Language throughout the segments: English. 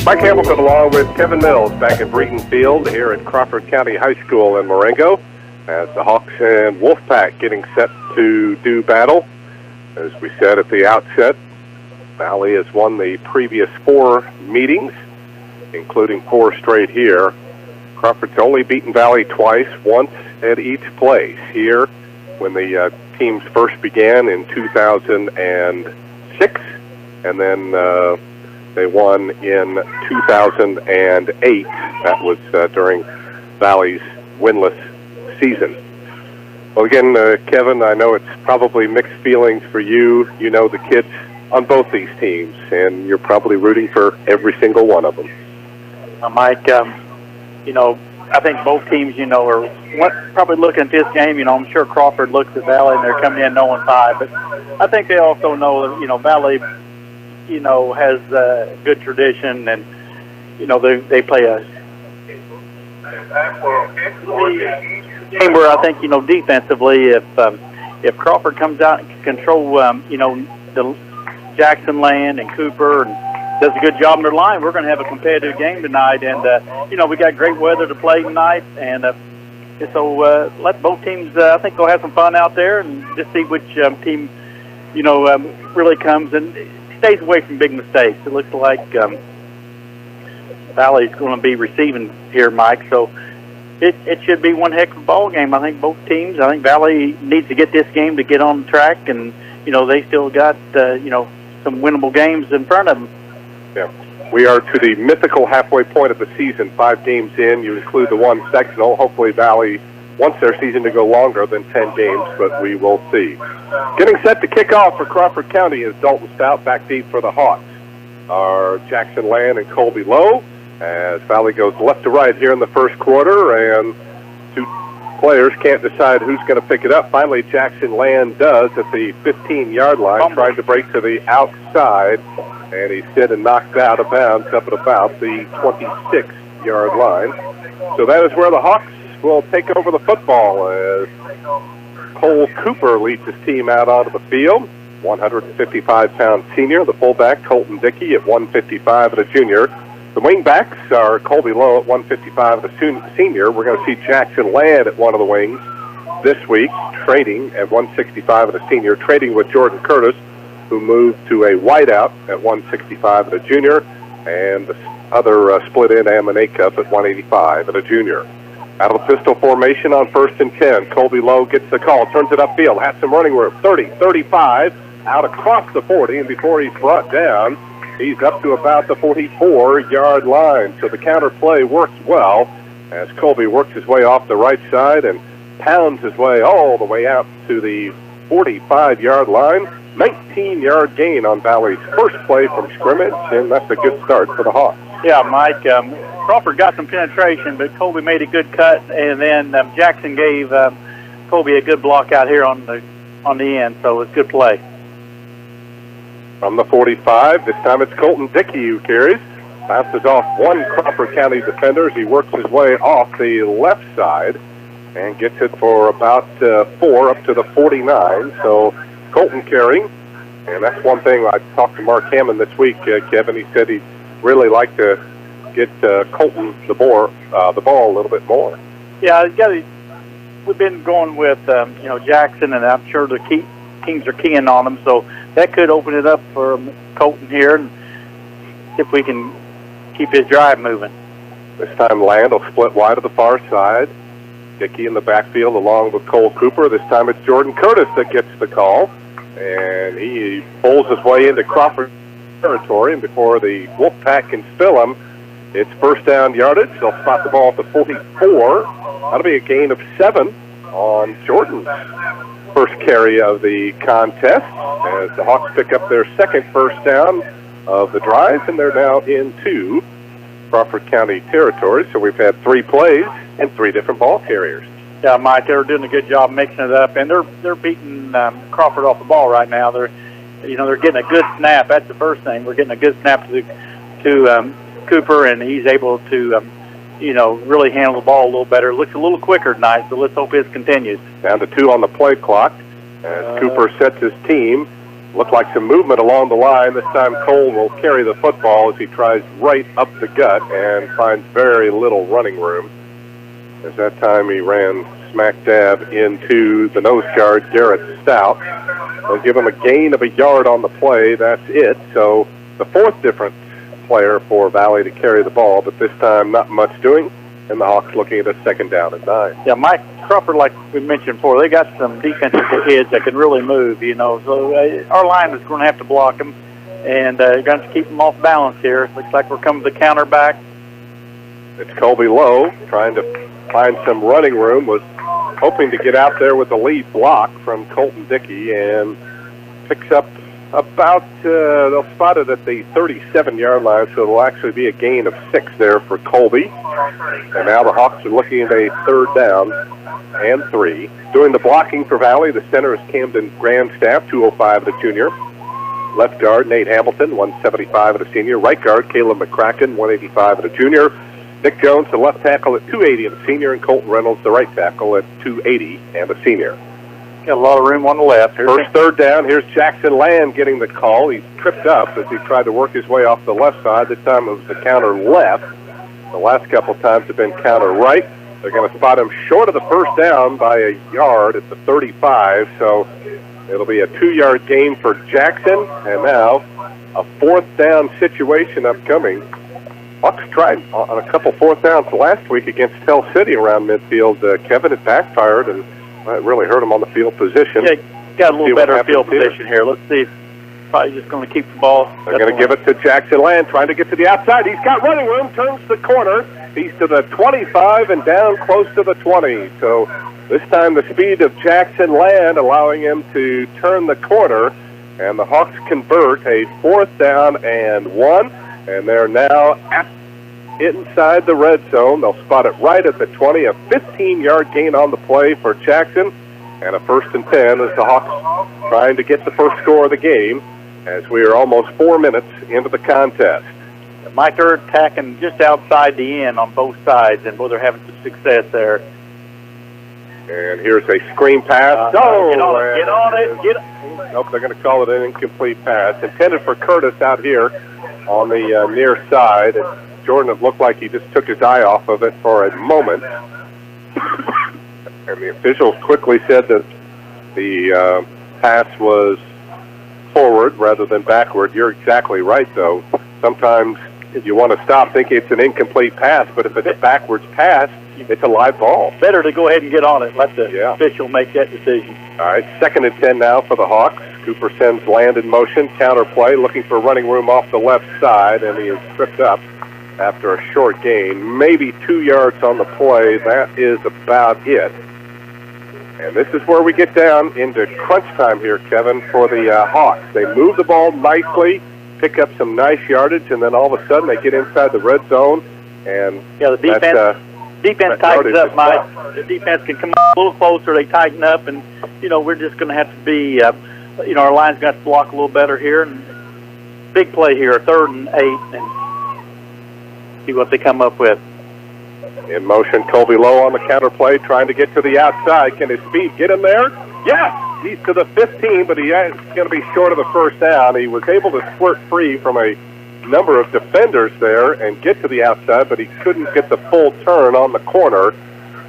Mike Hamilton along with Kevin Mills back at Breeden Field here at Crawford County High School in Marengo as the Hawks and Wolfpack getting set to do battle. As we said at the outset, Valley has won the previous 4 meetings, including 4 straight here. Crawford's only beaten Valley twice, once at each place. Here, when the teams first began in 2006, and then they won in 2008. That was during Valley's winless season. Well, again, Kevin, I know it's probably mixed feelings for you. You know the kids on both these teams, and you're probably rooting for every single one of them. Mike, I think both teams, are probably looking at this game. I'm sure Crawford looks at Valley and they're coming in 0-5, but I think they also know that, Valley, has a good tradition, and, they play a game where I think, defensively, if Crawford comes out and can control, the Jackson Land and Cooper and does a good job in their line, we're going to have a competitive game tonight. And, we got great weather to play tonight. And so let both teams, I think, go have some fun out there and just see which team, really comes and stays away from big mistakes. It looks like Valley's going to be receiving here, Mike. So it should be one heck of a ball game. I think both teams, I think Valley needs to get this game to get on track. And, they still got, some winnable games in front of them. Yeah. We are to the mythical halfway point of the season, 5 games in. You include the 1 sectional. Hopefully Valley wants their season to go longer than 10 games, but we will see. Getting set to kick off for Crawford County is Dalton Stout, back deep for the Hawks. Are Jackson Land and Colby Lowe, as Valley goes left to right here in the first quarter, and 2 players can't decide who's going to pick it up. Finally, Jackson Land does at the 15-yard line, trying to break to the outside. And he's hit and knocked out of bounds up at about the 26-yard line. So that is where the Hawks will take over the football as Cole Cooper leads his team out onto the field. 155-pound senior, the fullback, Colton Dickey at 155 and a junior. The wingbacks are Colby Lowe at 155 and a senior. We're going to see Jackson Land at one of the wings this week, trading at 165 and a senior, trading with Jordan Curtis, who moved to a wideout at 165 and a junior, and the other split in Amanakeup at 185 and a junior. Out of the pistol formation on 1st and 10. Colby Lowe gets the call, turns it upfield, has some running room, 30, 35, out across the 40, and before he's brought down, he's up to about the 44-yard line. So the counter play works well as Colby works his way off the right side and pounds his way all the way out to the 45-yard line. 19-yard gain on Valley's first play from scrimmage, and that's a good start for the Hawks. Yeah, Mike, Crawford got some penetration, but Colby made a good cut, and then Jackson gave Colby a good block out here on the end, so it's good play. From the 45, this time it's Colton Dickey who carries. Passes off 1 Crawford County defender as he works his way off the left side and gets it for about 4 up to the 49. So Colton carrying, and that's one thing I talked to Mark Hammond this week, Kevin. He said he'd really like to get Colton the ball a little bit more. Yeah, we've been going with Jackson, and I'm sure the teams are keying on him, so that could open it up for Colton here, and if we can keep his drive moving. This time Land will split wide to the far side. Dickey in the backfield along with Cole Cooper. This time it's Jordan Curtis that gets the call, and he pulls his way into Crawford territory, and before the Wolfpack can spill him, it's first down yardage. They'll spot the ball at the 44. That'll be a gain of 7 on Jordan's first carry of the contest as the Hawks pick up their second first down of the drive, and they're now into Crawford County territory. So we've had 3 plays and 3 different ball carriers. Yeah, Mike, they're doing a good job mixing it up, and they're beating Crawford off the ball right now. They're getting a good snap. That's the first thing. We're getting a good snap to Cooper, and he's able to really handle the ball a little better. Looks a little quicker tonight, so let's hope this continues. Down to 2 on the play clock as Cooper sets his team Looked like some movement along the line. This time Cole will carry the football as he tries right up the gut and finds very little running room. As that time he ran smack dab into the nose guard, Garrett Stout. They'll give him a gain of a yard on the play. That's it. So the fourth different player for Valley to carry the ball, but this time not much doing. And the Hawks looking at a 2nd down and 9. Yeah, Mike Crawford, like we mentioned before, they got some defensive kids that can really move, So our line is going to have to block them, and going to keep them off balance here. Looks like we're coming to the counter back. It's Colby Lowe trying to find some running room, was hoping to get out there with the lead block from Colton Dickey, and picks up about, they'll spot it at the 37-yard line, so it'll actually be a gain of 6 there for Colby. And now the Hawks are looking at a 3rd down and 3. Doing the blocking for Valley, the center is Camden Grandstaff, 205 at a junior. Left guard, Nate Hamilton, 175 at a senior. Right guard, Caleb McCracken, 185 at a junior. Nick Jones, the left tackle at 280 and a senior, and Colton Reynolds, the right tackle at 280 and a senior. Got a lot of room on the left. First 3rd down, here's Jackson Land getting the call. He's tripped up as he tried to work his way off the left side. This time it was the counter left. The last couple times have been counter right. They're going to spot him short of the 1st down by a yard at the 35, so it'll be a 2-yard gain for Jackson, and now a 4th down situation upcoming. Hawks tried on a couple 4th downs last week against Tell City around midfield. Kevin, it backfired, and it really hurt him on the field position. Yeah, got a little better field position here. Let's see. Probably just going to keep the ball. They're going to give it to Jackson Land, trying to get to the outside. He's got running room, turns the corner. He's to the 25 and down close to the 20. So this time the speed of Jackson Land allowing him to turn the corner, and the Hawks convert a 4th down and 1, and they're now inside the red zone. They'll spot it right at the 20, a 15-yard gain on the play for Jackson, and a 1st and 10 as the Hawks trying to get the first score of the game as we are almost 4 minutes into the contest. Mike, they're attacking just outside the end on both sides, and boy, they're having some success there. And here's a screen pass. Get on it. Nope, they're going to call it an incomplete pass. Intended for Curtis out here on the near side. And Jordan, it looked like he just took his eye off of it for a moment. And the officials quickly said that the pass was forward rather than backward. You're exactly right, though. Sometimes you want to stop thinking it's an incomplete pass, but if it's a backwards pass, it's a live ball. Better to go ahead and get on it. Let the official make that decision. All right, 2nd and 10 now for the Hawks. Cooper sends Land in motion, counter play, looking for running room off the left side, and he is tripped up after a short gain. Maybe 2 yards on the play. That is about it. And this is where we get down into crunch time here, Kevin, for the Hawks. They move the ball nicely, pick up some nice yardage, and then all of a sudden they get inside the red zone. And the defense tightens up, Mike. The defense can come up a little closer. They tighten up, and, we're just going to have to be, our line's got to block a little better here. And big play here, 3rd and 8, and see what they come up with. In motion, Colby Lowe on the counter play, trying to get to the outside. Can his speed get him there? Yes! He's to the 15, but he is going to be short of the 1st down. He was able to squirt free from a number of defenders there and get to the outside, but he couldn't get the full turn on the corner.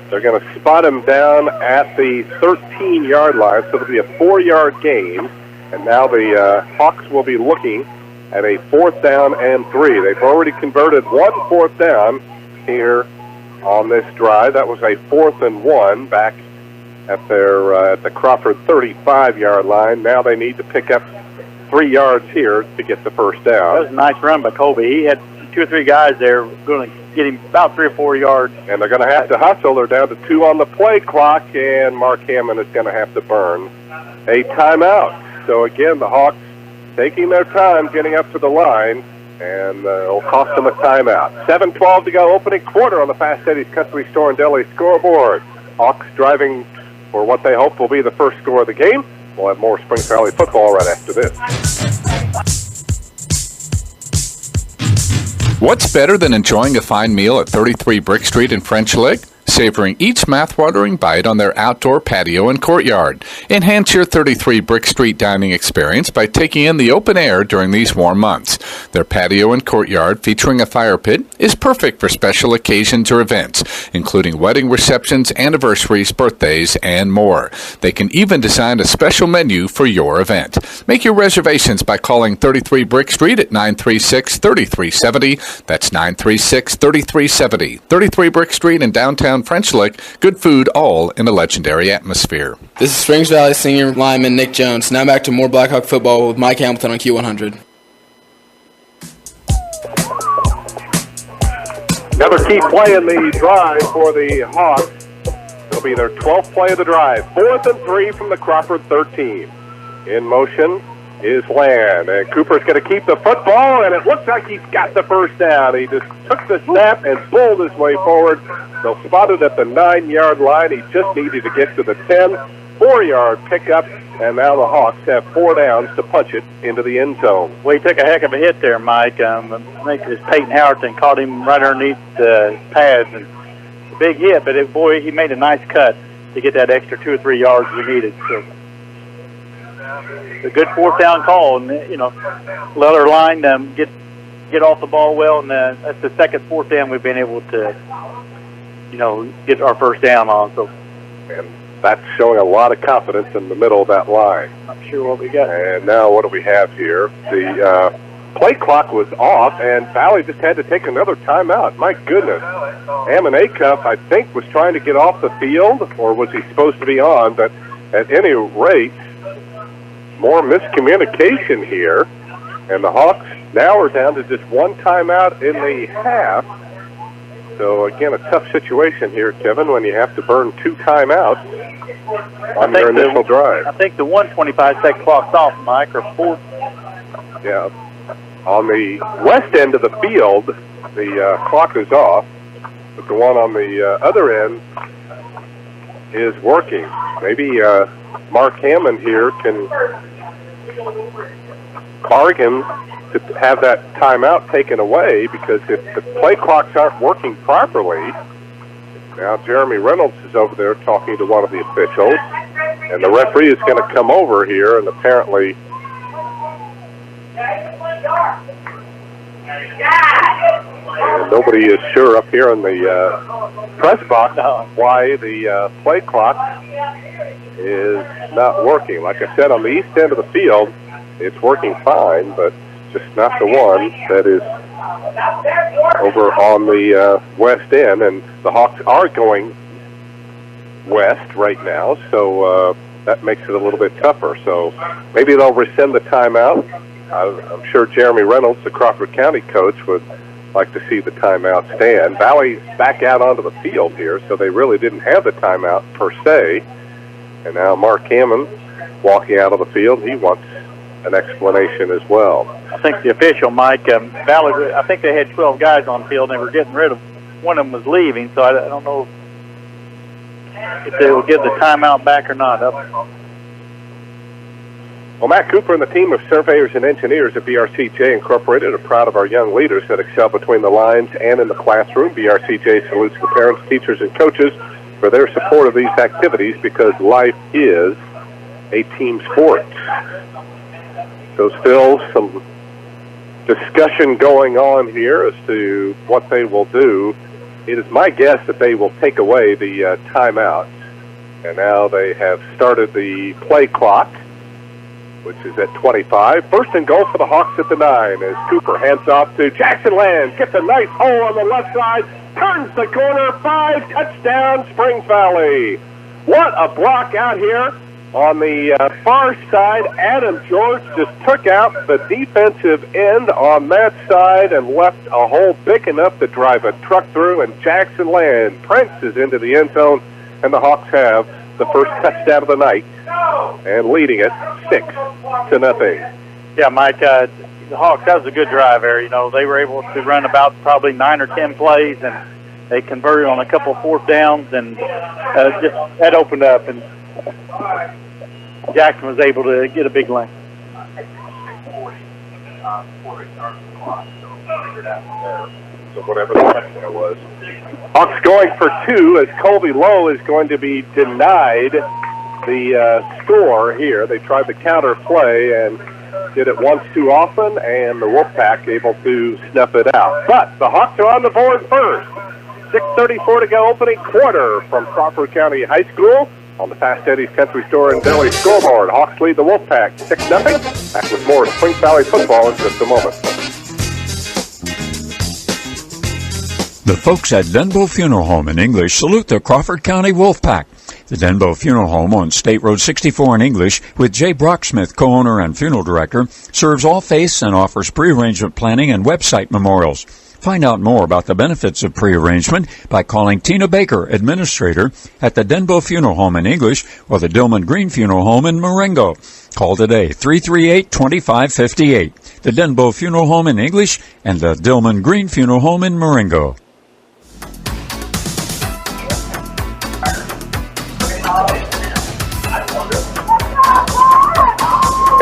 They're going to spot him down at the 13-yard line, so it'll be a 4-yard gain. And now the Hawks will be looking at a 4th down and 3. They've already converted 1 4th down here on this drive. That was a 4th and 1 back at their at the Crawford 35-yard line. Now they need to pick up 3 yards here to get the 1st down. That was a nice run by Colby. He had 2 or 3 guys there going to get him about 3 or 4 yards. And they're going to have to hustle. They're down to 2 on the play clock, and Mark Hammond is going to have to burn a timeout. So again, the Hawks taking their time getting up to the line, and it'll cost them a timeout. 7:12 to go, opening quarter on the Fast Eddie's Country Store and Deli scoreboard. Hawks driving for what they hope will be the first score of the game. We'll have more Spring Valley football right after this. What's better than enjoying a fine meal at 33 Brick Street in French Lick? savoring each mouth-watering bite on their outdoor patio and courtyard. Enhance your 33 Brick Street dining experience by taking in the open air during these warm months. Their patio and courtyard, featuring a fire pit, is perfect for special occasions or events, including wedding receptions, anniversaries, birthdays, and more. They can even design a special menu for your event. Make your reservations by calling 33 Brick Street at 936-3370. That's 936-3370. 33 Brick Street in downtown French Lick. Good food, all in a legendary atmosphere. This is Springs Valley senior lineman Nick Jones. Now back to more Blackhawk football with Mike Hamilton on Q100. Another key play in the drive for the Hawks. It'll be their 12th play of the drive. 4th and 3 from the Crawford 13. In motion is Land, and Cooper's going to keep the football, and it looks like he's got the first down. He just took the snap and pulled his way forward. They'll spot it at the 9-yard line. He just needed to get to the 10. 4-yard pickup, and now the Hawks have 4 downs to punch it into the end zone. Well, he took a heck of a hit there, Mike. I think it was Peyton Howerton caught him right underneath the pads, and a big hit, but boy, he made a nice cut to get that extra 2 or 3 yards we needed. So a good 4th down call, and let our line get off the ball well, and that's the second 4th down we've been able to, get our first down on. So, and that's showing a lot of confidence in the middle of that line. I'm sure what we got. And now what do we have here? The play clock was off, and Valley just had to take another timeout. My goodness. Ammon Acuff, I think, was trying to get off the field, or was he supposed to be on? But at any rate, more miscommunication here, and the Hawks now are down to just 1 timeout in the half. So, again, a tough situation here, Kevin, when you have to burn 2 timeouts on your initial drive. I think the 125-second clock's off, Mike, or 4. Yeah. On the west end of the field, the clock is off, but the one on the other end is working. Maybe Mark Hammond here can bargain to have that timeout taken away, because if the play clocks aren't working properly, now Jeremy Reynolds is over there talking to one of the officials, and the referee is going to come over here, and apparently and nobody is sure up here in the press box why the play clock is not working. Like I said, on the east end of the field, it's working fine, but just not the one that is over on the west end. And the Hawks are going west right now, so that makes it a little bit tougher. So maybe they'll rescind the timeout. I'm sure Jeremy Reynolds, the Crawford County coach, would like to see the timeout stand. Valley's back out onto the field here, so they really didn't have the timeout per se. And now Mark Hammond walking out of the field. He wants an explanation as well. I think the official, Mike, Valley, I think they had 12 guys on the field, and they were getting rid of one of them was leaving, so I don't know if they will give the timeout back or not. Well, Matt Cooper and the team of surveyors and engineers at BRCJ Incorporated are proud of our young leaders that excel between the lines and in the classroom. BRCJ salutes the parents, teachers, and coaches for their support of these activities, because life is a team sport. So still some discussion going on here as to what they will do. It is my guess that they will take away the timeout. And now they have started the play clock, which is at 25. First and goal for the Hawks at the 9 as Cooper hands off to Jackson Land. Gets a nice hole on the left side. Turns the corner. 5, touchdown, Springs Valley. What a block out here on the far side. Adam George just took out the defensive end on that side and left a hole big enough to drive a truck through, and Jackson Land prances into the end zone, and the Hawks have the first touchdown of the night and leading it 6-0. Yeah, Mike, the Hawks, that was a good drive there. They were able to run about probably 9 or 10 plays, and they converted on a couple of 4th downs, and just that opened up, and Jackson was able to get a big lane. So whatever the touchdown was. Hawks going for 2 as Colby Lowe is going to be denied the score here. They tried the counter play and did it once too often, and the Wolfpack able to snuff it out. But the Hawks are on the board first. 6:34 to go, opening quarter from Crawford County High School on the Fast Eddie's Country Store and Deli scoreboard. Hawks lead the Wolfpack 6-0. Back with more Spring Valley football in just a moment. The folks at Denbo Funeral Home in English salute the Crawford County Wolfpack. The Denbo Funeral Home on State Road 64 in English, with Jay Brocksmith, co-owner and funeral director, serves all faiths and offers pre-arrangement planning and website memorials. Find out more about the benefits of pre-arrangement by calling Tina Baker, administrator, at the Denbo Funeral Home in English or the Dillman Green Funeral Home in Marengo. Call today, 338-2558. The Denbo Funeral Home in English and the Dillman Green Funeral Home in Marengo.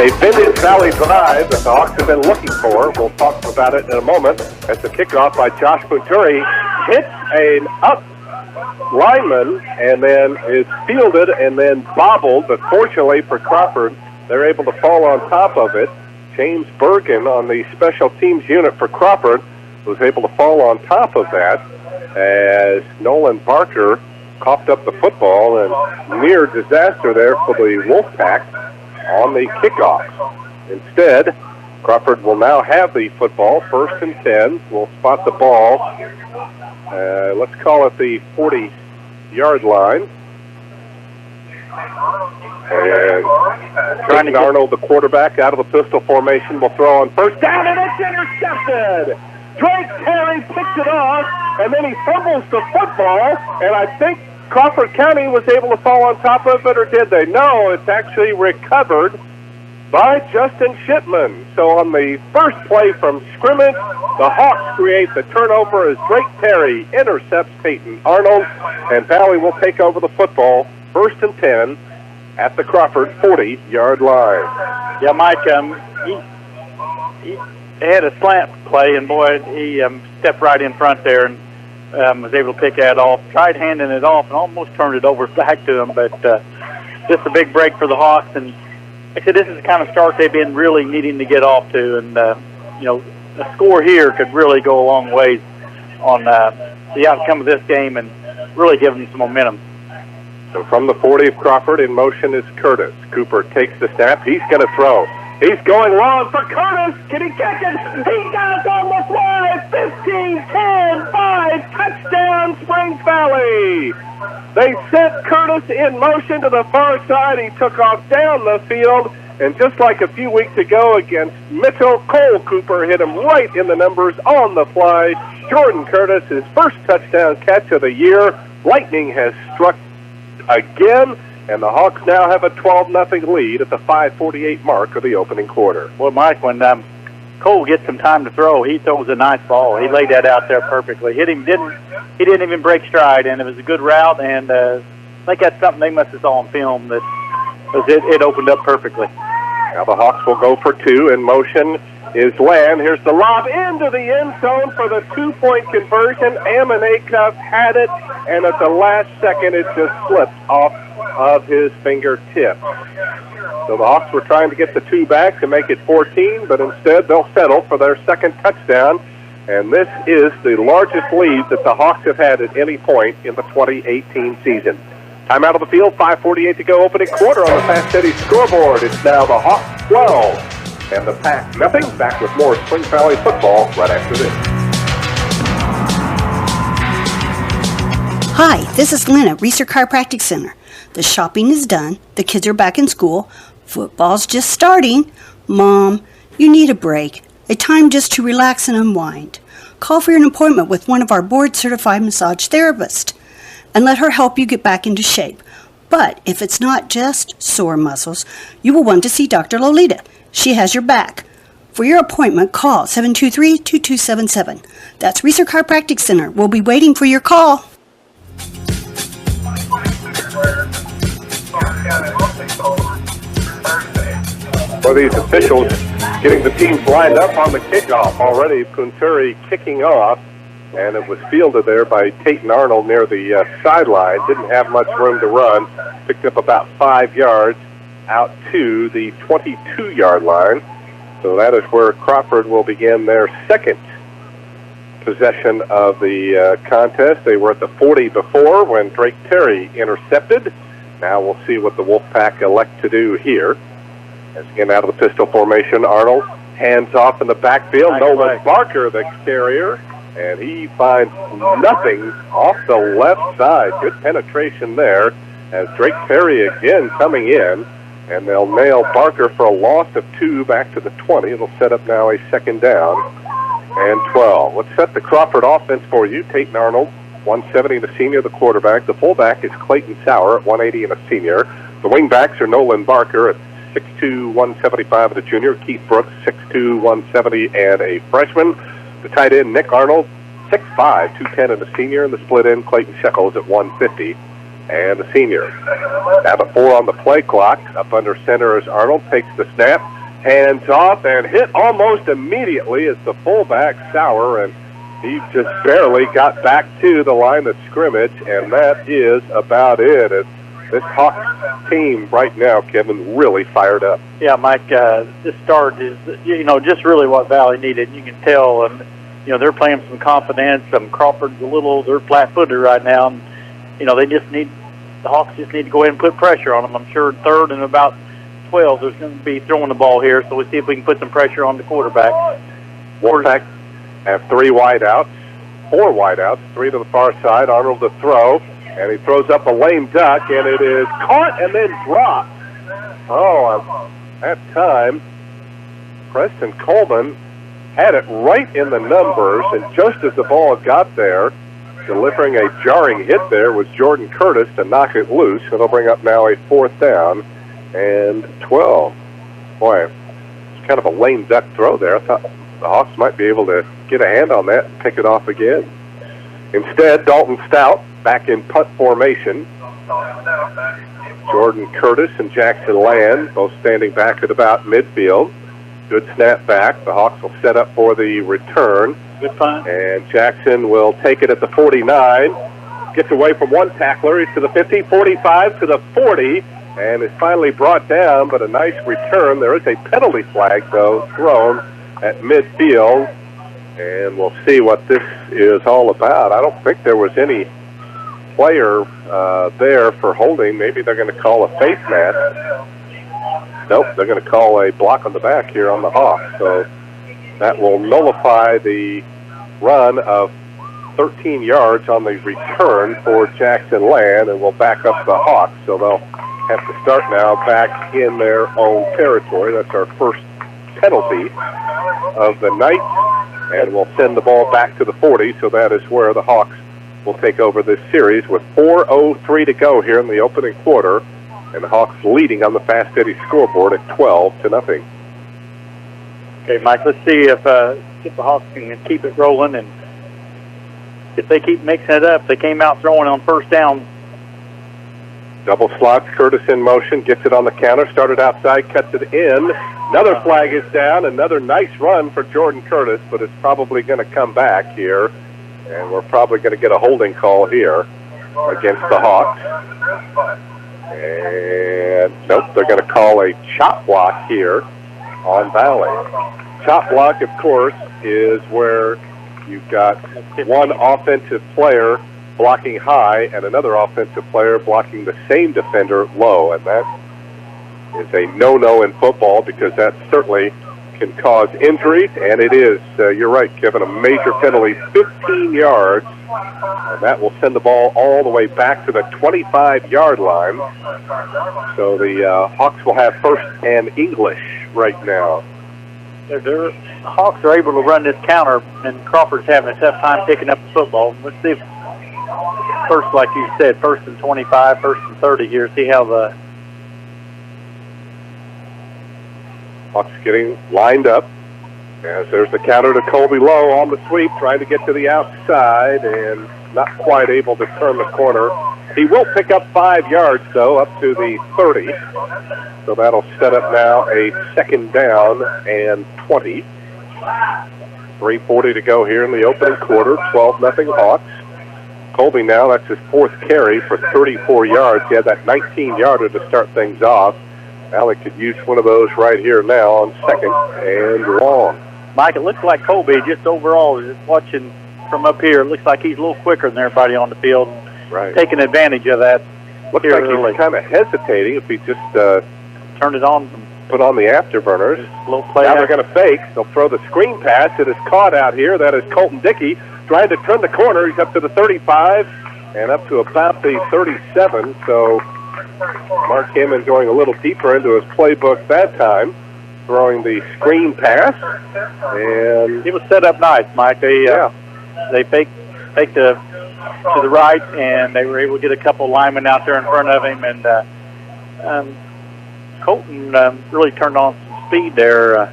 A vintage Valley drive that the Hawks have been looking for. We'll talk about it in a moment as the kickoff by Josh Punturi hits an up lineman and then is fielded and then bobbled, but fortunately for Crawford, they're able to fall on top of it. James Bergen on the special teams unit for Crawford was able to fall on top of that as Nolan Barker coughed up the football, and near disaster there for the Wolfpack on the kickoff. Instead, Crawford will now have the football, 1st and 10. We'll spot the ball. Let's call it the 40-yard line. And Tristan Arnold, the quarterback, out of the pistol formation, will throw on 1st down, and it's intercepted. Drake Terry picks it off, and then he fumbles the football, and I think Crawford County was able to fall on top of it, or did they? No, it's actually recovered by Justin Shipman. So on the first play from scrimmage, the Hawks create the turnover as Drake Terry intercepts Peyton Arnold, and Valley will take over the football, 1st and 10 at the Crawford 40-yard line. Yeah, Mike, he had a slant play, and boy, he stepped right in front there and was able to pick that off, tried handing it off, and almost turned it over back to him. But just a big break for the Hawks. And like I said, this is the kind of start they've been really needing to get off to. And, a score here could really go a long ways on the outcome of this game and really give them some momentum. So from the 40 of Crawford, in motion is Curtis. Cooper takes the snap. He's going to throw. He's going long for Curtis. Can he catch it? He got it on the fly. 15, 10, 5. Touchdown, Springs Valley. They sent Curtis in motion to the far side. He took off down the field. And just like a few weeks ago against Mitchell, Cole Cooper hit him right in the numbers on the fly. Jordan Curtis, his first touchdown catch of the year. Lightning has struck again. And the Hawks now have a 12-0 lead at the 5:48 mark of the opening quarter. Well, Mike, when Cole gets some time to throw, he throws a nice ball. He laid that out there perfectly. He didn't even break stride, and it was a good route. And I think that's something they must have saw on film, that it opened up perfectly. Now the Hawks will go for 2. In motion is Land. Here's the lob into the end zone for the 2-point conversion. Ammon Acuff had it, and at the last second, it just slipped off of his fingertip. So the Hawks were trying to get the 2 back to make it 14, but instead they'll settle for their second touchdown. And this is the largest lead that the Hawks have had at any point in the 2018 season. Time out of the field, 5:48 to go, opening quarter on the Fast Eddie scoreboard. It's now the Hawks 12 and the Pack nothing. Back with more Spring Valley football right after this. Hi, this is Lynn at Reeser Chiropractic Center. The shopping is done. The kids are back in school. Football's just starting. Mom, you need a break. A time just to relax and unwind. Call for an appointment with one of our board-certified massage therapists and let her help you get back into shape. But if it's not just sore muscles, you will want to see Dr. Lolita. She has your back. For your appointment, call 723-2277. That's Reeser Chiropractic Center. We'll be waiting for your call. for these officials getting the teams lined up on the kickoff. Already Punturi kicking off, and it was fielded there by Peyton Arnold near the sideline. Didn't have much room to run. Picked up about 5 yards out to the 22-yard line. So that is where Crawford will begin their second possession of the contest. They were at the 40 before when Drake Terry intercepted. Now we'll see what the Wolfpack elect to do here. As again out of the pistol formation, Arnold hands off in the backfield. Nice Nolan Barker, the carrier, and he finds nothing off the left side. Good penetration there as Drake Terry again coming in, and they'll nail Barker for a loss of 2 back to the 20. It'll set up now a second down and 12. Let's set the Crawford offense for you. Peyton Arnold, 170 the senior, the quarterback. The fullback is Clayton Sauer at 180 and a senior. The wingbacks are Nolan Barker at 6'2", 175 and a junior. Keith Brooks, 6'2", 170 and a freshman. The tight end, Nick Arnold, 6'5", 210 and a senior. And the split end, Clayton Shekels at 150 and a senior. Now the 4 on the play clock. Up under center as Arnold takes the snap, hands off, and hit almost immediately as the fullback, Sauer, and he just barely got back to the line of scrimmage, and that is about it. This Hawks team right now, Kevin, really fired up. Yeah, Mike, this start is, just really what Valley needed. You can tell, they're playing some confidence. Crawford's a little, they're flat-footed right now. And, the Hawks just need to go ahead and put pressure on them. I'm sure third and about 12, there's going to be throwing the ball here, so we'll see if we can put some pressure on the quarterback. Wolfpack have 4 wideouts, 3 to the far side. Arnold to throw, and he throws up a lame duck, and it is caught and then dropped. That time, Preston Coleman had it right in the numbers, and just as the ball got there, delivering a jarring hit there was Jordan Curtis to knock it loose. It'll bring up now a 4th down and 12. Boy, it's kind of a lame duck throw there. I thought the Hawks might be able to get a hand on that and pick it off again. Instead, Dalton Stout back in punt formation. Jordan Curtis and Jackson Land both standing back at about midfield. Good snap back. The Hawks will set up for the return. Good punt. And Jackson will take it at the 49. Gets away from one tackler. He's to the 50, 45 to the 40, and is finally brought down, but a nice return. There is a penalty flag, though, thrown at midfield, and we'll see what this is all about. I don't think there was any player there for holding. Maybe they're going to call a face mask. Nope, they're going to call a block on the back here on the Hawks. So that will nullify the run of 13 yards on the return for Jackson Land, and will back up the Hawks. So they'll have to start now back in their own territory. That's our first penalty of the night, and we'll send the ball back to the 40. So that is where the Hawks will take over this series with 4:03 to go here in the opening quarter, and the Hawks leading on the Fast Eddie scoreboard at 12-0. Okay, Mike, let's see if the Hawks can keep it rolling, and if they keep mixing it up. They came out throwing on first down. Double slots, Curtis in motion, gets it on the counter, started outside, cuts it in. Another flag is down, another nice run for Jordan Curtis, but it's probably going to come back here, and we're probably going to get a holding call here against the Hawks. And nope, they're going to call a chop block here on Valley. Chop block, of course, is where you've got one offensive player blocking high and another offensive player blocking the same defender low, and that is a no-no in football because that certainly can cause injuries, and it is, you're right, Kevin, a major penalty, 15 yards, and that will send the ball all the way back to the 25-yard line. So the Hawks will have first and English right now. The Hawks are able to run this counter, and Crawford's having a tough time picking up the football. Let's see if first, like you said, first and 25, first and 30 here, see how the Hawks getting lined up. As there's the counter to Colby Lowe on the sweep, trying to get to the outside and not quite able to turn the corner He will pick up 5 yards, though, up to the 30. So that'll set up now a second down and 20. 3:40 to go here in the opening quarter. 12-0 Hawks. Colby now, that's his 4th carry for 34 yards. He had that 19-yarder to start things off. Alec could use one of those right here now on second and long. Mike, it looks like Colby, just overall, just watching from up here, it looks like he's a little quicker than everybody on the field. Right. Taking advantage of that. Looks like he's kind of hesitating if he just turned it on. Put on the afterburners. Little play. Now they're going to fake. They'll throw the screen pass. It is caught out here. That is Colton Dickey trying to turn the corner. He's up to the 35 and up to about the 37. So Mark Hammond going a little deeper into his playbook that time, throwing the screen pass. And he was set up nice, Mike. They faked to the right, and they were able to get a couple linemen out there in front of him. And Colton really turned on some speed there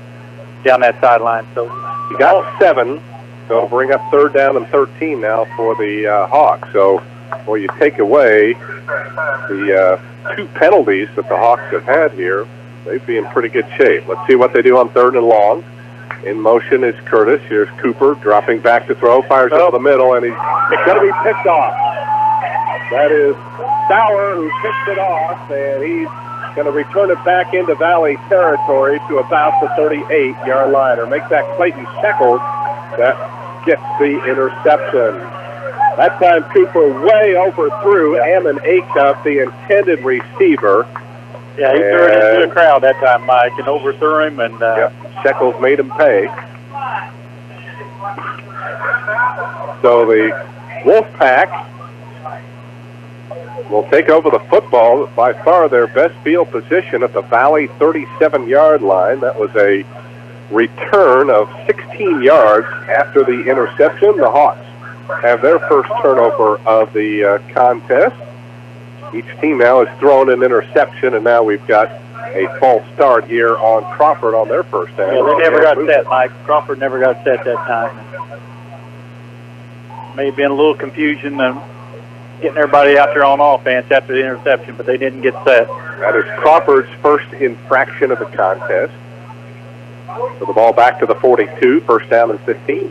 down that sideline. So he got 7. So it'll bring up 3rd down and 13 now for the Hawks. So, well, you take away the 2 penalties that the Hawks have had here, they'd be in pretty good shape. Let's see what they do on 3rd and long. In motion is Curtis. Here's Cooper dropping back to throw, fires up the middle, and he's going to be picked off. That is Sauer who picked it off, and he's going to return it back into Valley territory to about the 38-yard line, or make that Clayton Shekels that gets the interception. That time Cooper way overthrew Ammon Acup, the intended receiver. Yeah, he threw it into the crowd that time, Mike, and overthrew him. And Shekels made him pay. So the Wolfpack will take over the football, by far their best field position at the Valley 37-yard line. That was a return of 16 yards after the interception. The Hawks have their first turnover of the contest. Each team now has thrown an interception, and now we've got a false start here on Crawford on their first down. Yeah, they never got set, Mike. Crawford never got set that time. May have been a little confusion getting everybody out there on offense after the interception, but they didn't get set. That is Crawford's first infraction of the contest. So the ball back to the 42, first down and 15.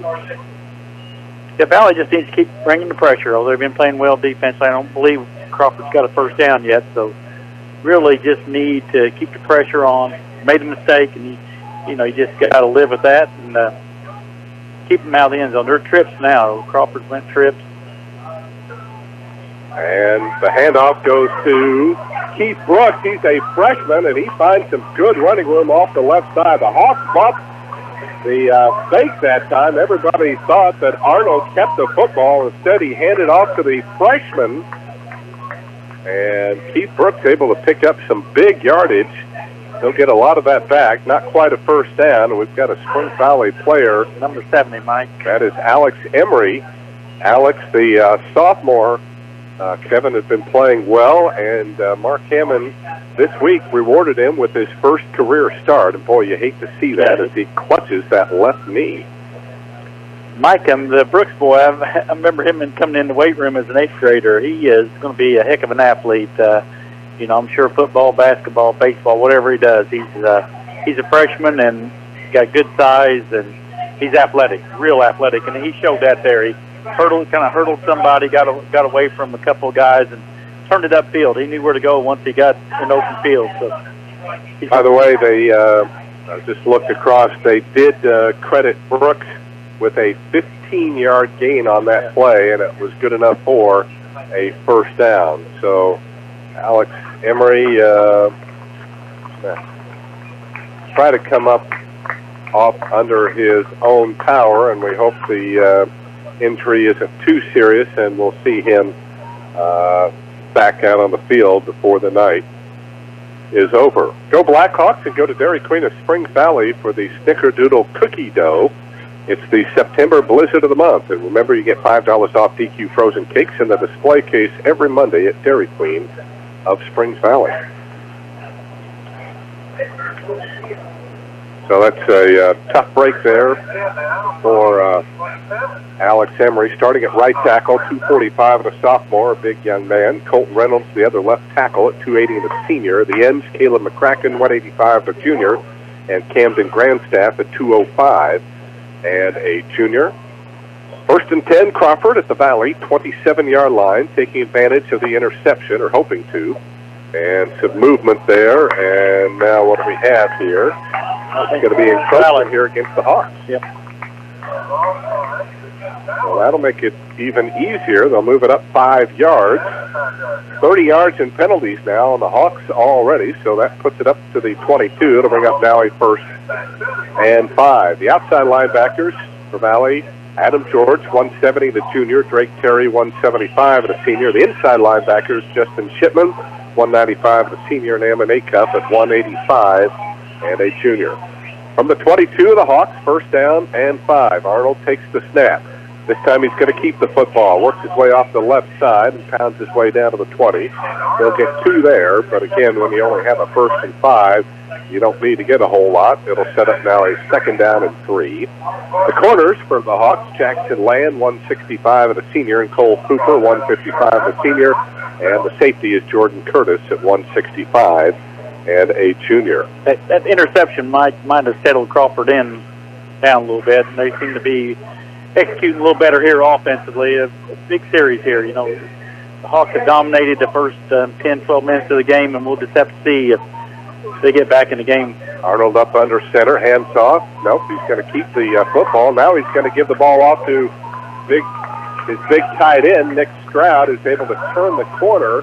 Yeah, Valley just needs to keep bringing the pressure. Although they've been playing well defensively, I don't believe Crawford's got a first down yet. So really just need to keep the pressure on. Made a mistake, and you just got to live with that and keep them out of the end zone. They're trips now. Crawford went trips. And the handoff goes to Keith Brooks. He's a freshman, and he finds some good running room off the left side. The Hawks bumped the fake that time. Everybody thought that Arnold kept the football. Instead, he handed off to the freshman. And Keith Brooks able to pick up some big yardage. He'll get a lot of that back. Not quite a first down. We've got a Spring Valley player. Number 70, Mike. That is Alex Emery. Alex, the sophomore. Kevin has been playing well, and Mark Hammond this week rewarded him with his first career start. And boy, you hate to see that as he clutches that left knee. Mike, the Brooks boy, I remember him coming in the weight room as an 8th grader. He is going to be a heck of an athlete. I'm sure football, basketball, baseball, whatever he does, he's a freshman and got good size, and he's athletic, real athletic, and he showed that there. He hurdled somebody, got away from a couple of guys, and turned it upfield. He knew where to go once he got in open field. So, by the way, they I just looked across. They did credit Brooks with a 15-yard gain on that play, and it was good enough for a first down. So Alex Emery try to come up off under his own power, and we hope the injury isn't too serious, and we'll see him back out on the field before the night is over. Go Blackhawks and go to Dairy Queen of Spring Valley for the Snickerdoodle Cookie Dough. It's the September Blizzard of the Month, and remember, you get $5 off DQ frozen cakes in the display case every Monday at Dairy Queen of Springs Valley. So that's a tough break there for Alex Emery. Starting at right tackle, 245 and a sophomore, a big young man. Colton Reynolds, the other left tackle at 280 and a senior. The ends, Caleb McCracken, 185, a junior. And Camden Grandstaff at 205 and a junior. First and 10, Crawford at the Valley, 27-yard line, taking advantage of the interception, or hoping to. And some movement there. And now what do we have here? It's going to be encroachment here against the Hawks. Yep. Well, that'll make it even easier. They'll move it up 5 yards. 30 yards in penalties now on the Hawks already, so that puts it up to the 22. It'll bring up now a 1st and 5. The outside linebackers for Valley, Adam George, 170, the junior. Drake Terry, 175, the senior. The inside linebackers, Justin Shipman, 195, the senior, and Ammon Acuff at 185 and a junior. From the 22, the Hawks, 1st down and 5. Arnold takes the snap. This time he's going to keep the football, works his way off the left side and pounds his way down to the 20. He'll get 2 there, but again, when you only have a 1st and 5, you don't need to get a whole lot. It'll set up now a 2nd down and 3. The corners for the Hawks, Jackson Land, 165 and a senior, and Cole Cooper, 155 and a senior, and the safety is Jordan Curtis at 165 and a junior. That interception might have settled Crawford down a little bit, and they seem to be executing a little better here offensively. A big series here. You know, the Hawks have dominated the first 10, 12 minutes of the game, and we'll just have to see if they get back in the game. Arnold up under center, hands off. Nope, he's going to keep the football. Now he's going to give the ball off to his big tight end, Nick Stroud, is able to turn the corner.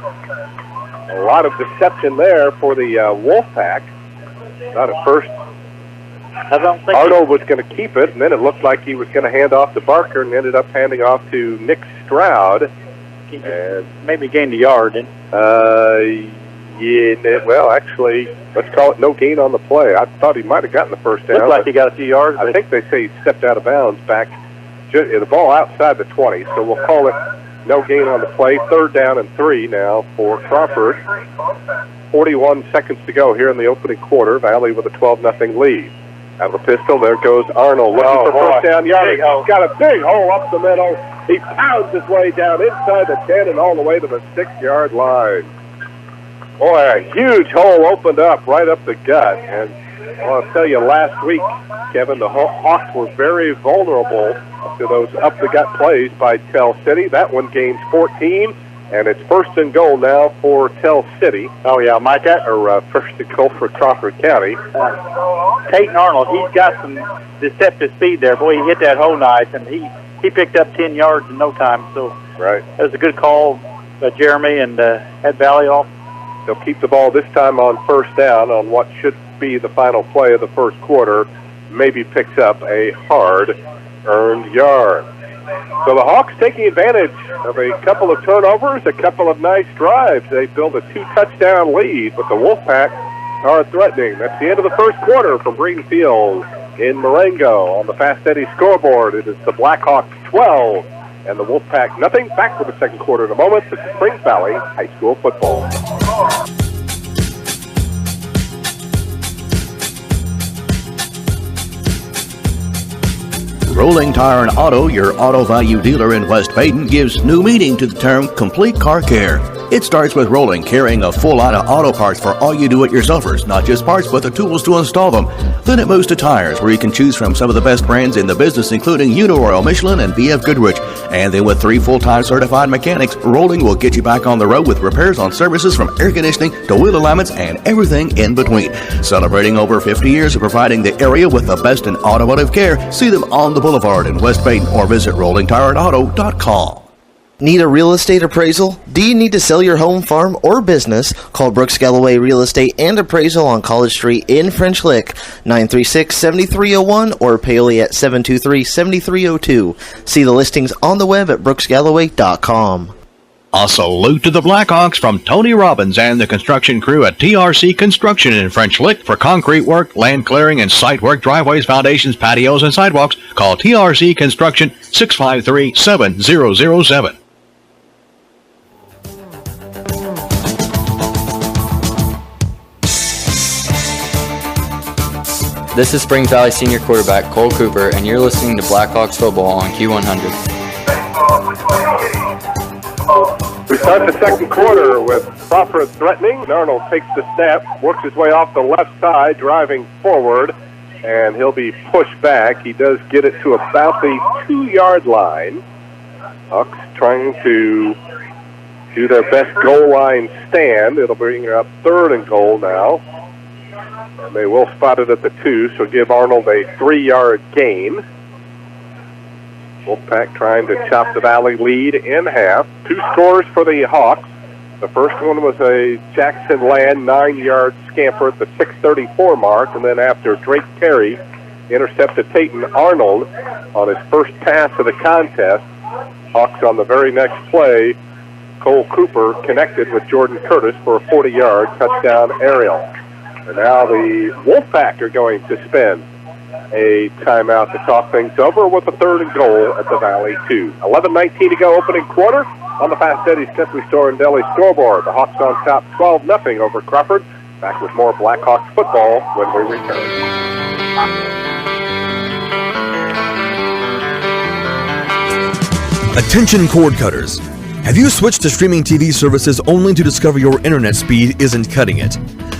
A lot of deception there for the Wolfpack. Not at first. Arnold was going to keep it, and then it looked like he was going to hand off to Barker and ended up handing off to Nick Stroud. And maybe gained a yard. Well, actually, let's call it no gain on the play. I thought he might have gotten the 1st down. Looked like he got a few yards. I think they say he stepped out of bounds back. The ball outside the 20, so we'll call it no gain on the play. 3rd down and 3 now for Crawford. 41 seconds to go here in the opening quarter. Valley with a 12-0 lead. Out of the pistol, there goes Arnold looking for 1st down yardage. He's got a big hole up the middle. He pounds his way down inside the 10 and all the way to the 6-yard line. Boy, a huge hole opened up right up the gut. And I'll tell you, last week, Kevin, the Hawks were very vulnerable to those up-the-gut plays by Tell City. That one gains 14, and it's 1st and goal now for Tell City. Oh, yeah, Mike, or 1st and goal for Crawford County. Peyton Arnold, he's got some deceptive speed there. Boy, he hit that hole nice, and he picked up 10 yards in no time. So right. That was a good call by Jeremy, and had Valley off. They'll keep the ball this time on 1st down on what should be the final play of the 1st quarter. Maybe picks up a hard-earned yard. So the Hawks taking advantage of a couple of turnovers, a couple of nice drives. They build a 2-touchdown lead, but the Wolfpack are threatening. That's the end of the 1st quarter from Greenfield in Marengo. On the Fast Eddie scoreboard, it is the Blackhawks 12 and the Wolfpack nothing. Back for the 2nd quarter in a moment. This is Springs Valley High School football. Rolling Tire and Auto, your auto value dealer in West Baden, gives new meaning to the term complete car care. It starts with Rolling, carrying a full line of auto parts for all you do-it-yourselfers, not just parts, but the tools to install them. Then it moves to tires, where you can choose from some of the best brands in the business, including Uniroyal, Michelin, and BF Goodrich. And then with 3 full-time certified mechanics, Rolling will get you back on the road with repairs on services from air conditioning to wheel alignments and everything in between. Celebrating over 50 years of providing the area with the best in automotive care, see them on the Boulevard in West Baden or visit rollingtireandauto.com. Need a real estate appraisal? Do you need to sell your home, farm, or business? Call Brooks Galloway Real Estate and Appraisal on College Street in French Lick, 936-7301 or Paoli at 723-7302. See the listings on the web at brooksgalloway.com. A salute to the Blackhawks from Tony Robbins and the construction crew at TRC Construction in French Lick for concrete work, land clearing, and site work, driveways, foundations, patios, and sidewalks. Call TRC Construction 653-7007. This is Spring Valley Senior quarterback Cole Cooper, and you're listening to Blackhawks football on Q100. We start the second quarter with Crawford threatening. Arnold takes the snap, works his way off the left side, driving forward, and he'll be pushed back. He does get it to about the 2-yard line. Hawks trying to do their best goal line stand. It'll bring up 3rd and goal now. And they will spot it at the 2, so give Arnold a 3-yard gain. Wolfpack trying to chop the Valley lead in half. 2 scores for the Hawks. The first one was a Jackson Land 9-yard scamper at the 6:34 mark, and then after Drake Terry intercepted Peyton Arnold on his first pass of the contest, Hawks on the very next play, Cole Cooper connected with Jordan Curtis for a 40-yard touchdown aerial. And now the Wolfpack are going to spend a timeout to talk things over with a 3rd and goal at the Valley 2. 11:19 to go, opening quarter. On the Fast Eddie's Country Store and Deli scoreboard, the Hawks on top 12-0 over Crawford. Back with more Blackhawks football when we return. Attention cord cutters. Have you switched to streaming TV services only to discover your internet speed isn't cutting it?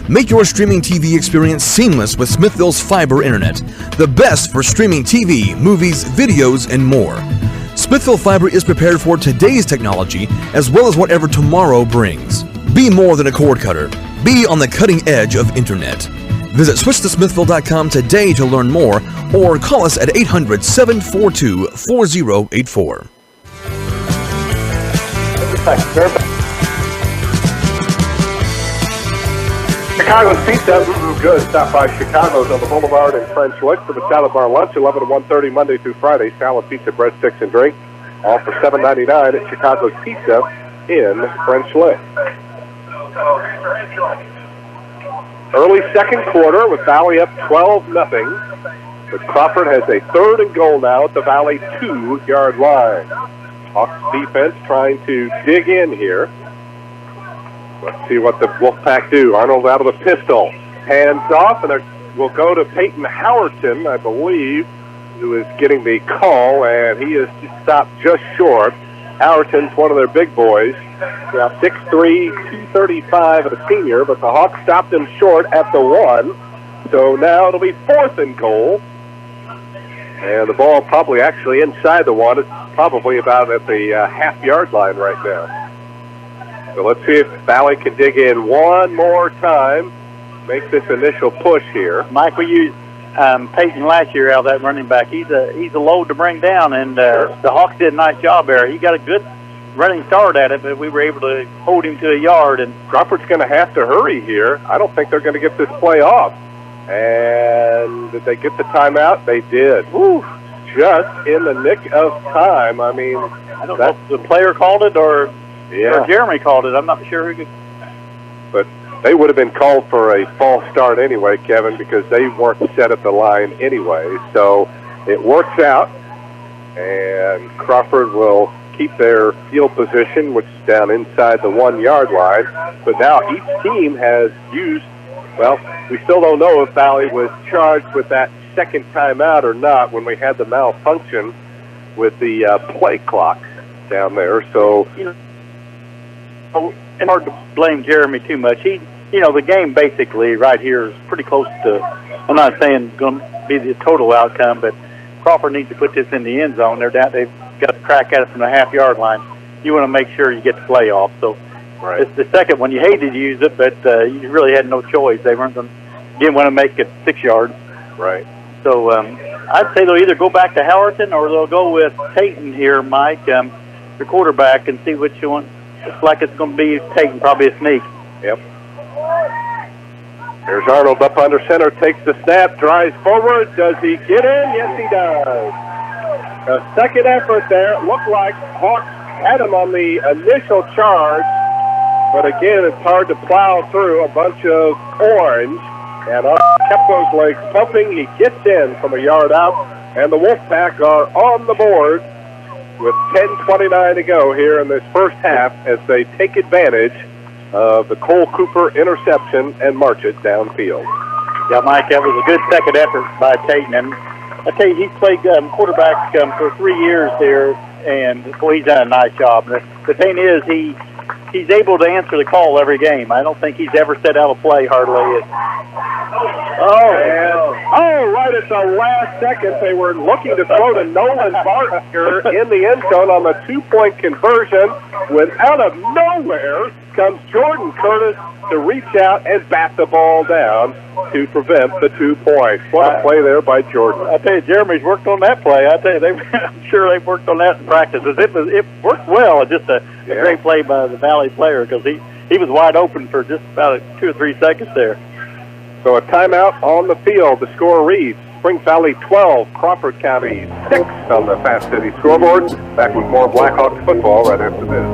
Make your streaming TV experience seamless with Smithville's Fiber Internet, the best for streaming TV, movies, videos, and more. Smithville Fiber is prepared for today's technology as well as whatever tomorrow brings. Be more than a cord cutter. Be on the cutting edge of internet. Visit switchtosmithville.com today to learn more or call us at 800-742-4084. Chicago's Pizza, good. Stop by Chicago's on the Boulevard in French Lick for the salad bar lunch, 11 to 1:30 Monday through Friday. Salad, pizza, breadsticks, and drink, all for $7.99 at Chicago's Pizza in French Lick. Early second quarter with Valley up 12-0. But Crawford has a 3rd and goal now at the Valley 2-yard line. Hawks defense trying to dig in here. Let's see what the Wolfpack do. Arnold out of the pistol. Hands off, and we'll go to Peyton Howerton, I believe, who is getting the call, and he is stopped just short. Howerton's one of their big boys. Now 6'3", 235 at a senior, but the Hawks stopped him short at the 1. So now it'll be 4th and goal. And the ball probably actually inside the 1. It's probably about at the half-yard line right now. So let's see if Valley can dig in one more time, make this initial push here. Mike, we used Peyton last year out of that running back. He's a load to bring down, and the Hawks did a nice job there. He got a good running start at it, but we were able to hold him to a yard. And Crawford's going to have to hurry here. I don't think they're going to get this play off. And did they get the timeout? They did. Woo, just in the nick of time. I mean, I don't know if the player called it or Jeremy called it. I'm not sure who could. But they would have been called for a false start anyway, Kevin, because they weren't set at the line anyway. So it works out, and Crawford will keep their field position, which is down inside the 1-yard line. But now each team has used, well, we still don't know if Valley was charged with that second timeout or not when we had the malfunction with the play clock down there. So, it's hard to blame Jeremy too much. The game basically right here is pretty close to, I'm not saying going to be the total outcome, but Crawford needs to put this in the end zone. They've got to crack at it from the half-yard line. You want to make sure you get the play off. So it's the second one. You hated to use it, but you really had no choice. They didn't want to make it 6 yards. Right. So I'd say they'll either go back to Howerton or they'll go with Peyton here, Mike, the quarterback, and see which one. Looks like it's going to be Peyton, probably a sneak. Yep. Here's Arnold up under center, takes the snap, drives forward. Does he get in? Yes, he does. A second effort there. It looked like Hawks had him on the initial charge, but again, it's hard to plow through a bunch of orange. And Arnold kept those legs pumping. He gets in from a yard out, and the Wolfpack are on the board with 10:29 to go here in this first half as they take advantage of the Cole Cooper interception and march it downfield. Yeah, Mike, that was a good second effort by Tatum. And I tell you, he's played quarterback for 3 years here, and boy, he's done a nice job. The thing is, he's able to answer the call every game. I don't think he's ever set out a play hardly. Right at the last second, they were looking to throw to Nolan Barker in the end zone on the 2-point conversion. When out of nowhere comes Jordan Curtis to reach out and bat the ball down to prevent the 2 points. What a play there by Jordan. I tell you, Jeremy's worked on that play. I tell you, I'm sure they've worked on that in practice. It worked well. Just a great play by the Valley player because he was wide open for just about 2 or 3 seconds there. So a timeout on the field. The score reads Springs Valley 12, Crawford County 6 on the Fast City scoreboard. Back with more Blackhawks football right after this.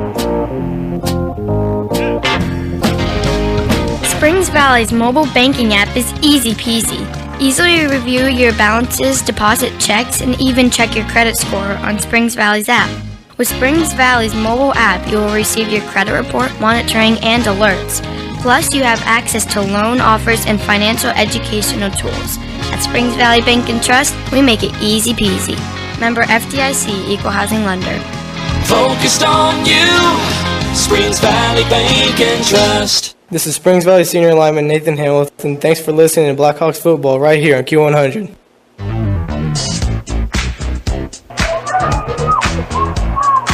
Springs Valley's mobile banking app is easy peasy. Easily review your balances, deposit checks, and even check your credit score on Springs Valley's app. With Springs Valley's mobile app, you will receive your credit report, monitoring, and alerts. Plus, you have access to loan offers and financial educational tools. At Springs Valley Bank and Trust, we make it easy peasy. Member FDIC, Equal Housing Lender. Focused on you, Springs Valley Bank and Trust. This is Springs Valley Senior Lineman Nathan Hamilton. Thanks for listening to Blackhawks football right here on Q100.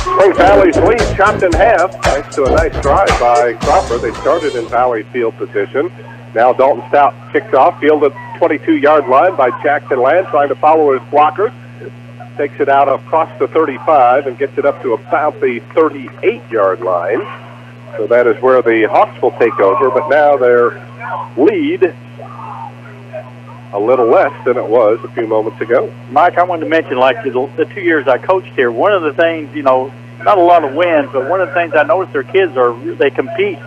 Springs Valley's lead chopped in half thanks to a nice drive by Crawford. They started in Valley field position. Now Dalton Stout kicks off, fielded 22-yard line by Jackson Land, trying to follow his blockers. Takes it out across the 35 and gets it up to about the 38-yard line. So that is where the Hawks will take over, but now their lead a little less than it was a few moments ago. Mike, I wanted to mention, like the 2 years I coached here, one of the things, not a lot of wins, but one of the things I noticed their kids they compete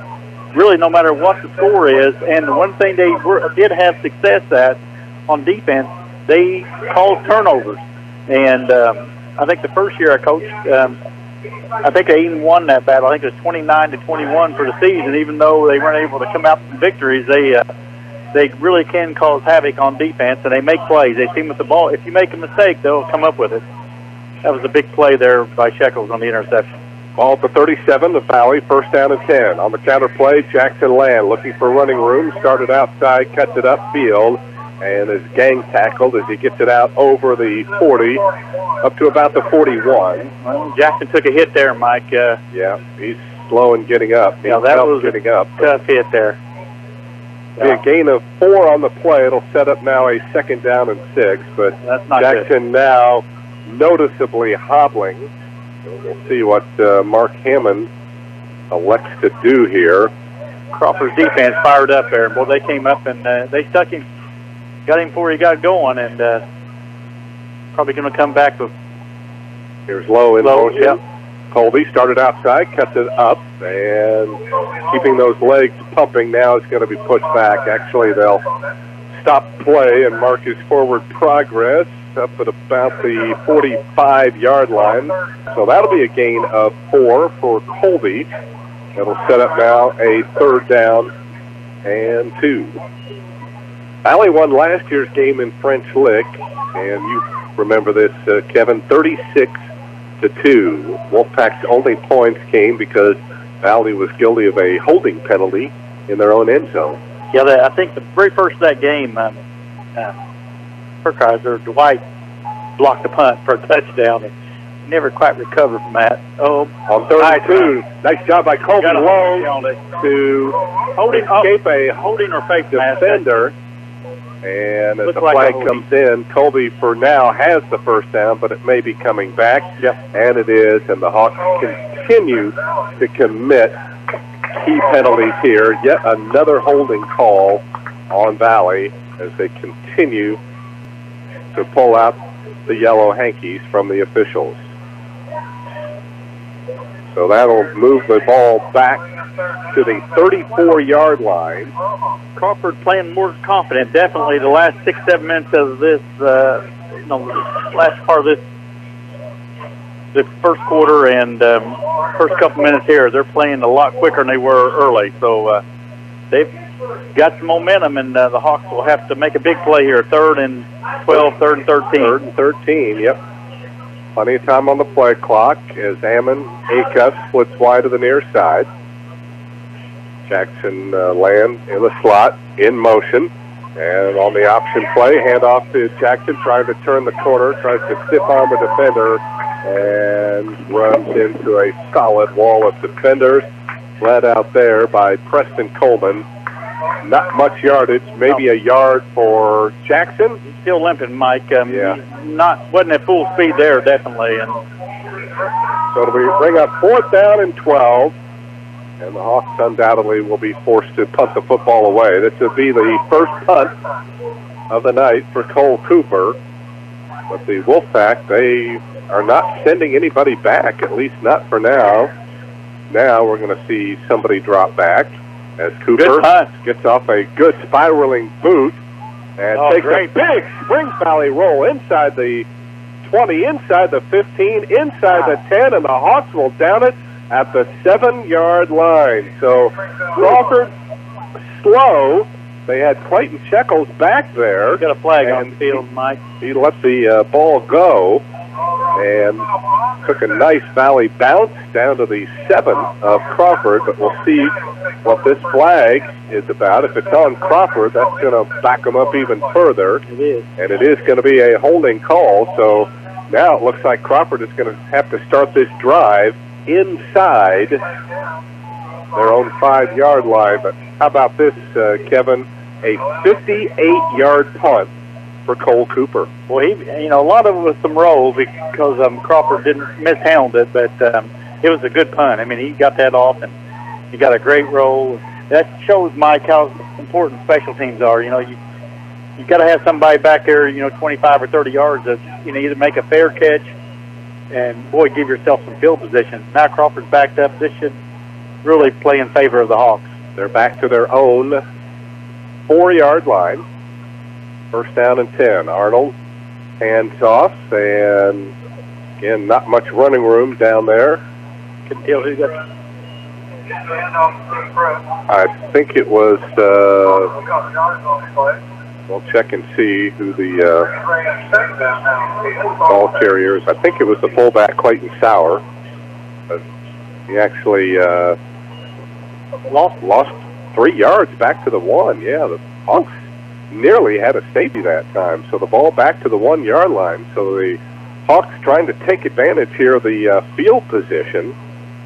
really no matter what the score is. And one thing they did have success at on defense, they caused turnovers. And I think the first year I coached, I think they even won that battle. I think it was 29-21 for the season. Even though they weren't able to come out with victories, they really can cause havoc on defense, and they make plays. They seem with the ball. If you make a mistake, they'll come up with it. That was a big play there by Shekels on the interception. Ball at the 37, the Valley, first down and 10. On the counter play, Jackson Land looking for running room, started outside, cuts it upfield, and is gang tackled as he gets it out over the 40, up to about the 41. Well, Jackson took a hit there, Mike. Yeah, he's slow in getting up. Yeah, that was getting up. Tough hit there. Be a gain of 4 on the play. It'll set up now a second down and 6, but that's not Jackson good. Now noticeably hobbling. So we'll see what Mark Hammond elects to do here. Crawford's defense fired up there. Well, they came up and they stuck him, got him before he got going, and probably going to come back with. Here's Lowe in motion. Yep. Colby started outside, cuts it up, and keeping those legs pumping now is going to be pushed back. Actually, they'll stop play and mark his forward progress up at about the 45-yard line. So that'll be a gain of 4 for Colby. That'll set up now a third down and 2. Valley won last year's game in French Lick, and you remember this, Kevin, 36-2. Wolfpack's only points came because Valley was guilty of a holding penalty in their own end zone. Yeah, I think the very first of that game, Perkaiser, Dwight blocked the punt for a touchdown and never quite recovered from that. Oh, on 32, nice job by Colby Lowe to escape a holding or fake defender. And as the flag comes in, Colby for now has the first down, but it may be coming back. Yep. And it is, and the Hawks continue to commit key penalties here. Yet another holding call on Valley as they continue to pull out the yellow hankies from the officials. So that'll move the ball back to the 34-yard line. Crawford playing more confident. Definitely the last 6-7 minutes of this, last part of the first quarter and first couple minutes here, they're playing a lot quicker than they were early. So they've got some momentum, and the Hawks will have to make a big play here. 3rd and 12, 3rd and 13. 3rd and 13, yep. Plenty of time on the play clock as Ammon Acuff splits wide to the near side. Jackson Land in the slot, in motion. And on the option play, handoff to Jackson, trying to turn the corner, tries to stiff arm a defender, and runs into a solid wall of defenders. Led out there by Preston Coleman. Not much yardage, maybe a yard for Jackson. He's still limping, Mike. Yeah. Wasn't at full speed there, definitely. And so it'll bring up 4th down and 12. And the Hawks undoubtedly will be forced to punt the football away. This will be the first punt of the night for Cole Cooper. But the Wolfpack, they are not sending anybody back, at least not for now. Now we're going to see somebody drop back as Cooper gets off a good spiraling boot and takes a big Springs Valley roll inside the 20, inside the 15, inside the 10, and the Hawks will down it at the 7-yard line. So Crawford slow. They had Clayton Shekels back there. Got a flag on the field, Mike. He let the ball go and took a nice valley bounce down to the 7 of Crawford, but we'll see what this flag is about. If it's on Crawford, that's going to back them up even further. It is. And it is going to be a holding call. So now it looks like Crawford is going to have to start this drive inside their own 5-yard line. But how about this, Kevin? A 58-yard punt for Cole Cooper. Well, a lot of it was some roll because Crawford didn't mishandle it, but it was a good punt. I mean, he got that off, and he got a great roll. That shows, Mike, how important special teams are. You got to have somebody back there, 25 or 30 yards that either make a fair catch and, boy, give yourself some field position. Now Crawford's backed up. This should really play in favor of the Hawks. They're back to their own 4-yard line. 1st down and 10. Arnold hands off, and again, not much running room down there. Couldn't tell who got. I think it was. We'll check and see who the ball carrier is. I think it was the fullback Clayton Sauer. He actually lost 3 yards back to the 1. Yeah, the Hawks nearly had a safety that time. So the ball back to the 1-yard line. So the Hawks trying to take advantage here of the field position.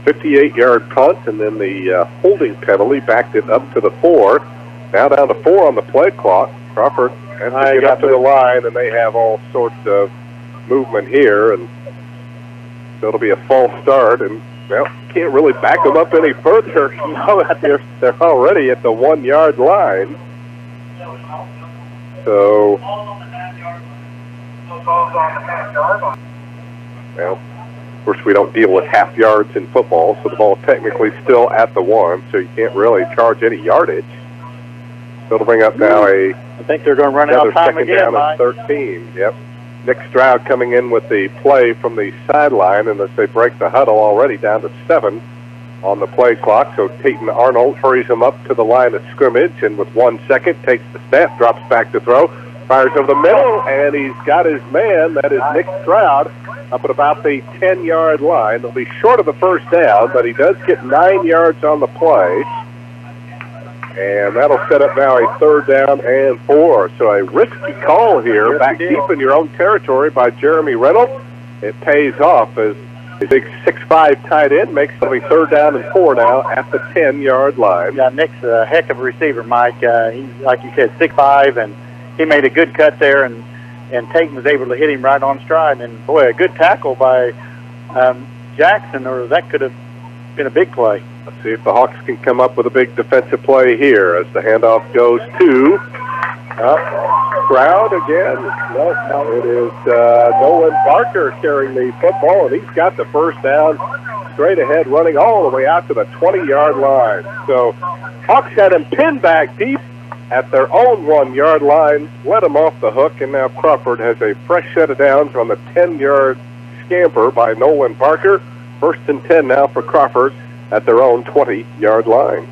58-yard punt, and then the holding penalty backed it up to the 4. Now down to 4 on the play clock. Crawford has to get up to the line, and they have all sorts of movement here, and so it'll be a false start, and can't really back them up any further. They're already at the 1-yard line. So, of course, we don't deal with half yards in football, so the ball is technically still at the 1, so you can't really charge any yardage. So it'll bring up now I think they're going to run out of time again, down at 13. Yep. Nick Stroud coming in with the play from the sideline, and as they break the huddle already down to 7 on the play clock. So Peyton Arnold hurries him up to the line of scrimmage, and with 1 second takes the snap, drops back to throw, fires over the middle, and he's got his man. That is Nick Stroud up at about the 10-yard line. They'll be short of the 1st down, but he does get 9 yards on the play. And that'll set up now a 3rd down and 4. So a risky call here, back deep in your own territory by Jeremy Reynolds. It pays off as a big 6'5" tight end makes it a 3rd down and 4 now at the 10-yard line. Yeah, Nick's a heck of a receiver, Mike. He's, like you said, 6'5", and he made a good cut there, and Tatum was able to hit him right on stride. And, boy, a good tackle by Jackson, or that could have been a big play. Let's see if the Hawks can come up with a big defensive play here as the handoff goes to Stroud again. No, it is Nolan Barker carrying the football, and he's got the 1st down straight ahead, running all the way out to the 20-yard line. So Hawks had him pinned back deep at their own 1-yard line, let him off the hook, and now Crawford has a fresh set of downs on the 10-yard scamper by Nolan Barker. 1st and 10 now for Crawford at their own 20-yard line.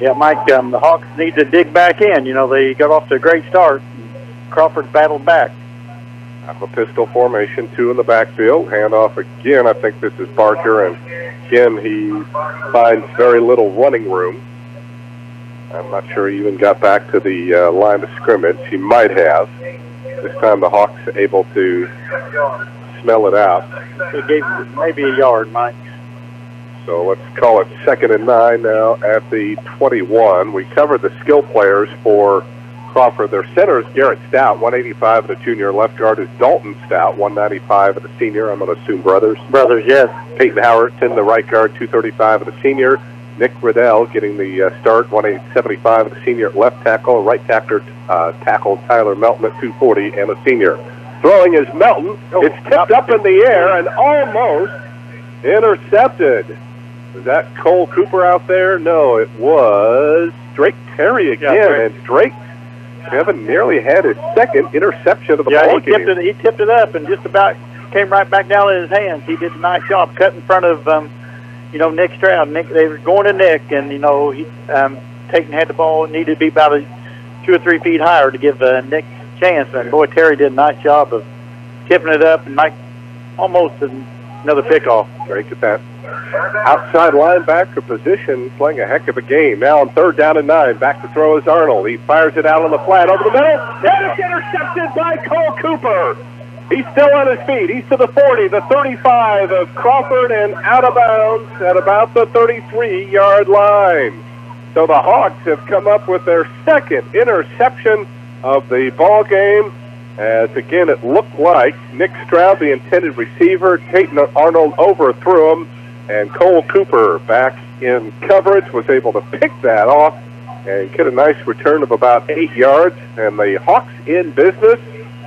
Yeah, Mike, the Hawks need to dig back in. You know, they got off to a great start. Crawford battled back. Out of a pistol formation, 2 in the backfield. Handoff again. I think this is Barker, and again he finds very little running room. I'm not sure he even got back to the line of scrimmage. He might have. This time the Hawks are able to smell it out. He gave maybe a yard, Mike. So let's call it 2nd and 9 now at the 21. We covered the skill players for Crawford. Their center is Garrett Stout, 185 of the junior. Left guard is Dalton Stout, 195 of the senior. I'm going to assume brothers. Brothers, yes. Peyton Howerton, the right guard, 235 of the senior. Nick Riddell getting the start, 175 of the senior at left tackle. Right tackle Tyler Melton at 240 and a senior. Throwing is Melton. It's tipped up in the air and almost intercepted. Was that Cole Cooper out there? No, it was Drake Terry again. Yeah, and Drake, Kevin, nearly had his second interception of the ball game. He tipped it up and just about came right back down in his hands. He did a nice job cut in front of Nick Stroud. They were going to Nick, and he Peyton had the ball. Needed to be about 2 or 3 feet higher to give Nick a chance. And boy, Terry did a nice job of tipping it up and almost another pickoff. Great at that. Outside linebacker position, playing a heck of a game. Now on 3rd down and 9, back to throw is Arnold. He fires it out on the flat over the middle, and it's intercepted by Cole Cooper. He's still on his feet. He's to the 40, the 35 of Crawford, and out of bounds at about the 33-yard line. So the Hawks have come up with their second interception of the ball game. As again, it looked like Nick Stroud, the intended receiver, Peyton Arnold overthrew him, and Cole Cooper, back in coverage, was able to pick that off and get a nice return of about 8 yards. And the Hawks in business.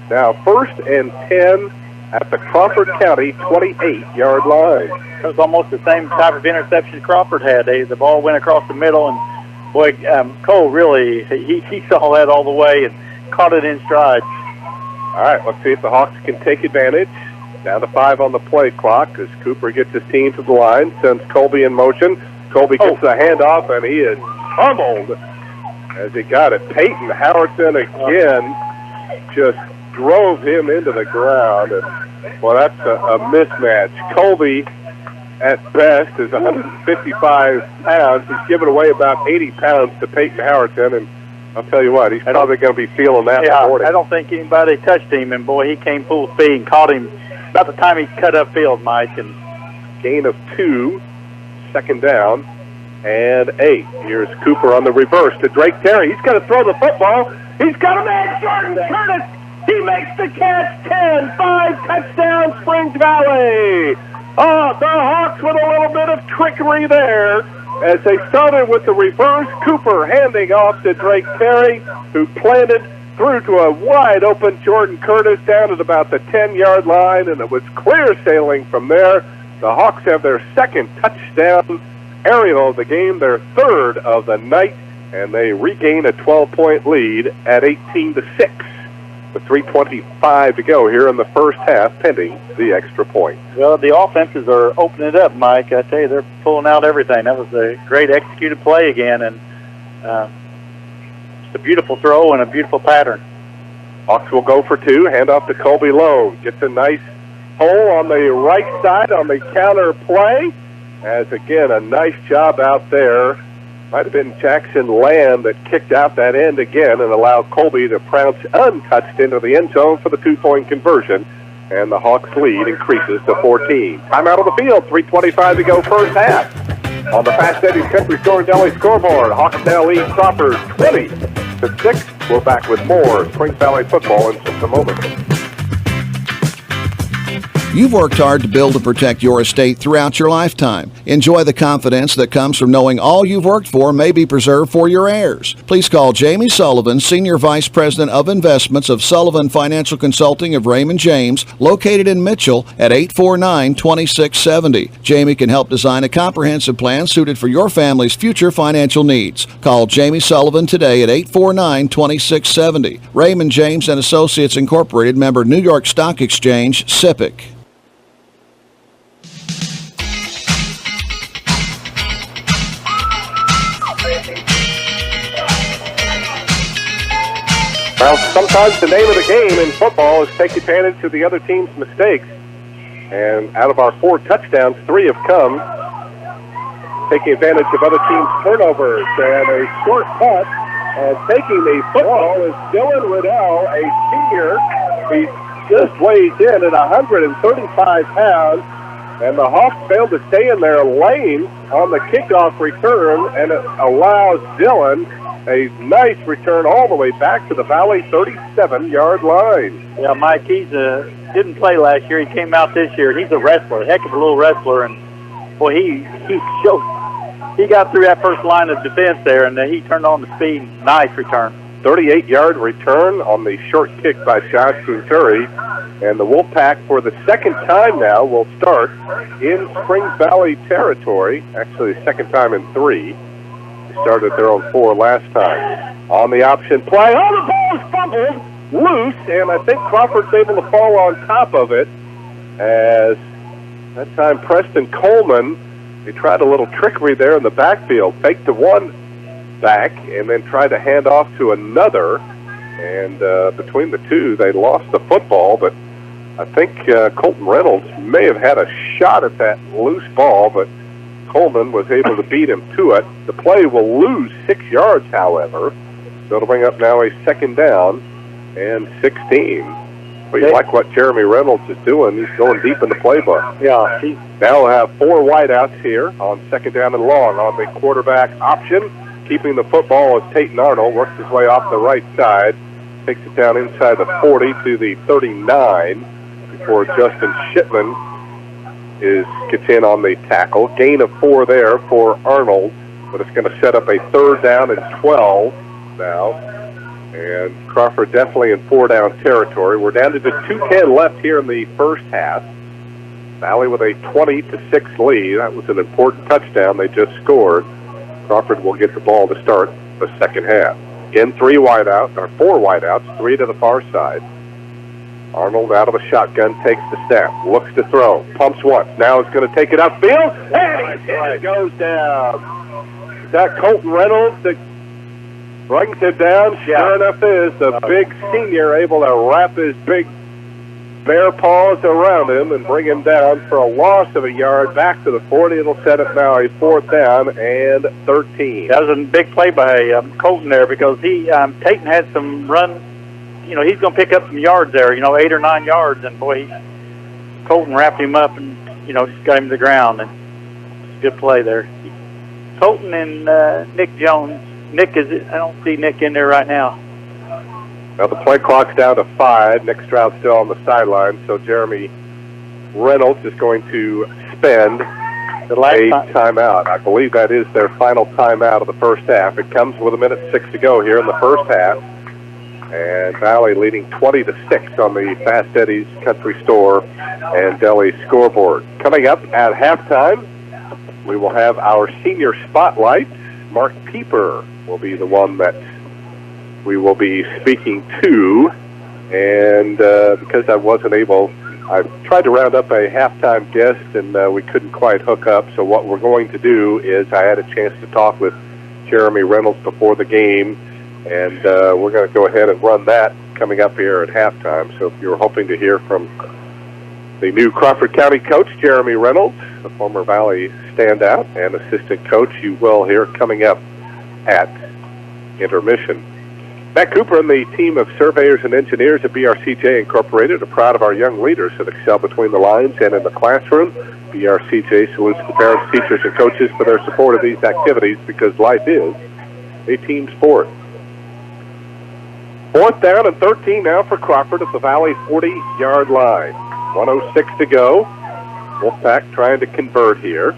Now 1st and 10 at the Crawford County 28-yard line. It was almost the same type of interception Crawford had. The ball went across the middle, and boy, Cole really he saw that all the way and caught it in stride. All right, let's see if the Hawks can take advantage. Down to 5 on the play clock as Cooper gets his team to the line, sends Colby in motion. Colby gets the handoff, and he is pummeled as he got it. Peyton Howerton again just drove him into the ground. And, well, that's a mismatch. Colby, at best, is 155 pounds. He's given away about 80 pounds to Peyton Howerton, and I'll tell you what, he's probably going to be feeling that in the morning. I don't think anybody touched him, and boy, he came full speed and caught him about the time he cut upfield, Mike. And gain of 2, 2nd down, and 8. Here's Cooper on the reverse to Drake Terry. He's going to throw the football. He's got a man, Jordan Curtis. He makes the catch. 10-5 touchdown, Springs Valley. Oh, the Hawks with a little bit of trickery there. As they started with the reverse, Cooper handing off to Drake Terry, who planted through to a wide-open Jordan Curtis down at about the 10-yard line, and it was clear sailing from there. The Hawks have their 2nd touchdown aerial of the game, their 3rd of the night, and they regain a 12-point lead at 18-6. With 3:25 to go here in the first half, pending the extra point. Well, the offenses are opening it up, Mike. I tell you, they're pulling out everything. That was a great executed play again, and it's a beautiful throw and a beautiful pattern. Hawks will go for 2, hand off to Colby Lowe. Gets a nice hole on the right side on the counter play. As again, a nice job out there. Might have been Jackson Land that kicked out that end again and allowed Colby to prounce untouched into the end zone for the 2-point conversion. And the Hawks lead increases to 14. Time out on the field, 3:25 to go first half. On the Fast Eddie's Country Store and Deli scoreboard, Hawks now lead Crawford 20-6. We're back with more Springs Valley football in just a moment. You've worked hard to build and protect your estate throughout your lifetime. Enjoy the confidence that comes from knowing all you've worked for may be preserved for your heirs. Please call Jamie Sullivan, Senior Vice President of Investments of Sullivan Financial Consulting of Raymond James, located in Mitchell at 849-2670. Jamie can help design a comprehensive plan suited for your family's future financial needs. Call Jamie Sullivan today at 849-2670. Raymond James and Associates Incorporated, member New York Stock Exchange, SIPC. Well, sometimes the name of the game in football is take advantage of the other team's mistakes. And out of our 4 touchdowns, 3 have come taking advantage of other teams' turnovers. And a short putt, and taking the football is Dylan Riddell, a senior. He just weighs in at 135 pounds. And the Hawks failed to stay in their lane on the kickoff return, and it allows Dylan a nice return all the way back to the Valley 37-yard line. Yeah, Mike, he's didn't play last year. He came out this year. He's a wrestler, heck of a little wrestler, and boy, he got through that first line of defense there, and he turned on the speed. Nice return. 38-yard return on the short kick by Josh Venturi. And the Wolfpack, for the second time now, will start in Springs Valley territory. Actually, the second time in 3. They started their own 4 last time. On the option play, the ball is fumbled, loose, and I think Crawford's able to fall on top of it. As that time, Preston Coleman, he tried a little trickery there in the backfield, faked to one back, and then tried to hand off to another. And between the two, they lost the football, but I think Colton Reynolds may have had a shot at that loose ball, but Coleman was able to beat him to it. The play will lose 6 yards, however, so it'll bring up now a second down and 16. But you like what Jeremy Reynolds is doing. He's going deep in the playbook. Yeah. Now we'll have 4 wideouts here on second down and long on the quarterback option. Keeping the football as Peyton Arnold works his way off the right side. Takes it down inside the 40 to the 39 before Justin Shipman gets in on the tackle. Gain of 4 there for Arnold, but it's going to set up a 3rd down and 12 now. And Crawford definitely in 4-down territory. We're down to just 2:10 left here in the first half. Valley with a 20-6 lead. That was an important touchdown they just scored. Crawford will get the ball to start the second half. Again, 4 wideouts, 3 to the far side. Arnold out of a shotgun, takes the snap, looks to throw, pumps once, now is going to take it upfield, and it goes down. Is that Colton Reynolds that brings it down? Sure enough is the big senior able to wrap his big bare paws around him and bring him down for a loss of a yard back to the 40. It'll set up now a 4th down and 13. That was a big play by Colton there, because Peyton had some run. He's going to pick up some yards there, 8 or 9 yards, and boy, Colton wrapped him up and, just got him to the ground, and it's a good play there. Colton and Nick Jones. I don't see Nick in there right now. Now the play clock's down to 5. Nick Stroud's still on the sideline, so Jeremy Reynolds is going to spend a timeout. I believe that is their final timeout of the first half. It comes with 1:06 to go here in the first half. And Valley leading 20-6 on the Fast Eddie's Country Store and Deli scoreboard. Coming up at halftime, we will have our senior spotlight. Mark Pieper will be the one that we will be speaking to. And because I wasn't able, I tried to round up a halftime guest, and we couldn't quite hook up. So what we're going to do is I had a chance to talk with Jeremy Reynolds before the game, and we're going to go ahead and run that coming up here at halftime. So if you're hoping to hear from the new Crawford County coach, Jeremy Reynolds, the former Valley standout and assistant coach, you will hear coming up at intermission. Matt Cooper and the team of surveyors and engineers at BRCJ Incorporated are proud of our young leaders that excel between the lines and in the classroom. BRCJ salutes the parents, teachers, and coaches for their support of these activities, because life is a team sport. 4th down and 13 now for Crawford at the Valley 40-yard line. 1:06 to go. Wolfpack trying to convert here.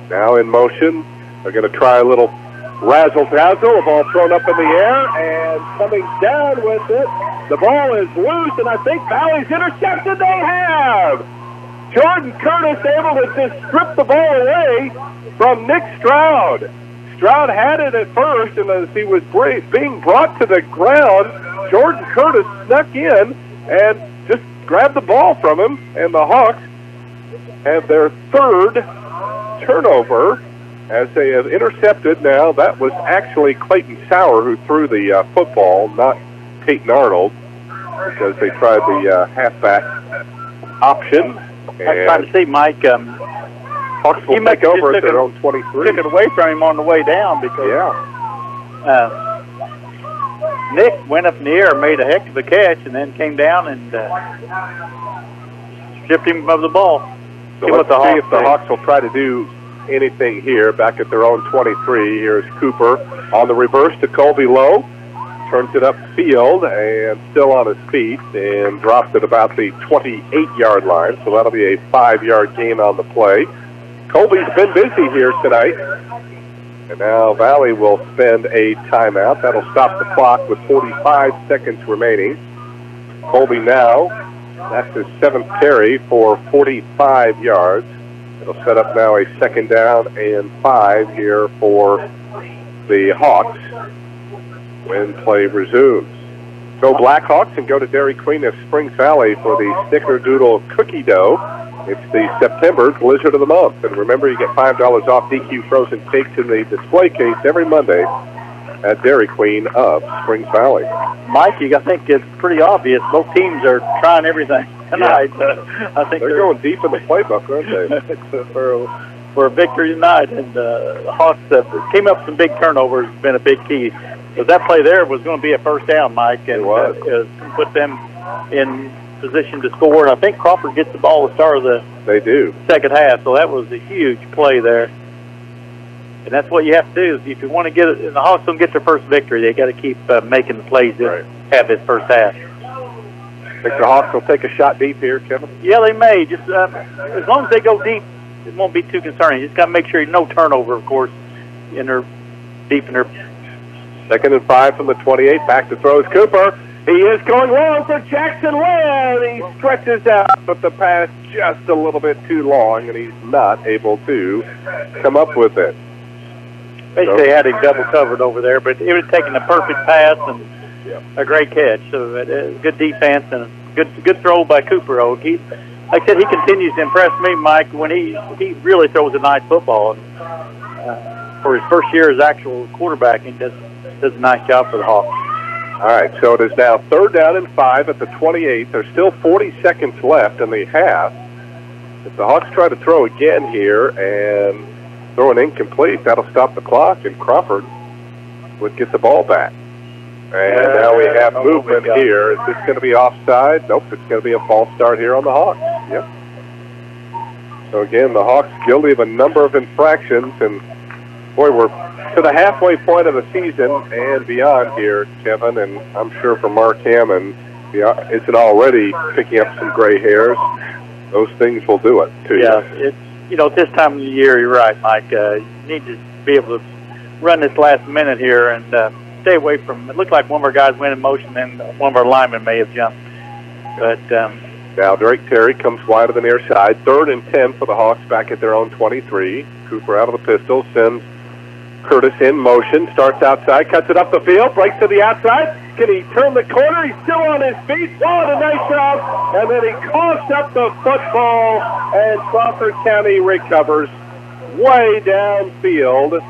Now in motion. They're going to try a little razzle-dazzle. A ball thrown up in the air, and coming down with it. The ball is loose, and I think Valley's intercepted. They have! Jordan Curtis able to just strip the ball away from Nick Stroud. Stroud had it at first, and as he was being brought to the ground, Jordan Curtis snuck in and just grabbed the ball from him, and the Hawks have their 3rd turnover as they have intercepted. Now, that was actually Clayton Sauer who threw the football, not Peyton Arnold because they tried the halfback option. I'm trying to see, Mike. Hawks will take over at their own 23. Took it away from him on the way down because Nick went up in the air, made a heck of a catch, and then came down and stripped him of the ball. So let's see if the Hawks will try to do anything here. Back at their own 23, here's Cooper on the reverse to Colby Lowe. Turns it upfield and still on his feet and drops it about the 28-yard line. So that'll be a 5-yard gain on the play. Colby's been busy here tonight. And now Valley will spend a timeout. That'll stop the clock with 45 seconds remaining. Colby now, that's his 7th carry for 45 yards. It'll set up now a 2nd down and 5 here for the Hawks when play resumes. Go Blackhawks and go to Dairy Queen of Springs Valley for the Snickerdoodle Cookie Dough. It's the September Blizzard of the Month. And remember, you get $5 off DQ frozen cakes in the display case every Monday at Dairy Queen of Springs Valley. Mikey, I think it's pretty obvious. Both teams are trying everything tonight. I think they're going deep in the playbook, aren't they? for a victory tonight. And the Hawks came up with some big turnovers. Has been a big key. Because that play there was going to be a first down, Mike, and put them in position to score. And I think Crawford gets the ball at the start of the second half, so that was a huge play there. And that's what you have to do. If you want to get it, the Hawks don't get their first victory, they got to keep making the plays that have this first half. I think the Hawks will take a shot deep here, Kevin. Yeah, they may. Just as long as they go deep, it won't be too concerning. You just got to make sure no turnover, of course, in their deep in their. 2nd and 5 from the 28. Back to throws Cooper. He is going long for Jackson Land. He stretches out, but the pass just a little bit too long, and he's not able to come up with it. Basically, they had him double covered over there, but it was taking the perfect pass and a great catch. So good defense and a good throw by Cooper. Like I said, he continues to impress me, Mike, when he really throws a nice football. And, for his first year as actual quarterback, he does a nice job for the Hawks. All right, so it is now 3rd down and 5 at the 28. There's still 40 seconds left in the half. If the Hawks try to throw again here and throw an incomplete, that'll stop the clock, and Crawford would get the ball back. And now we have movement here. Is this going to be offside? Nope, it's going to be a false start here on the Hawks. Yep. So again, the Hawks guilty of a number of infractions, and boy, we're to the halfway point of the season and beyond here, Kevin, and I'm sure for Mark Hammond, isn't already picking up some gray hairs. Those things will do it to you. Yeah, it's at this time of the year, you're right, Mike. You need to be able to run this last minute here and stay away from. It looked like one of our guys went in motion, and one of our linemen may have jumped. But now Drake Terry comes wide of the near side. 3rd and 10 for the Hawks back at their own 23. Cooper out of the pistol, sends Curtis in motion, starts outside, cuts it up the field, breaks to the outside. Can he turn the corner? He's still on his feet. Oh, a nice job. And then he coughs up the football, and Crawford County recovers way downfield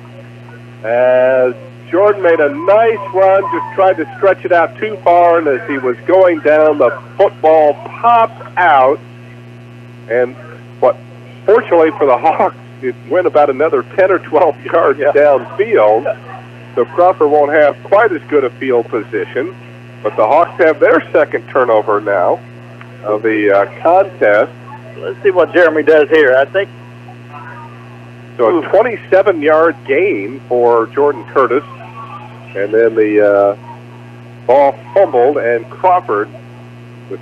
as Jordan made a nice run, just tried to stretch it out too far, and as he was going down, the football popped out. And fortunately for the Hawks, it went about another 10 or 12 yards downfield, so Crawford won't have quite as good a field position. But the Hawks have their 2nd turnover now of the contest. Let's see what Jeremy does here. I think so. A 27-yard gain for Jordan Curtis, and then the ball fumbled, and Crawford, with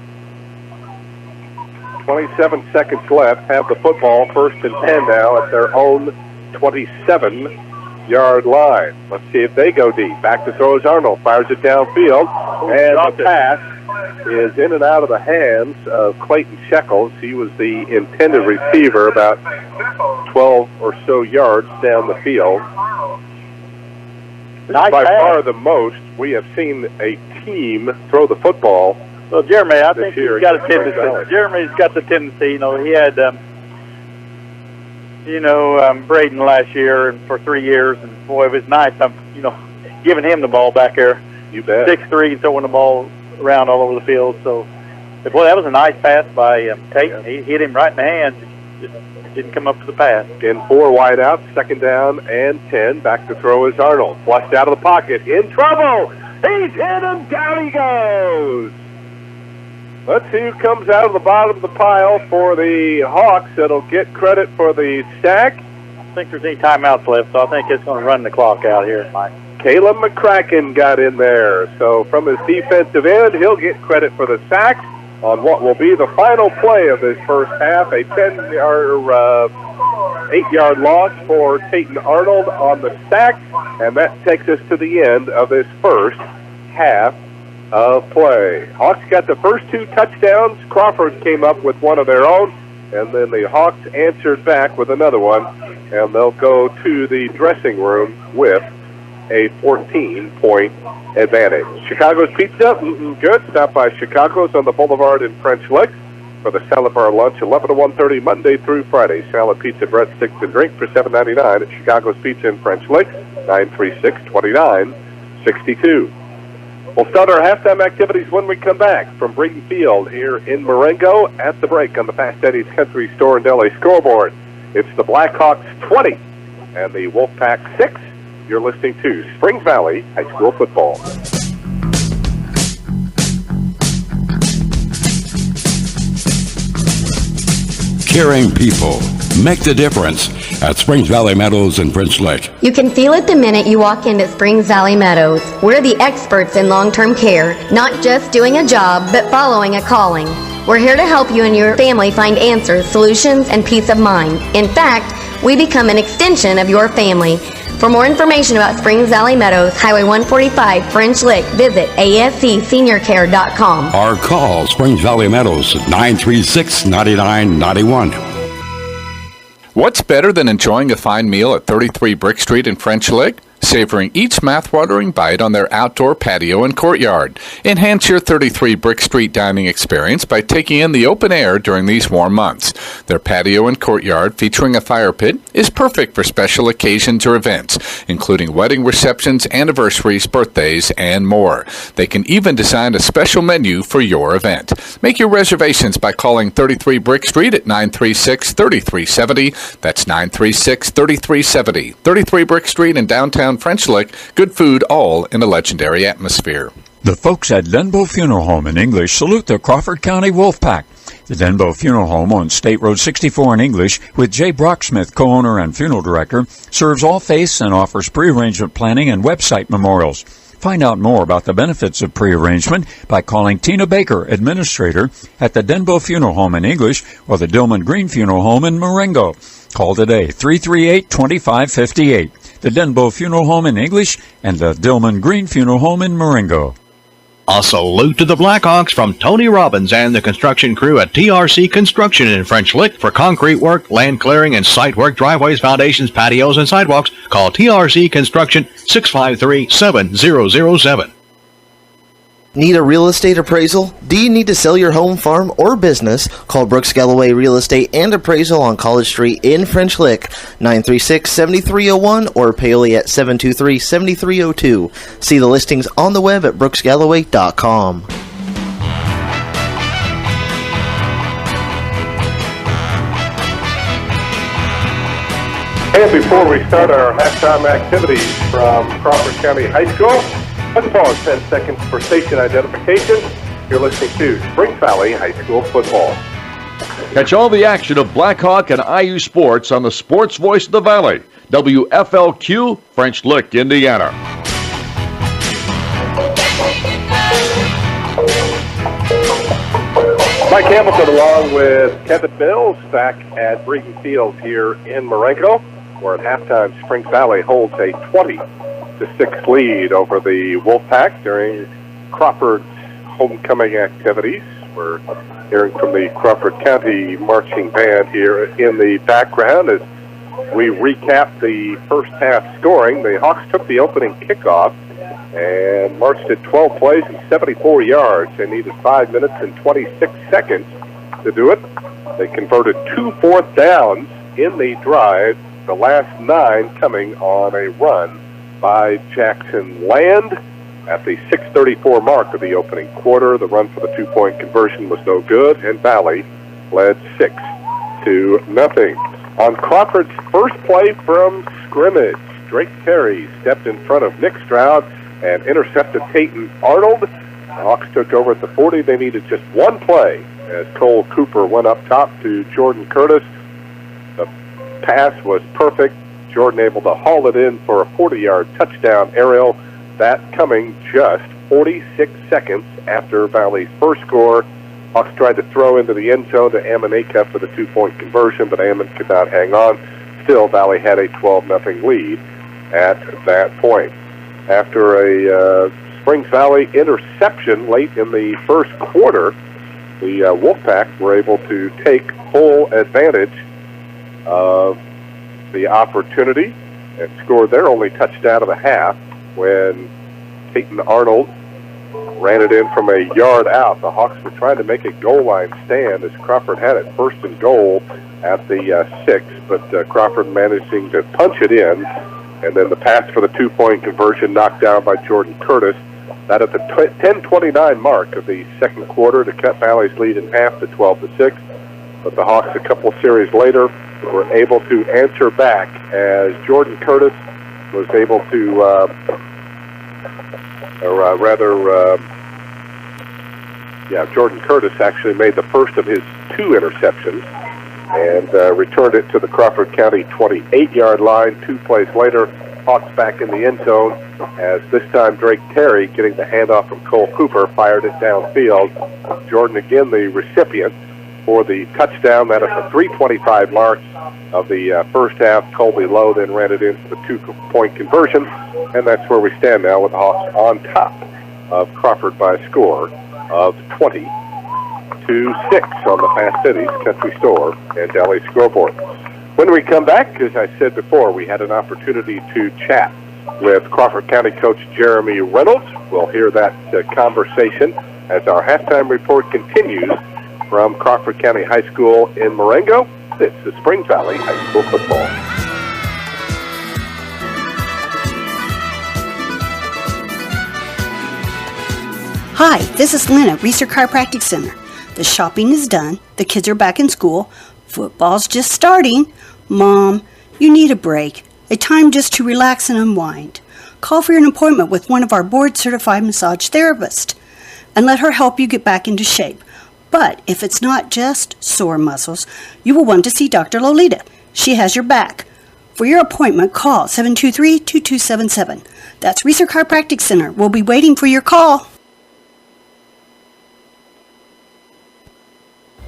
27 seconds left, have the football 1st and 10 now at their own 27-yard line. Let's see if they go deep. Back to throws Arnold, fires it downfield, and the pass is in and out of the hands of Clayton Shekels. He was the intended receiver about 12 or so yards down the field. This is by far the most we have seen a team throw the football. Well, Jeremy, I think he's got a tendency. Jeremy's got the tendency. He had, Braden last year and for 3 years, and boy, it was nice. Giving him the ball back there You bet. 6'3", throwing the ball around all over the field. So, but boy, that was a nice pass by Tate. He hit him right in the hand. Just didn't come up to the pass. In 4 wide out, 2nd down and 10. Back to throw is Arnold. Flushed out of the pocket. In trouble. He's hit him. Down he goes. Let's see who comes out of the bottom of the pile for the Hawks. That'll get credit for the sack. I don't think there's any timeouts left, so I think it's going to run the clock out here, Mike. Caleb McCracken got in there. So from his defensive end, he'll get credit for the sack on what will be the final play of this first half. A 8-yard loss for Tayton Arnold on the sack. And that takes us to the end of this first half of play. Hawks got the first 2 touchdowns. Crawford came up with one of their own, and then the Hawks answered back with another one, and they'll go to the dressing room with a 14-point advantage. Chicago's Pizza, good. Stop by Chicago's on the Boulevard in French Lick for the salad bar lunch, 11 to 1:30, Monday through Friday. Salad, pizza, breadsticks, and drink for $7.99 at Chicago's Pizza in French Lick, 936-2962. We'll start our halftime activities when we come back from Breeden Field here in Marengo at the break on the Fast Eddie's Country Store and Deli scoreboard. It's the Blackhawks 20 and the Wolfpack 6. You're listening to Springs Valley High School Football. Caring people make the difference at Springs Valley Meadows in French Lick. You can feel it the minute you walk into Springs Valley Meadows. We're the experts in long-term care, not just doing a job, but following a calling. We're here to help you and your family find answers, solutions, and peace of mind. In fact, we become an extension of your family. For more information about Springs Valley Meadows, Highway 145, French Lick, visit ascseniorcare.com. Or call Springs Valley Meadows at 936-9991. What's better than enjoying a fine meal at 33 Brick Street in French Lick? Savoring each mouth-watering bite on their outdoor patio and courtyard. Enhance your 33 Brick Street dining experience by taking in the open air during these warm months. Their patio and courtyard, featuring a fire pit, is perfect for special occasions or events, including wedding receptions, anniversaries, birthdays, and more. They can even design a special menu for your event. Make your reservations by calling 33 Brick Street at 936-3370. That's 936-3370. 33 Brick Street in downtown French Lick, good food, all in a legendary atmosphere. The folks at Denbo Funeral Home in English salute the Crawford County Wolfpack. The Denbo Funeral Home on State Road 64 in English, with Jay Brocksmith, co-owner and funeral director, serves all faiths and offers pre-arrangement planning and website memorials. Find out more about the benefits of pre-arrangement by calling Tina Baker, administrator, at the Denbo Funeral Home in English or the Dillman Green Funeral Home in Marengo. Call today, 338-2558. The Denbo Funeral Home in English and the Dillman Green Funeral Home in Marengo. A salute to the Blackhawks from Tony Robbins and the construction crew at TRC Construction in French Lick for concrete work, land clearing, and site work, driveways, foundations, patios, and sidewalks. Call TRC Construction 653-7007. Need a real estate appraisal? Do you need to sell your home, farm, or business? Call Brooks Galloway Real Estate and Appraisal on College Street in French Lick, 936-7301 or Paoli at 723-7302. See the listings on the web at brooksgalloway.com. And before we start our halftime activities from Crawford County High School, let's pause 10 seconds for station identification. You're listening to Springs Valley High School Football. Catch all the action of Blackhawk and IU sports on the Sports Voice of the Valley, WFLQ, French Lick, Indiana. Mike Hamilton along with Kevin Mills back at Breeden Field here in Marengo, where at halftime Springs Valley holds a 20-6 lead over the Wolfpack during Crawford's homecoming activities. We're hearing from the Crawford County Marching Band here in the background as we recap the first half scoring. The Hawks took the opening kickoff and marched at 12 plays and 74 yards. They needed 5 minutes and 26 seconds to do it. They converted 2 fourth downs in the drive, the last 9 coming on a run by Jackson Land. At the 6:34 mark of the opening quarter, the run for the two-point conversion was no good, and Valley led 6-0. On Crawford's first play from scrimmage, Drake Terry stepped in front of Nick Stroud and intercepted Peyton Arnold. The Hawks took over at the 40. They needed just one play as Cole Cooper went up top to Jordan Curtis. The pass was perfect. Jordan able to haul it in for a 40-yard touchdown aerial. That coming just 46 seconds after Valley's first score. Hawks tried to throw into the end zone to Amaneka for the two-point conversion, but Ammon could not hang on. Still, Valley had a 12-0 lead at that point. After a Springs Valley interception late in the first quarter, the Wolfpack were able to take full advantage of the opportunity and scored their only touchdown of the half when Peyton Arnold ran it in from a yard out. The Hawks were trying to make a goal line stand as Crawford had it first and goal at the 6, but Crawford managing to punch it in, and then the pass for the two-point conversion knocked down by Jordan Curtis. That at the 10:29 mark of the second quarter to cut Valley's lead in half to 12-6. But the Hawks, a couple series later, were able to answer back as Jordan Curtis was able to, Jordan Curtis actually made the first of his two interceptions and returned it to the Crawford County 28-yard line. 2 plays later, Hawks back in the end zone as this time Drake Terry, getting the handoff from Cole Cooper, fired it downfield. Jordan again the recipient for the touchdown. That at the 3:25 mark of the first half. Colby Lowe then ran it in for the two-point conversion, and that's where we stand now with the Hawks on top of Crawford by a score of 20-6 on the Fast Cities Country Store and Deli scoreboard. When we come back, as I said before, we had an opportunity to chat with Crawford County coach Jeremy Reynolds. We'll hear that conversation as our halftime report continues from Crawford County High School in Marengo. This is Springs Valley High School football. Hi, this is Lynn at Reeser Chiropractic Center. The shopping is done. The kids are back in school. Football's just starting. Mom, you need a break. A time just to relax and unwind. Call for an appointment with one of our board-certified massage therapists and let her help you get back into shape. But if it's not just sore muscles, you will want to see Dr. Lolita. She has your back. For your appointment, call 723-2277. That's Reeser Chiropractic Center. We'll be waiting for your call.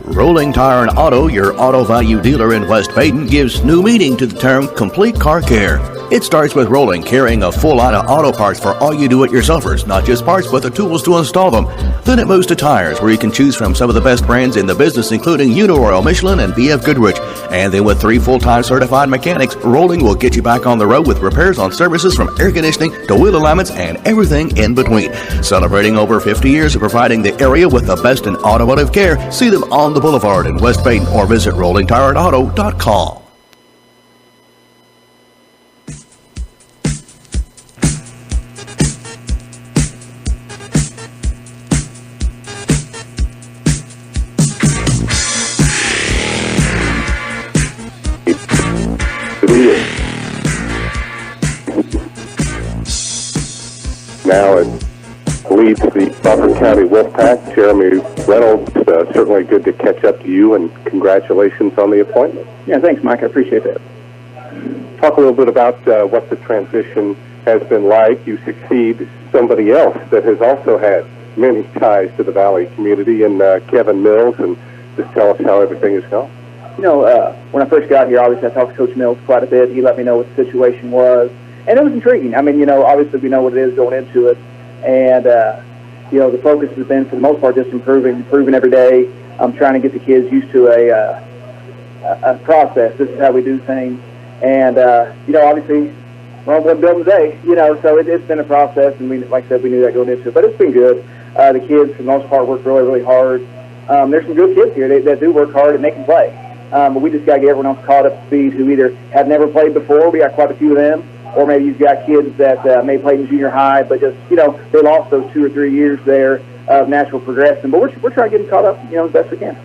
Rolling Tire and Auto, your auto value dealer in West Baden, gives new meaning to the term complete car care. It starts with Rolling carrying a full line of auto parts for all you do-it-yourselfers, not just parts but the tools to install them. Then it moves to tires, where you can choose from some of the best brands in the business, including Uniroyal, Michelin, and BF Goodrich. And then with 3 full-time certified mechanics, Rolling will get you back on the road with repairs on services from air conditioning to wheel alignments and everything in between. Celebrating over 50 years of providing the area with the best in automotive care, see them on the Boulevard in West Baden or visit RollingTireandAuto.com. Now it leads the Crawford County Wolfpack. Jeremy Reynolds, certainly good to catch up to you, and congratulations on the appointment. Yeah, thanks, Mike. I appreciate that. Talk a little bit about what the transition has been like. You succeed somebody else that has also had many ties to the Valley community, and Kevin Mills, and just tell us how everything is going. You know, when I first got here, obviously I talked to Coach Mills quite a bit. He let me know what the situation was, and it was intriguing. I mean, you know, obviously we know what it is going into it, and you know, the focus has been, for the most part, just improving every day. I'm trying to get the kids used to a process. This is how we do things, and you know, obviously, well, we're building today, you know, so it's been a process, and we, like I said, we knew that going into it, but it's been good. The kids, for the most part, work really, really hard. There's some good kids here that do work hard and they can play. But we just got to get everyone else caught up to speed who either have never played before. We got quite a few of them, or maybe you've got kids that may play in junior high, but just, they lost those 2 or 3 years there of natural progression. But we're trying to get them caught up, as best we can.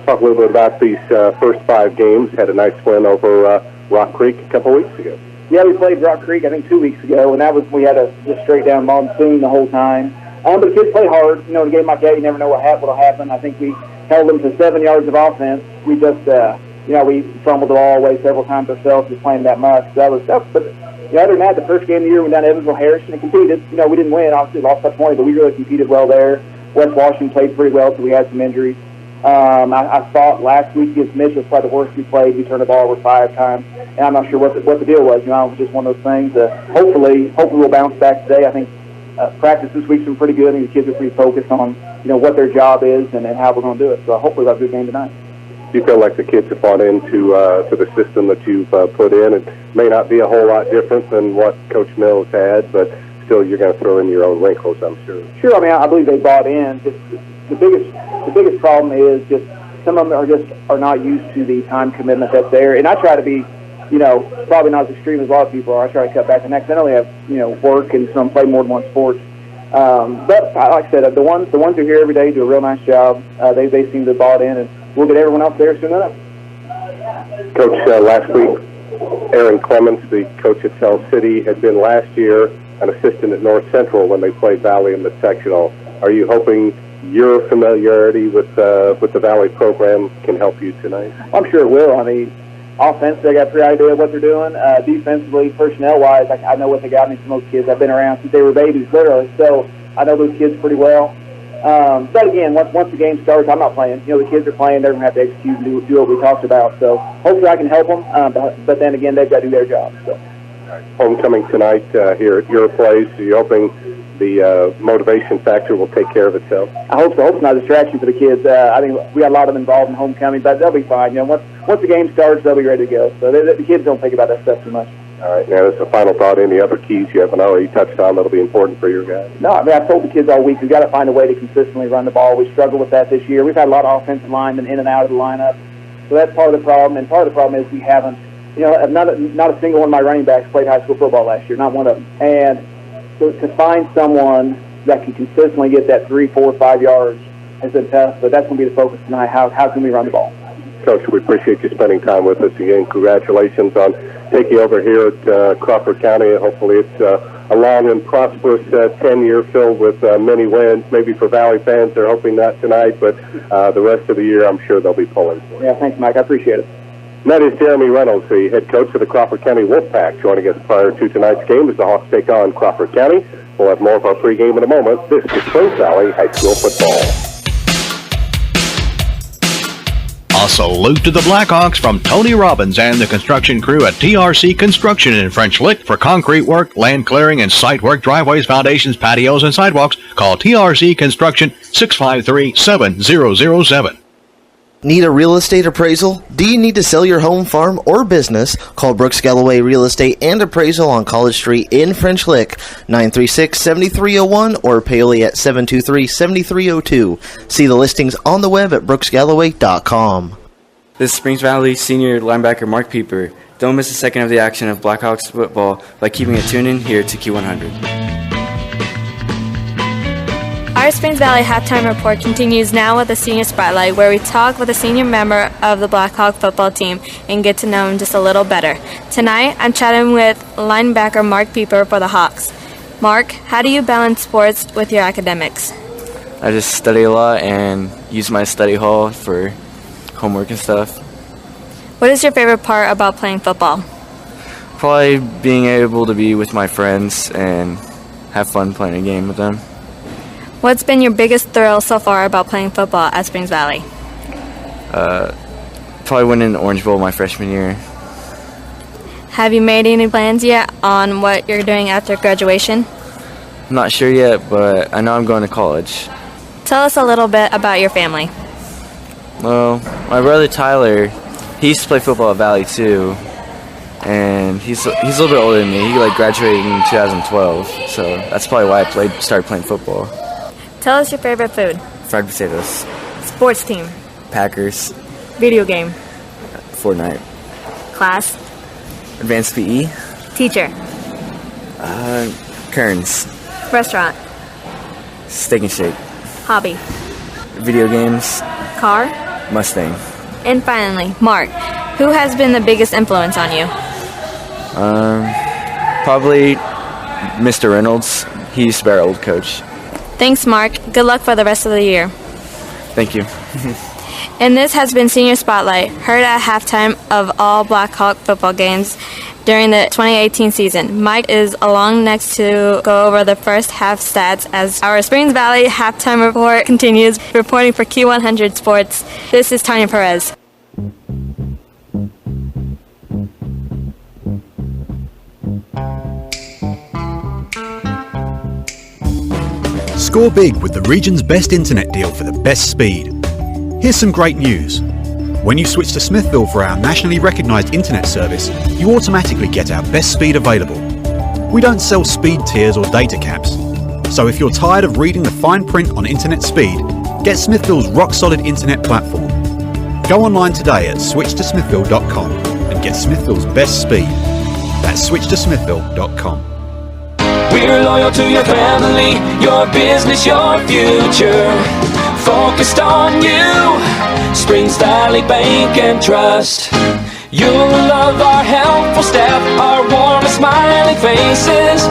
Talk a little bit about these first 5 games. Had a nice win over Rock Creek a couple weeks ago. Yeah, we played Rock Creek, I think, 2 weeks ago, and we had a just straight down monsoon the whole time. But the kids play hard. In a game like that, you never know what'll happen. I think we held them to 7 yards of offense. We just, we fumbled the ball away several times ourselves just playing that much. So that was tough. But other than that, the first game of the year, we went down to Evansville Harrison and competed. We didn't win, obviously, lost by 20, but we really competed well there. West Washington played pretty well, so we had some injuries. I thought last week against Mitchell was probably the worst we played. We turned the ball over 5 times, and I'm not sure what the deal was. It was just one of those things. Hopefully we'll bounce back today. I think practice this week's been pretty good. I think the kids are pretty focused on what their job is and how we're going to do it. So hopefully we'll have a good game tonight. Do you feel like the kids have bought into to the system that you've put in? It may not be a whole lot different than what Coach Mills had, but still you're going to throw in your own wrinkles, I'm sure. Sure. I mean, I believe they bought in. Just the biggest problem is just some of them are not used to the time commitment that's there. And I try to be, probably not as extreme as a lot of people are. I try to cut back on that because I only have, work and some play more than one sport. But like I said, the ones who are here every day do a real nice job. They seem to have bought in, and we'll get everyone else there soon enough. Coach, last week, Aaron Clements, the coach at Cell City, had been last year an assistant at North Central when they played Valley in the sectional. Are you hoping your familiarity with the Valley program can help you tonight? I'm sure it will. I mean, offensively, I got a pretty idea of what they're doing. Defensively, personnel-wise, I know what they got me from those kids. I've been around since they were babies, literally, so I know those kids pretty well. But again, once the game starts, I'm not playing. The kids are playing. They're going to have to execute and do what we talked about. So hopefully I can help them. But then again, they've got to do their job. So. Homecoming tonight here at your place. Are you hoping the motivation factor will take care of itself? I hope so. I hope it's not a distraction for the kids. I think we got a lot of them involved in homecoming, but they'll be fine. Once the game starts, they'll be ready to go. So the kids don't think about that stuff too much. All right. Now, as a final thought, any other keys you haven't already touched on that'll be important for your guys? No, I mean, I've told the kids all week, we've got to find a way to consistently run the ball. We struggled with that this year. We've had a lot of offensive linemen in and out of the lineup. So that's part of the problem. And part of the problem is we haven't, not a single one of my running backs played high school football last year, not one of them. And so to find someone that can consistently get that 3, 4, 5 yards has been tough. But that's going to be the focus tonight. How can we run the ball? Coach, we appreciate you spending time with us again. Congratulations on taking over here at Crawford County. Hopefully it's a long and prosperous 10-year filled with many wins. Maybe for Valley fans, they're hoping not tonight, but the rest of the year, I'm sure they'll be pulling for it. Yeah, thanks, Mike. I appreciate it. And that is Jeremy Reynolds, the head coach of the Crawford County Wolfpack, joining us prior to tonight's game as the Hawks take on Crawford County. We'll have more of our pregame in a moment. This is Springs Valley High School football. A salute to the Blackhawks from Tony Robbins and the construction crew at TRC Construction in French Lick for concrete work, land clearing, and site work, driveways, foundations, patios, and sidewalks. Call TRC Construction 653-7007. Need a real estate appraisal? Do you need to sell your home, farm, or business? Call Brooks Galloway Real Estate and Appraisal on College Street in French Lick, 936-7301 or Paoli at 723-7302. See the listings on the web at brooksgalloway.com. This is Springs Valley senior linebacker Mark Pieper. Don't miss a second of the action of Blackhawks football by keeping it tuned in here to Q100. Our Springs Valley halftime report continues now with the Senior Spotlight, where we talk with a senior member of the Blackhawk football team and get to know him just a little better. Tonight, I'm chatting with linebacker Mark Pieper for the Hawks. Mark, how do you balance sports with your academics? I just study a lot and use my study hall for homework and stuff. What is your favorite part about playing football? Probably being able to be with my friends and have fun playing a game with them. What's been your biggest thrill so far about playing football at Springs Valley? Probably winning the Orange Bowl my freshman year. Have you made any plans yet on what you're doing after graduation? I'm not sure yet, but I know I'm going to college. Tell us a little bit about your family. Well, my brother Tyler, he used to play football at Valley too, and he's a little bit older than me. He graduated in 2012, so that's probably why I started playing football. Tell us your favorite food. Fried potatoes. Sports team. Packers. Video game. Fortnite. Class. Advanced PE. Teacher. Kearns. Restaurant. Steak and Shake. Hobby. Video games. Car. Mustang. And finally, Mark. Who has been the biggest influence on you? Probably Mr. Reynolds. He used to be our old coach. Thanks, Mark. Good luck for the rest of the year. Thank you. And this has been Senior Spotlight, heard at halftime of all Blackhawk football games during the 2018 season. Mike is along next to go over the first half stats as our Springs Valley halftime report continues. Reporting for Q100 Sports, this is Tanya Perez. Score big with the region's best internet deal for the best speed. Here's some great news. When you switch to Smithville for our nationally recognised internet service, you automatically get our best speed available. We don't sell speed tiers or data caps. So if you're tired of reading the fine print on internet speed, get Smithville's rock-solid internet platform. Go online today at switchtosmithville.com and get Smithville's best speed. That's switchtosmithville.com. We're loyal to your family, your business, your future. Focused on you, Springs Valley Bank and Trust. You'll love our helpful staff, our warm and smiling faces.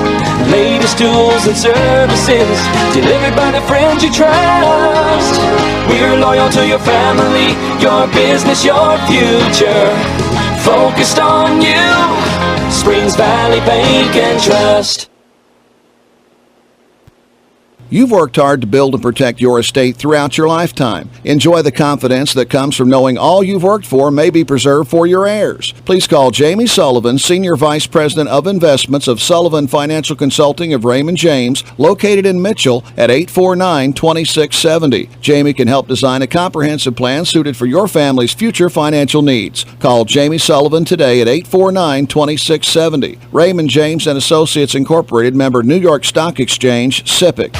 Latest tools and services, delivered by the friends you trust. We're loyal to your family, your business, your future. Focused on you, Springs Valley Bank and Trust. You've worked hard to build and protect your estate throughout your lifetime. Enjoy the confidence that comes from knowing all you've worked for may be preserved for your heirs. Please call Jamie Sullivan, Senior Vice President of Investments of Sullivan Financial Consulting of Raymond James, located in Mitchell at 849-2670. Jamie can help design a comprehensive plan suited for your family's future financial needs. Call Jamie Sullivan today at 849-2670. Raymond James and Associates Incorporated, member New York Stock Exchange, SIPC.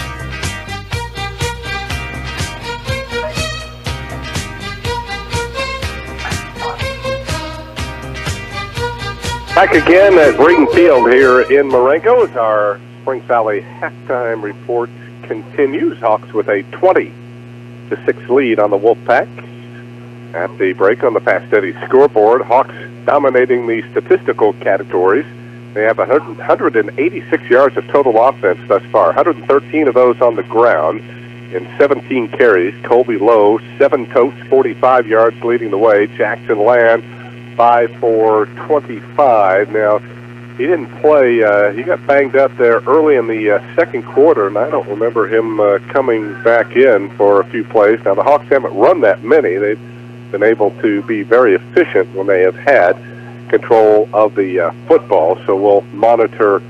Back again at Breeden Field here in Marengo as our Springs Valley halftime report continues. Hawks with a 20-6 lead on the Wolfpack. At the break on the Fast Eddie scoreboard, Hawks dominating the statistical categories. They have 186 yards of total offense thus far, 113 of those on the ground in 17 carries. Colby Lowe, 7 totes, 45 yards leading the way. Jackson Land, 5 for 25. Now, he didn't play. He got banged up there early in the second quarter, and I don't remember him coming back in for a few plays. Now, the Hawks haven't run that many. They've been able to be very efficient when they have had control of the football, so we'll monitor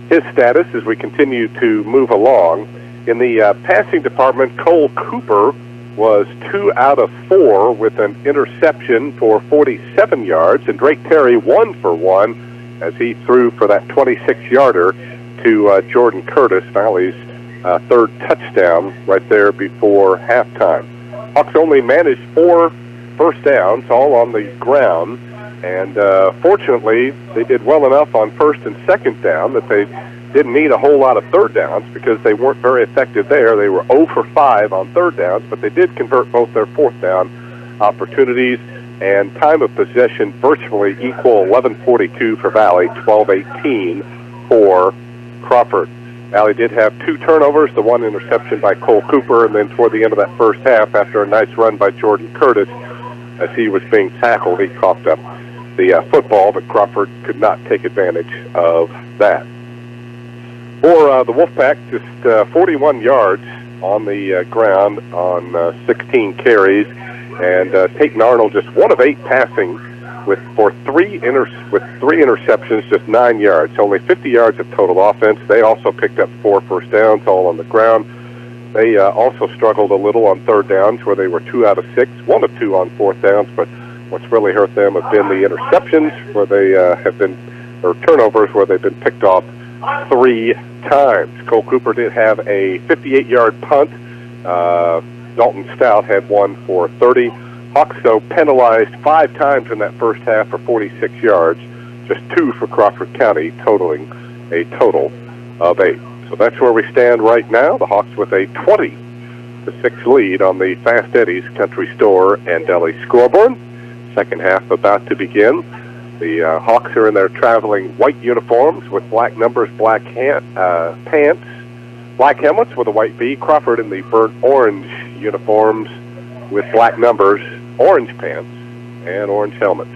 his status as we continue to move along. In the passing department, Cole Cooper was 2 out of 4 with an interception for 47 yards, and Drake Terry 1 for 1 as he threw for that 26-yarder to Jordan Curtis, Valley's third touchdown right there before halftime. Hawks only managed 4 first downs, all on the ground, and fortunately they did well enough on first and second down that they didn't need a whole lot of third downs because they weren't very effective there. They were 0 for 5 on third downs, but they did convert both their fourth down opportunities, and time of possession virtually equal 11:42 for Valley, 12:18 for Crawford. Valley did have 2 turnovers, the 1 interception by Cole Cooper, and then toward the end of that first half, after a nice run by Jordan Curtis, as he was being tackled, he coughed up the football, but Crawford could not take advantage of that. For the Wolfpack, just 41 yards on the ground on 16 carries, and Peyton Arnold just 1 of 8 passing with 3 interceptions, just 9 yards, only 50 yards of total offense. They also picked up 4 first downs, all on the ground. They also struggled a little on third downs, where they were 2 out of 6, 1 of 2 on fourth downs. But what's really hurt them have been the interceptions, where they have been, or turnovers, where they've been picked off 3 times. Cole Cooper did have a 58-yard punt. Dalton Stout had 1 for 30. Hawks, though, penalized 5 times in that first half for 46 yards, just 2 for Crawford County, totaling a total of 8. So that's where we stand right now. The Hawks with a 20-6 lead on the Fast Eddie's Country Store and Deli scoreboard. Second half about to begin. The Hawks are in their traveling white uniforms with black numbers, black pants, black helmets with a white B. Crawford in the burnt orange uniforms with black numbers, orange pants, and orange helmets.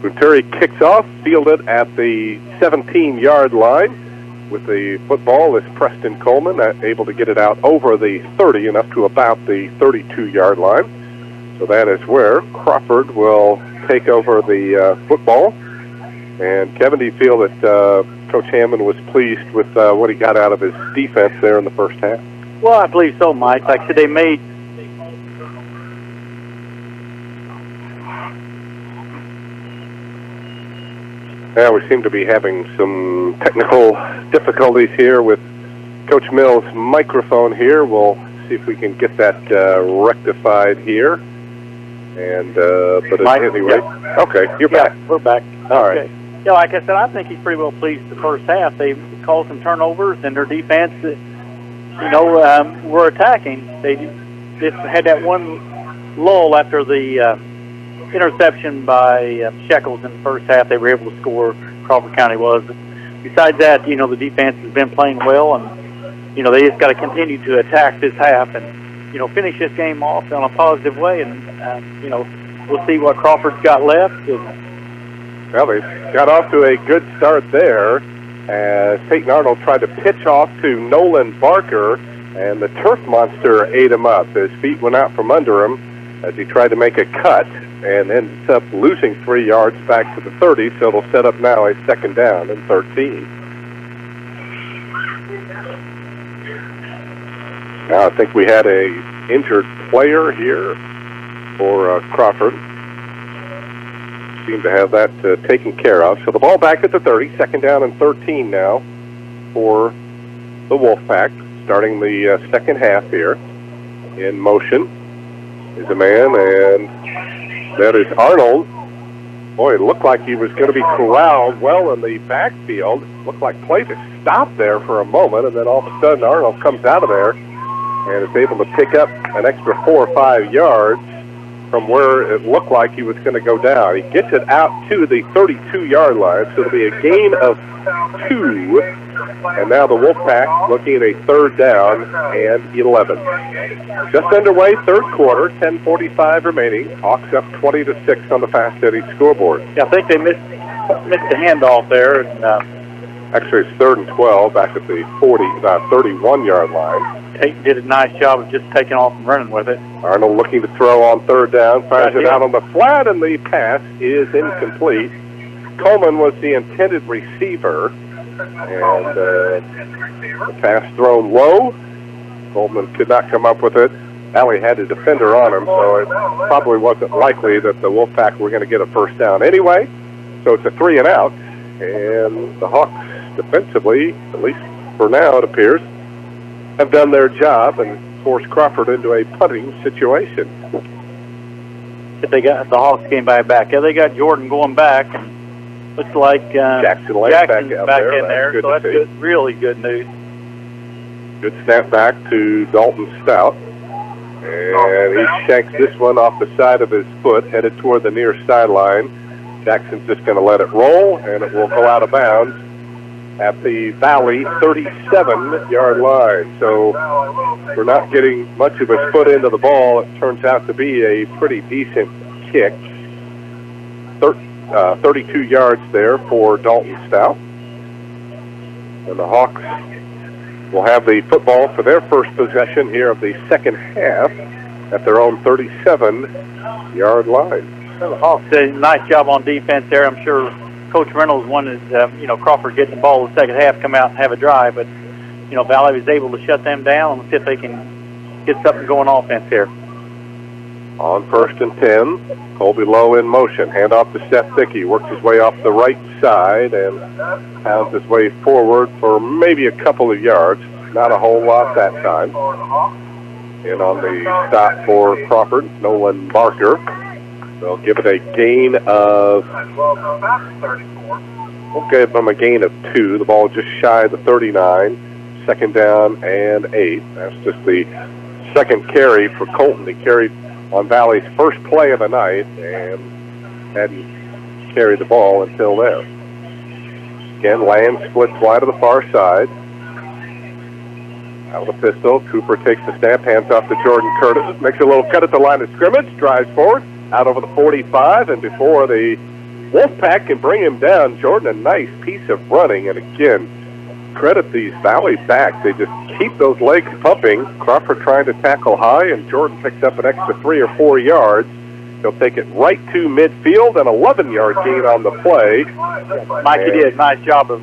Venturi kicks off, fielded at the 17-yard line. With the football is Preston Coleman, able to get it out over the 30 and up to about the 32-yard line. So that is where Crawford will take over the football. And Kevin, do you feel that Coach Hammond was pleased with what he got out of his defense there in the first half? Well, I believe so, Mike. Like I said, they made Yeah, we seem to be having some technical difficulties here with Coach Mills' microphone here. We'll see if we can get that rectified here. And but Mike, anyway, yeah. Okay, you're back. We're back. All right. Yeah, like I said, I think he's pretty well pleased with the first half. They caused some turnovers, and their defense, were attacking. They just had that one lull after the interception by Shekels in the first half. They were able to score. Crawford County was. But besides that, the defense has been playing well, and they just got to continue to attack this half and finish this game off in a positive way. And we'll see what Crawford's got left. Well, they got off to a good start there as Peyton Arnold tried to pitch off to Nolan Barker, and the turf monster ate him up. His feet went out from under him as he tried to make a cut and ends up losing 3 yards back to the 30, so it'll set up now a second down and 13. Now I think we had a injured player here for Crawford. Seem to have that taken care of. So the ball back at the 30, second down and 13 now for the Wolfpack, starting the second half here. In motion is a man, and that is Arnold. Boy, it looked like he was going to be corralled well in the backfield. Looked like play to stop there for a moment, and then all of a sudden Arnold comes out of there and is able to pick up an extra 4 or 5 yards from where it looked like he was going to go down. He gets it out to the 32-yard line, so it'll be a gain of 2. And now the Wolfpack looking at a third down and 11. Just underway, third quarter, 10:45 remaining. Hawks up 20-6 on the Fast Eddie scoreboard. Yeah, I think they missed the handoff there. And, actually, it's 3rd and 12 back at the 31-yard line. Tate did a nice job of just taking off and running with it. Arnold looking to throw on third down, fires it out on the flat, and the pass is incomplete. Coleman was the intended receiver, and the pass thrown low. Coleman could not come up with it. Alley had a defender on him, so it probably wasn't likely that the Wolfpack were going to get a first down anyway. So it's a 3 and out, and the Hawks defensively, at least for now it appears, have done their job and forced Crawford into a punting situation. If the Hawks came back. Yeah, they got Jordan going back, and looks like Jackson's back in there. So that's good, really good news. Good snap back to Dalton Stout, and he shanks this one off the side of his foot, headed toward the near sideline. Jackson's just going to let it roll, and it will go out of bounds at the Valley 37-yard line. So we're not getting much of his foot into the ball. It turns out to be a pretty decent kick. 32 yards there for Dalton Stout. And the Hawks will have the football for their first possession here of the second half at their own 37-yard line. Well, the Hawks did a nice job on defense there. I'm sure Coach Reynolds wanted, Crawford get the ball in the second half, come out and have a drive, but, Valley was able to shut them down and see if they can get something going offense here. On 1st and 10, Colby Lowe in motion. Hand off to Seth Dickey. Works his way off the right side and pounds his way forward for maybe a couple of yards. Not a whole lot that time. And on the stop for Crawford, Nolan Barker. They'll give it a gain of We'll give them a gain of 2. The ball just shy of the 39. Second down and 8. That's just the second carry for Colton. He carried on Valley's first play of the night and hadn't carried the ball until there. Again, Land splits wide to the far side. Out of the pistol, Cooper takes the snap, hands off to Jordan Curtis, makes a little cut at the line of scrimmage, drives forward, out over the 45, and before the Wolfpack can bring him down, Jordan, a nice piece of running, and again, credit these Valley backs. They just keep those legs pumping. Crawford trying to tackle high, and Jordan picks up an extra 3 or 4 yards. He'll take it right to midfield, an 11-yard gain on the play. Mikey did a nice job of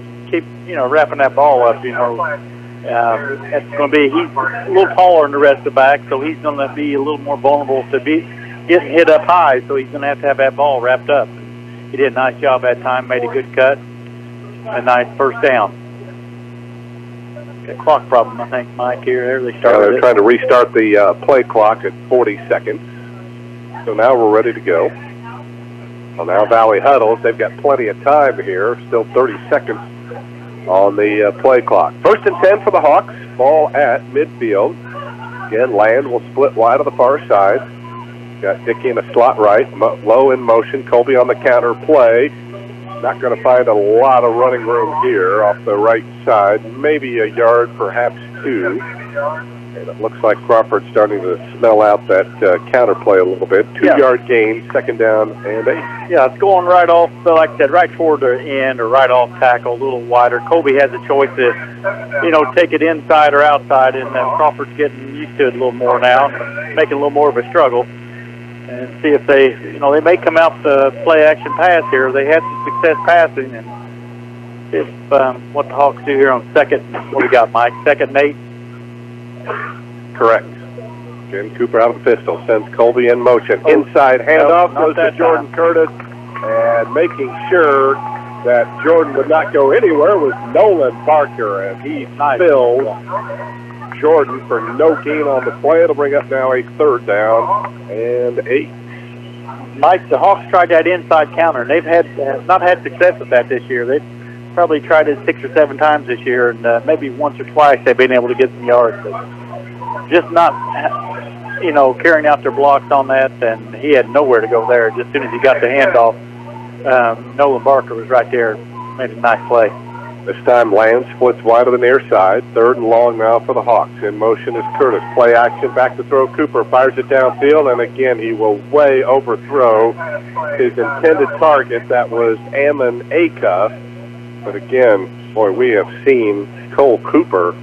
wrapping that ball up, That's going to be, he's a little taller than the rest of the back, so he's going to be a little more vulnerable to be getting hit up high, so he's going to have that ball wrapped up. He did a nice job that time, made a good cut, a nice first down. Got a clock problem, I think, Mike, here. They started they're trying to restart the play clock at 40 seconds. So now we're ready to go. Well, now Valley huddles. They've got plenty of time here, still 30 seconds on the play clock. 1st and 10 for the Hawks. Ball at midfield. Again, Land will split wide to the far side. Got Dickey in a slot right. Low in motion. Colby on the counter play. Not going to find a lot of running room here off the right side. Maybe a yard, perhaps 2. And it looks like Crawford's starting to smell out that counter play a little bit. 2-yard gain, second down and 8. Yeah, it's going right off, like I said, right toward the end or right off tackle, a little wider. Colby has a choice to, take it inside or outside, and Crawford's getting used to it a little more now, making a little more of a struggle. And see if they, they may come out the play action pass here. They had some success passing, and if what the Hawks do here on second, what do we got, Mike? 2nd and 8? Correct. Again, Cooper out of the pistol, sends Colby in motion. Inside handoff goes to Jordan Curtis, and making sure that Jordan would not go anywhere was Nolan Barker, and he filled Jordan for no gain on the play. It'll bring up now a 3rd down and 8. Mike, the Hawks tried that inside counter, and they've not had success with that this year. They've probably tried it 6 or 7 times this year, and maybe once or twice they've been able to get some yards. But just not, carrying out their blocks on that, and he had nowhere to go there. Just as soon as he got the handoff, Nolan Barker was right there, made a nice play. This time Land splits wide to the near side. 3rd and long now for the Hawks. In motion is Curtis. Play action, back to throw. Cooper fires it downfield, and again he will way overthrow his intended target. That was Ammon Acuff. But again, boy, we have seen Cole Cooper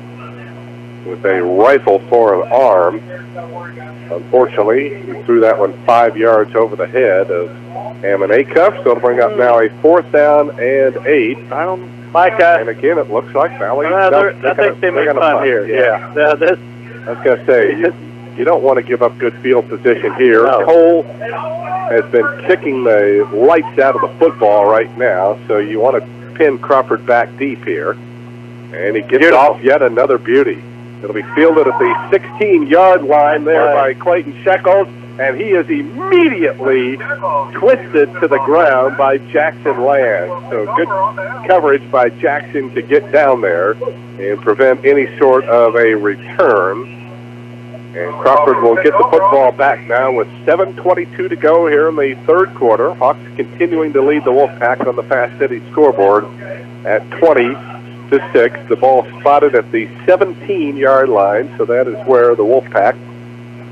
with a rifle for an arm. Unfortunately, he threw that one 5 yards over the head of Ammon Acuff, so it'll bring up now a 4th down and 8. And again, it looks like Valley. I think they make fun here. Yeah. I was going to say, you don't want to give up good field position here. No. Cole has been kicking the lights out of the football right now, so you want to pin Crawford back deep here. And he gets off yet another beauty. It'll be fielded at the 16-yard line there by Clayton Shekels, and he is immediately twisted to the ground by Jackson Land. So good coverage by Jackson to get down there and prevent any sort of a return. And Crawford will get the football back now with 7:22 to go here in the 3rd quarter. Hawks continuing to lead the Wolfpack on the Fast City scoreboard at 20-6. The ball spotted at the 17-yard line, so that is where the Wolfpack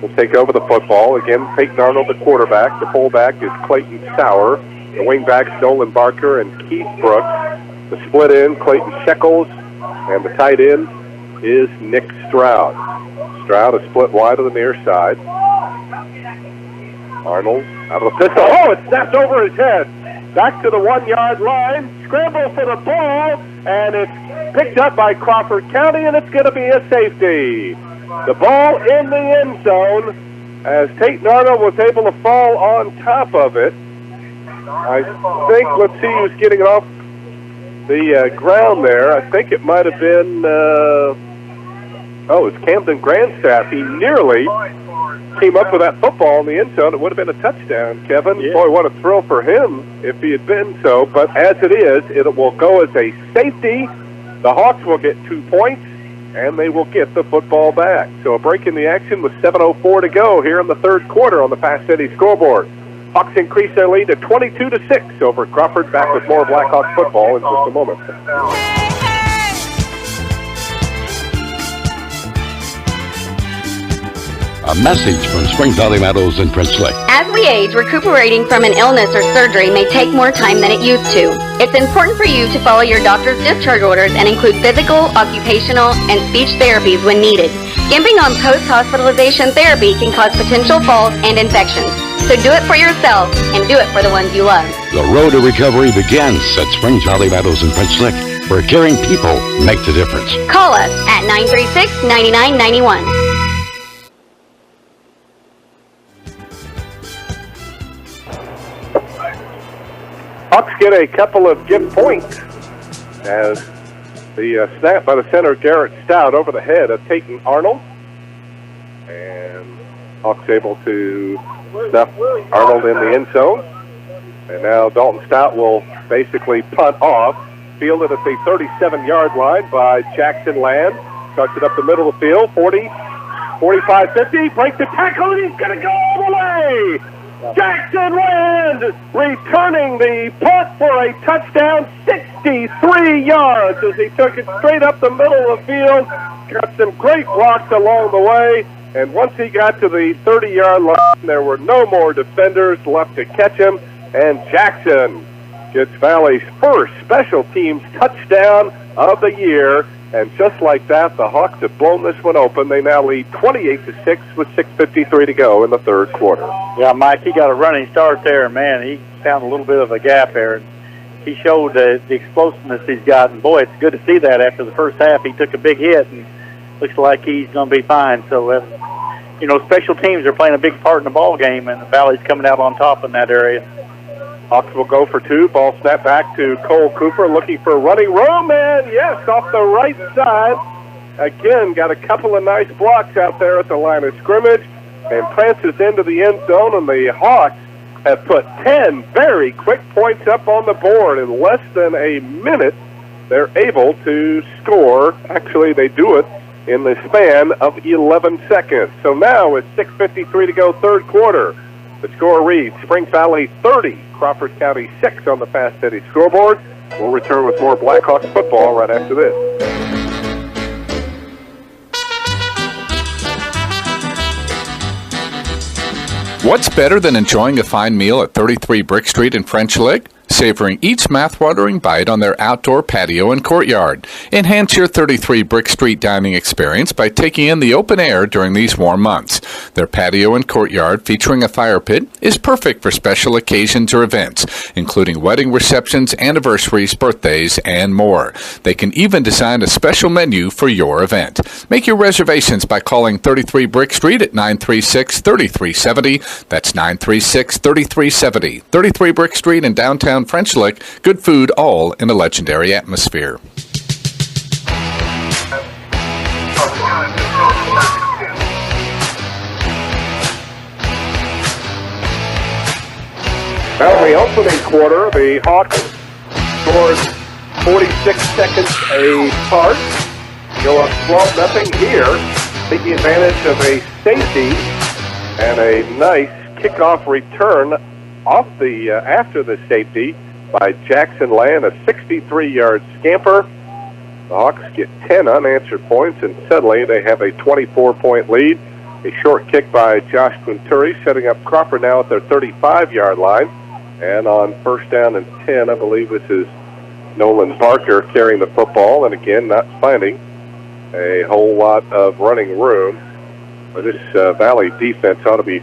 will take over the football. Again, Peyton Arnold, the quarterback. The fullback is Clayton Sauer. The wingbacks, Nolan Barker and Keith Brooks. The split end, Clayton Shekels. And the tight end is Nick Stroud. Stroud is split wide to the near side. Arnold out of the pistol. Oh, it snapped over his head. Back to the 1-yard line. Scramble for the ball. And it's picked up by Crawford County, and it's going to be a safety. The ball in the end zone as Peyton Arnold was able to fall on top of it. I think, let's see who's getting it off the ground there. I think it might have been, it's Camden Grandstaff. He nearly came up with that football in the end zone, it would have been a touchdown, Kevin. Yeah. Boy, what a thrill for him if he had been so. But as it is, it will go as a safety. The Hawks will get 2 points, and they will get the football back. So a break in the action with 7:04 to go here in the third quarter on the Fast City scoreboard. Hawks increase their lead to 22-6 over Crawford. Back with more Blackhawks football in just a moment. A message from Springs Valley Meadows and Prince Lick. As we age, recuperating from an illness or surgery may take more time than it used to. It's important for you to follow your doctor's discharge orders and include physical, occupational, and speech therapies when needed. Skimping on post-hospitalization therapy can cause potential falls and infections. So do it for yourself and do it for the ones you love. The road to recovery begins at Springs Valley Meadows and Prince Lick, where caring people make the difference. Call us at 936-9991. Hawks get a couple of gift points as the snap by the center, Garrett Stout, over the head of Peyton Arnold. And Hawks able to stuff Arnold in the end zone. And now Dalton Stout will basically punt off. Fielded at the 37-yard line by Jackson Land. Starts it up the middle of the field, 40, 45, 50. Breaks the tackle, and he's going to go all the way. Jackson Land returning the punt for a touchdown, 63 yards as he took it straight up the middle of the field. Got some great blocks along the way, and once he got to the 30-yard line, there were no more defenders left to catch him, and Jackson gets Valley's first special teams touchdown of the year. And just like that, the Hawks have blown this one open. They now lead 28-6 with 6:53 to go in the third quarter. Yeah, Mike, he got a running start there, and man, he found a little bit of a gap there. And he showed the explosiveness he's got, and boy, it's good to see that after the first half. He took a big hit, and looks like he's going to be fine. So, special teams are playing a big part in the ball game, and the Valley's coming out on top in that area. Hawks will go for two. Ball snap back to Cole Cooper looking for running room, and yes, off the right side. Again, got a couple of nice blocks out there at the line of scrimmage, and prances into the end zone, and the Hawks have put 10 very quick points up on the board in less than a minute. They're able to score. Actually, they do it in the span of 11 seconds. So now with 6:53 to go, third quarter. The score reads Springs Valley 30, Crawford County 6 on the Fast City scoreboard. We'll return with more Blackhawks football right after this. What's better than enjoying a fine meal at 33 Brick Street in French Lick? Savoring each mouth-watering bite on their outdoor patio and courtyard. Enhance your 33 Brick Street dining experience by taking in the open air during these warm months. Their patio and courtyard, featuring a fire pit, is perfect for special occasions or events, including wedding receptions, anniversaries, birthdays, and more. They can even design a special menu for your event. Make your reservations by calling 33 Brick Street at 936-3370. That's 936-3370. 33 Brick Street in downtown French Lick, good food, all in a legendary atmosphere. Now in the opening quarter, the Hawks scored 46 seconds apart. Go up 12-0 here, taking advantage of a safety and a nice kickoff return off the after the safety by Jackson Land, a 63-yard scamper. The Hawks get 10 unanswered points, and suddenly they have a 24-point lead. A short kick by Josh Quinturi, setting up Crawford now at their 35-yard line. And on first down and 10, I believe this is Nolan Parker carrying the football, and again, not finding a whole lot of running room. But this Valley defense ought to be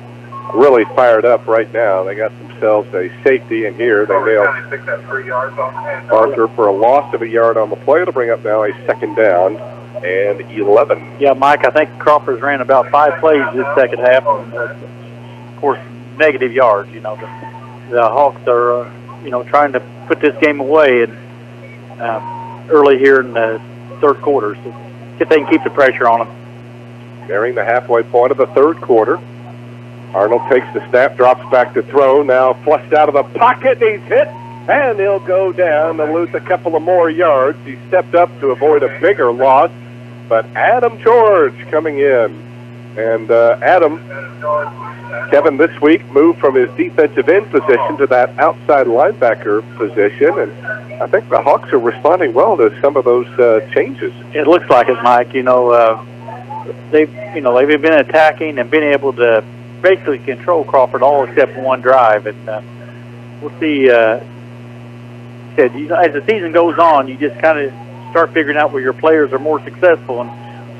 really fired up right now. They got themselves a safety, and here they nailed Parker for a loss of a yard on the play to bring up now a second down and 11. Yeah, Mike, I think Crawford's ran about 5 plays this second half, and of course, negative yards. The Hawks are, trying to put this game away and early here in the third quarter, so if they can keep the pressure on them. Nearing the halfway point of the third quarter. Arnold takes the snap, drops back to throw, now flushed out of the pocket, he's hit, and he'll go down and lose a couple of more yards. He stepped up to avoid a bigger loss, but Adam George coming in. And Adam, Kevin, this week moved from his defensive end position to that outside linebacker position, and I think the Hawks are responding well to some of those changes. It looks like it, Mike. They've been attacking and been able to basically control Crawford all except one drive, and we'll see. As the season goes on, you just kind of start figuring out where your players are more successful, and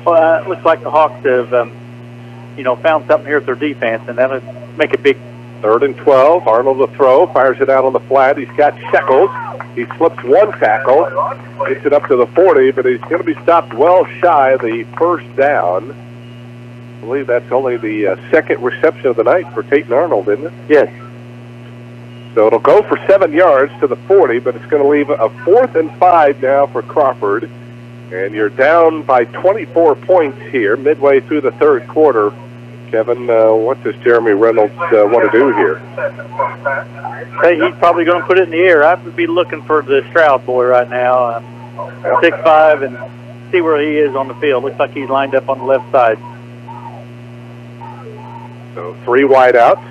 it looks like the Hawks have, found something here at their defense, and that'll make a big. 3rd and 12. Arnold to throw, fires it out on the flat. He's got Shekels. He slips one tackle, gets it up to the 40, but he's going to be stopped well shy of the first down. I believe that's only the second reception of the night for Peyton Arnold, isn't it? Yes. So it'll go for 7 yards to the 40, but it's going to leave a 4th and 5 now for Crawford. And you're down by 24 points here midway through the third quarter. Kevin, what does Jeremy Reynolds want to do here? Hey, he's probably going to put it in the air. I would be looking for the Stroud boy right now, 6'5", and see where he is on the field. Looks like he's lined up on the left side. So 3 wide outs.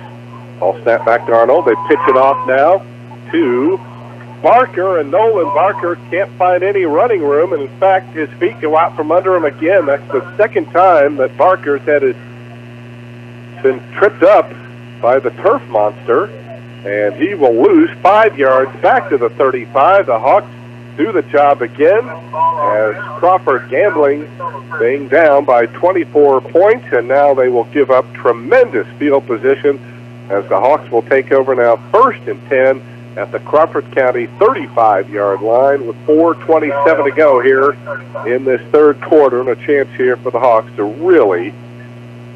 Ball snap back to Arnold. They pitch it off now to Barker, and Nolan Barker can't find any running room, and in fact, his feet go out from under him again. That's the second time that Barker's been tripped up by the turf monster, and he will lose 5 yards back to the 35. The Hawks do the job again as Crawford Gambling being down by 24 points, and now they will give up tremendous field position as the Hawks will take over now 1st and 10 at the Crawford County 35-yard line with 4:27 to go here in this third quarter, and a chance here for the Hawks to really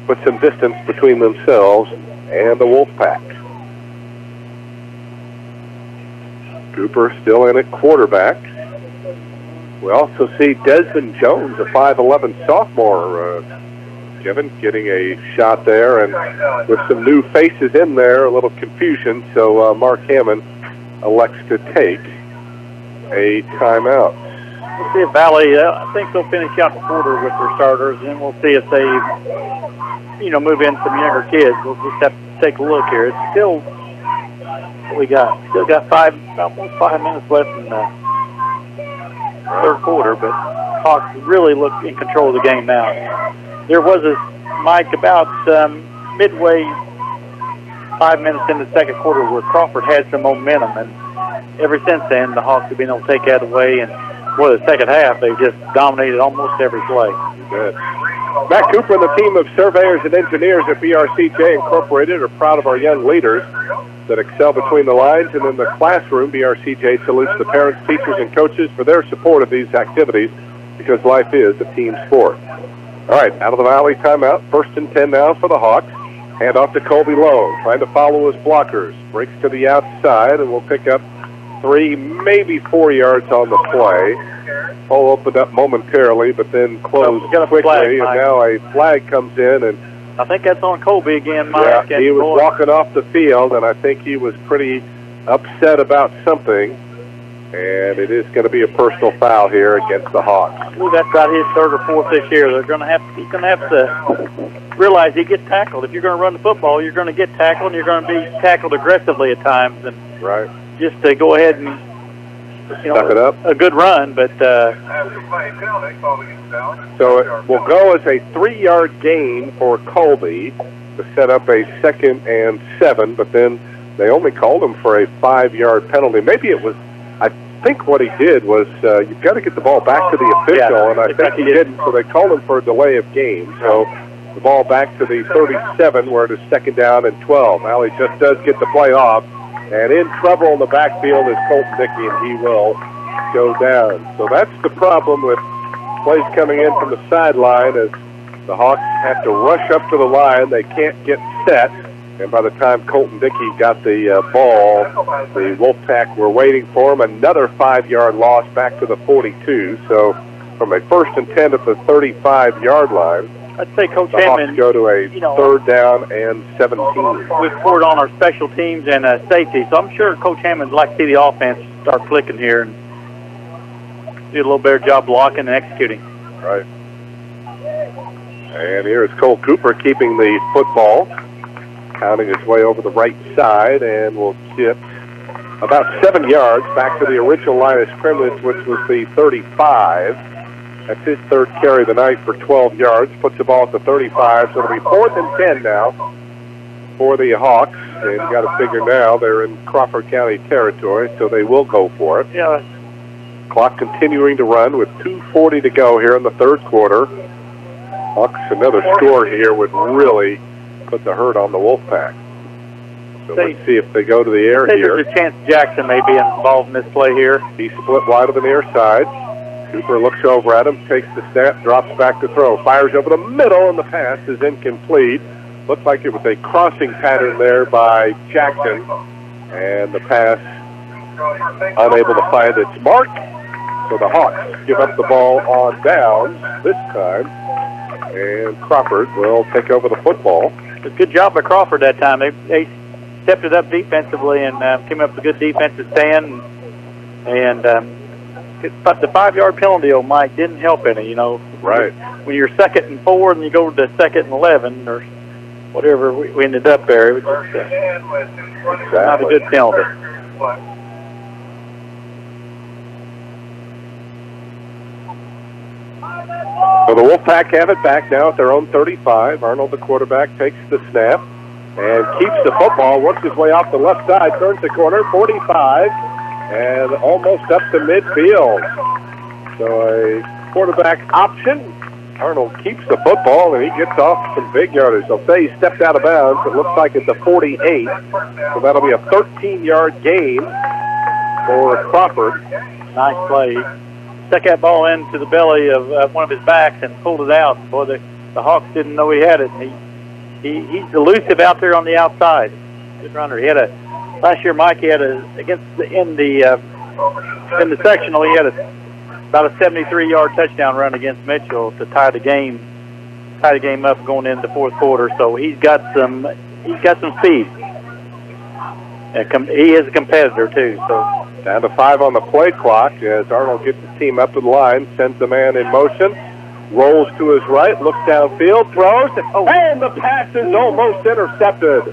put some distance between themselves and the Wolfpack. Cooper still in at quarterback. We also see Desmond Jones, a 5'11 sophomore, Kevin, getting a shot there, and with some new faces in there, a little confusion, so Mark Hammond elects to take a timeout. We'll see if Valley, I think they'll finish out the quarter with their starters, and we'll see if they, move in some younger kids. We'll just have to take a look here. It's still, we got almost 5 minutes left in the third quarter, but Hawks really look in control of the game now. There was Mike, about midway 5 minutes in the second quarter where Crawford had some momentum, and ever since then, the Hawks have been able to take that away, and the second half, they just dominated almost every play. Good. Matt Cooper and the team of surveyors and engineers at BRCJ Incorporated are proud of our young leaders that excel between the lines and in the classroom. BRCJ salutes the parents, teachers, and coaches for their support of these activities because life is a team sport. All right, out of the Valley timeout. 1st and 10 now for the Hawks. Hand off to Colby Lowe, trying to follow his blockers. Breaks to the outside and will pick up 3, maybe 4 yards on the play. All opened up momentarily, but then closed quickly, flag, and now a flag comes in. And I think that's on Colby again, Mike. Yeah, he was walking off the field, and I think he was pretty upset about something. And it is going to be a personal foul here against the Hawks. I believe that's about his 3rd or 4th this year. He's going to have to realize he gets tackled. If you're going to run the football, you're going to get tackled, and you're going to be tackled aggressively at times. And right. Just to go ahead and suck it up. A good run, but so it will go as a 3-yard gain for Colby to set up a 2nd and 7. But then they only called him for a 5-yard penalty. Maybe it was. I think what he did was you've got to get the ball back to the official, and I think he didn't, so they called him for a delay of game. So the ball back to the 37, where it is 2nd down and 12. Valley just does get the play off, and in trouble in the backfield is Colton Dickey, and he will go down. So that's the problem with plays coming in from the sideline, as the Hawks have to rush up to the line. They can't get set. And by the time Colton Dickey got the ball, the Wolfpack were waiting for him. Another 5-yard loss back to the 42. So from a 1st and 10 at the 35-yard line, I'd say Coach The Hawks Hammond go to a third down and 17. We've scored on our special teams and safety, so I'm sure Coach Hammond would like to see the offense start clicking here and do a little better job blocking and executing. Right. And here is Cole Cooper keeping the football, counting his way over the right side, and will get about 7 yards back to the original line of scrimmage, which was the 35. That's his third carry of the night for 12 yards. Puts the ball at the 35, so it'll be 4th and 10 now for the Hawks. And you got to figure now they're in Crawford County territory, so they will go for it. Yeah. Clock continuing to run with 2:40 to go here in the third quarter. Hawks, another score here would really put the hurt on the Wolfpack. So let's see if they go to the air here. There's a chance Jackson may be involved in this play here. He split wide to the near side. Cooper looks over at him, takes the snap, drops back to throw, fires over the middle, and the pass is incomplete. Looked like it was a crossing pattern there by Jackson, and the pass unable to find its mark. So the Hawks give up the ball on downs this time, and Crawford will take over the football. Good job by Crawford that time. They stepped it up defensively and came up with a good defensive stand, and the 5-yard penalty, Mike, didn't help any, Right. When you're 2nd and 4 and you go to 2nd and 11 or whatever we ended up there, it was just not a good penalty. So the Wolfpack have it back now at their own 35. Arnold, the quarterback, takes the snap and keeps the football, works his way off the left side, turns the corner, 45, and almost up to midfield. So a quarterback option. Arnold keeps the football, and he gets off some big yardage. They'll say he stepped out of bounds. It looks like it's a 48, so that'll be a 13-yard gain for Crawford. Nice play. Stuck that ball into the belly of one of his backs and pulled it out. Boy, the Hawks didn't know he had it. And he's elusive out there on the outside. Good runner. He had last year, Mike. He had in the sectional. He had about a 73-yard touchdown run against Mitchell to tie the game up going into the fourth quarter. So he's got some speed. He is a competitor too. So. Down to 5 on the play clock as Arnold gets his team up to the line, sends the man in motion, rolls to his right, looks downfield, throws, and the pass is almost intercepted.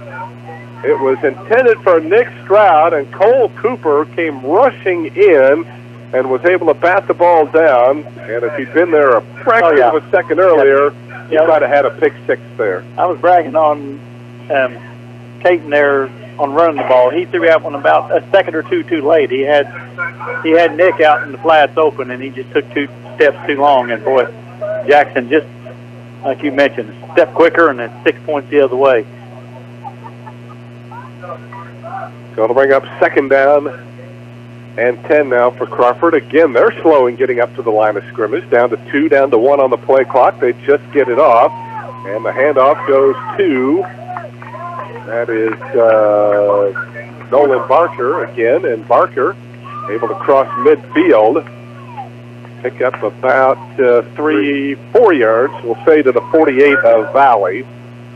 It was intended for Nick Stroud, and Cole Cooper came rushing in and was able to bat the ball down. And if he'd been there a fraction of a second earlier, he might have had a pick six there. I was bragging on Caton there on running the ball. He threw out one about a second or two too late. He had Nick out in the flats open, and he just took 2 steps too long. And boy, Jackson, just like you mentioned, a step quicker, and then 6 points the other way. So it'll bring up 2nd down and 10 now for Crawford. Again, they're slow in getting up to the line of scrimmage. Down to 2, down to 1 on the play clock. They just get it off, and the handoff goes to. That is Nolan Barker again, and Barker able to cross midfield, pick up about 3-4 yards, we'll say, to the 48 of Valley.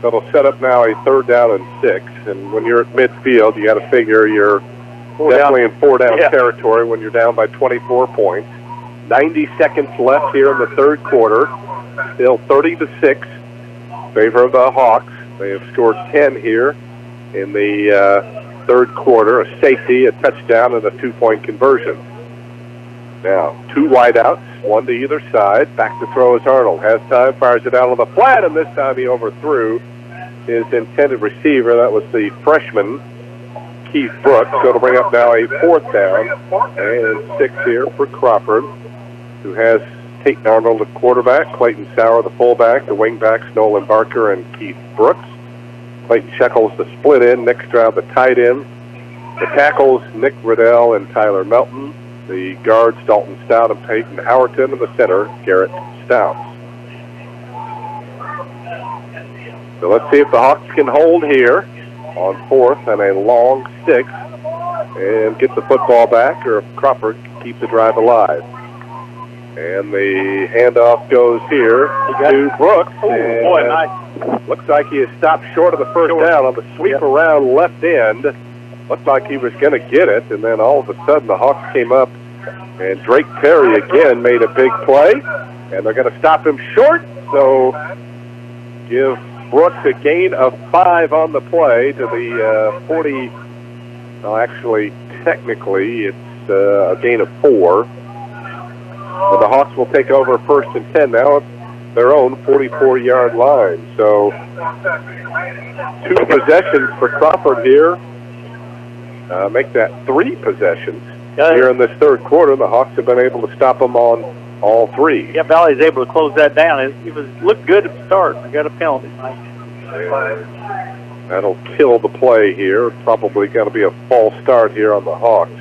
So it'll set up now a 3rd down and 6. And when you're at midfield, you got to figure you're definitely in 4-down territory when you're down by 24 points. 90 seconds left here in the third quarter. Still 30-6 in favor of the Hawks. They have scored 10 here in the third quarter, a safety, a touchdown, and a 2-point conversion. Now, 2 wideouts, 1 to either side. Back to throw is Arnold. Has time, fires it out on the flat, and this time he overthrew his intended receiver. That was the freshman, Keith Brooks. So it'll bring up now a 4th down and 6 here for Crawford, who has Peyton Arnold, the quarterback, Clayton Sauer, the fullback, the wingbacks, Nolan Barker and Keith Brooks. Clayton Shekels, the split end, Nick Stroud, the tight end. The tackles, Nick Riddell and Tyler Melton. The guards, Dalton Stout and Peyton Howerton, and the center, Garrett Stout. So let's see if the Hawks can hold here on 4th and a long 6 and get the football back, or if Crawford can keep the drive alive. And the handoff goes here to Brooks. Oh, boy, nice. Looks like he has stopped short of the first down on the sweep around left end. Looked like he was going to get it, and then all of a sudden the Hawks came up, and Drake Terry again made a big play, and they're going to stop him short, so give Brooks a gain of 5 on the play to the 40. Well, actually, technically, it's a gain of 4. But the Hawks will take over 1st and 10 now at their own 44-yard line. So 2 possessions for Crawford here. Make that 3 possessions here in this third quarter. The Hawks have been able to stop them on all 3. Yeah, Valley's able to close that down. It looked good at the start. I got a penalty. That'll kill the play here. Probably going to be a false start here on the Hawks.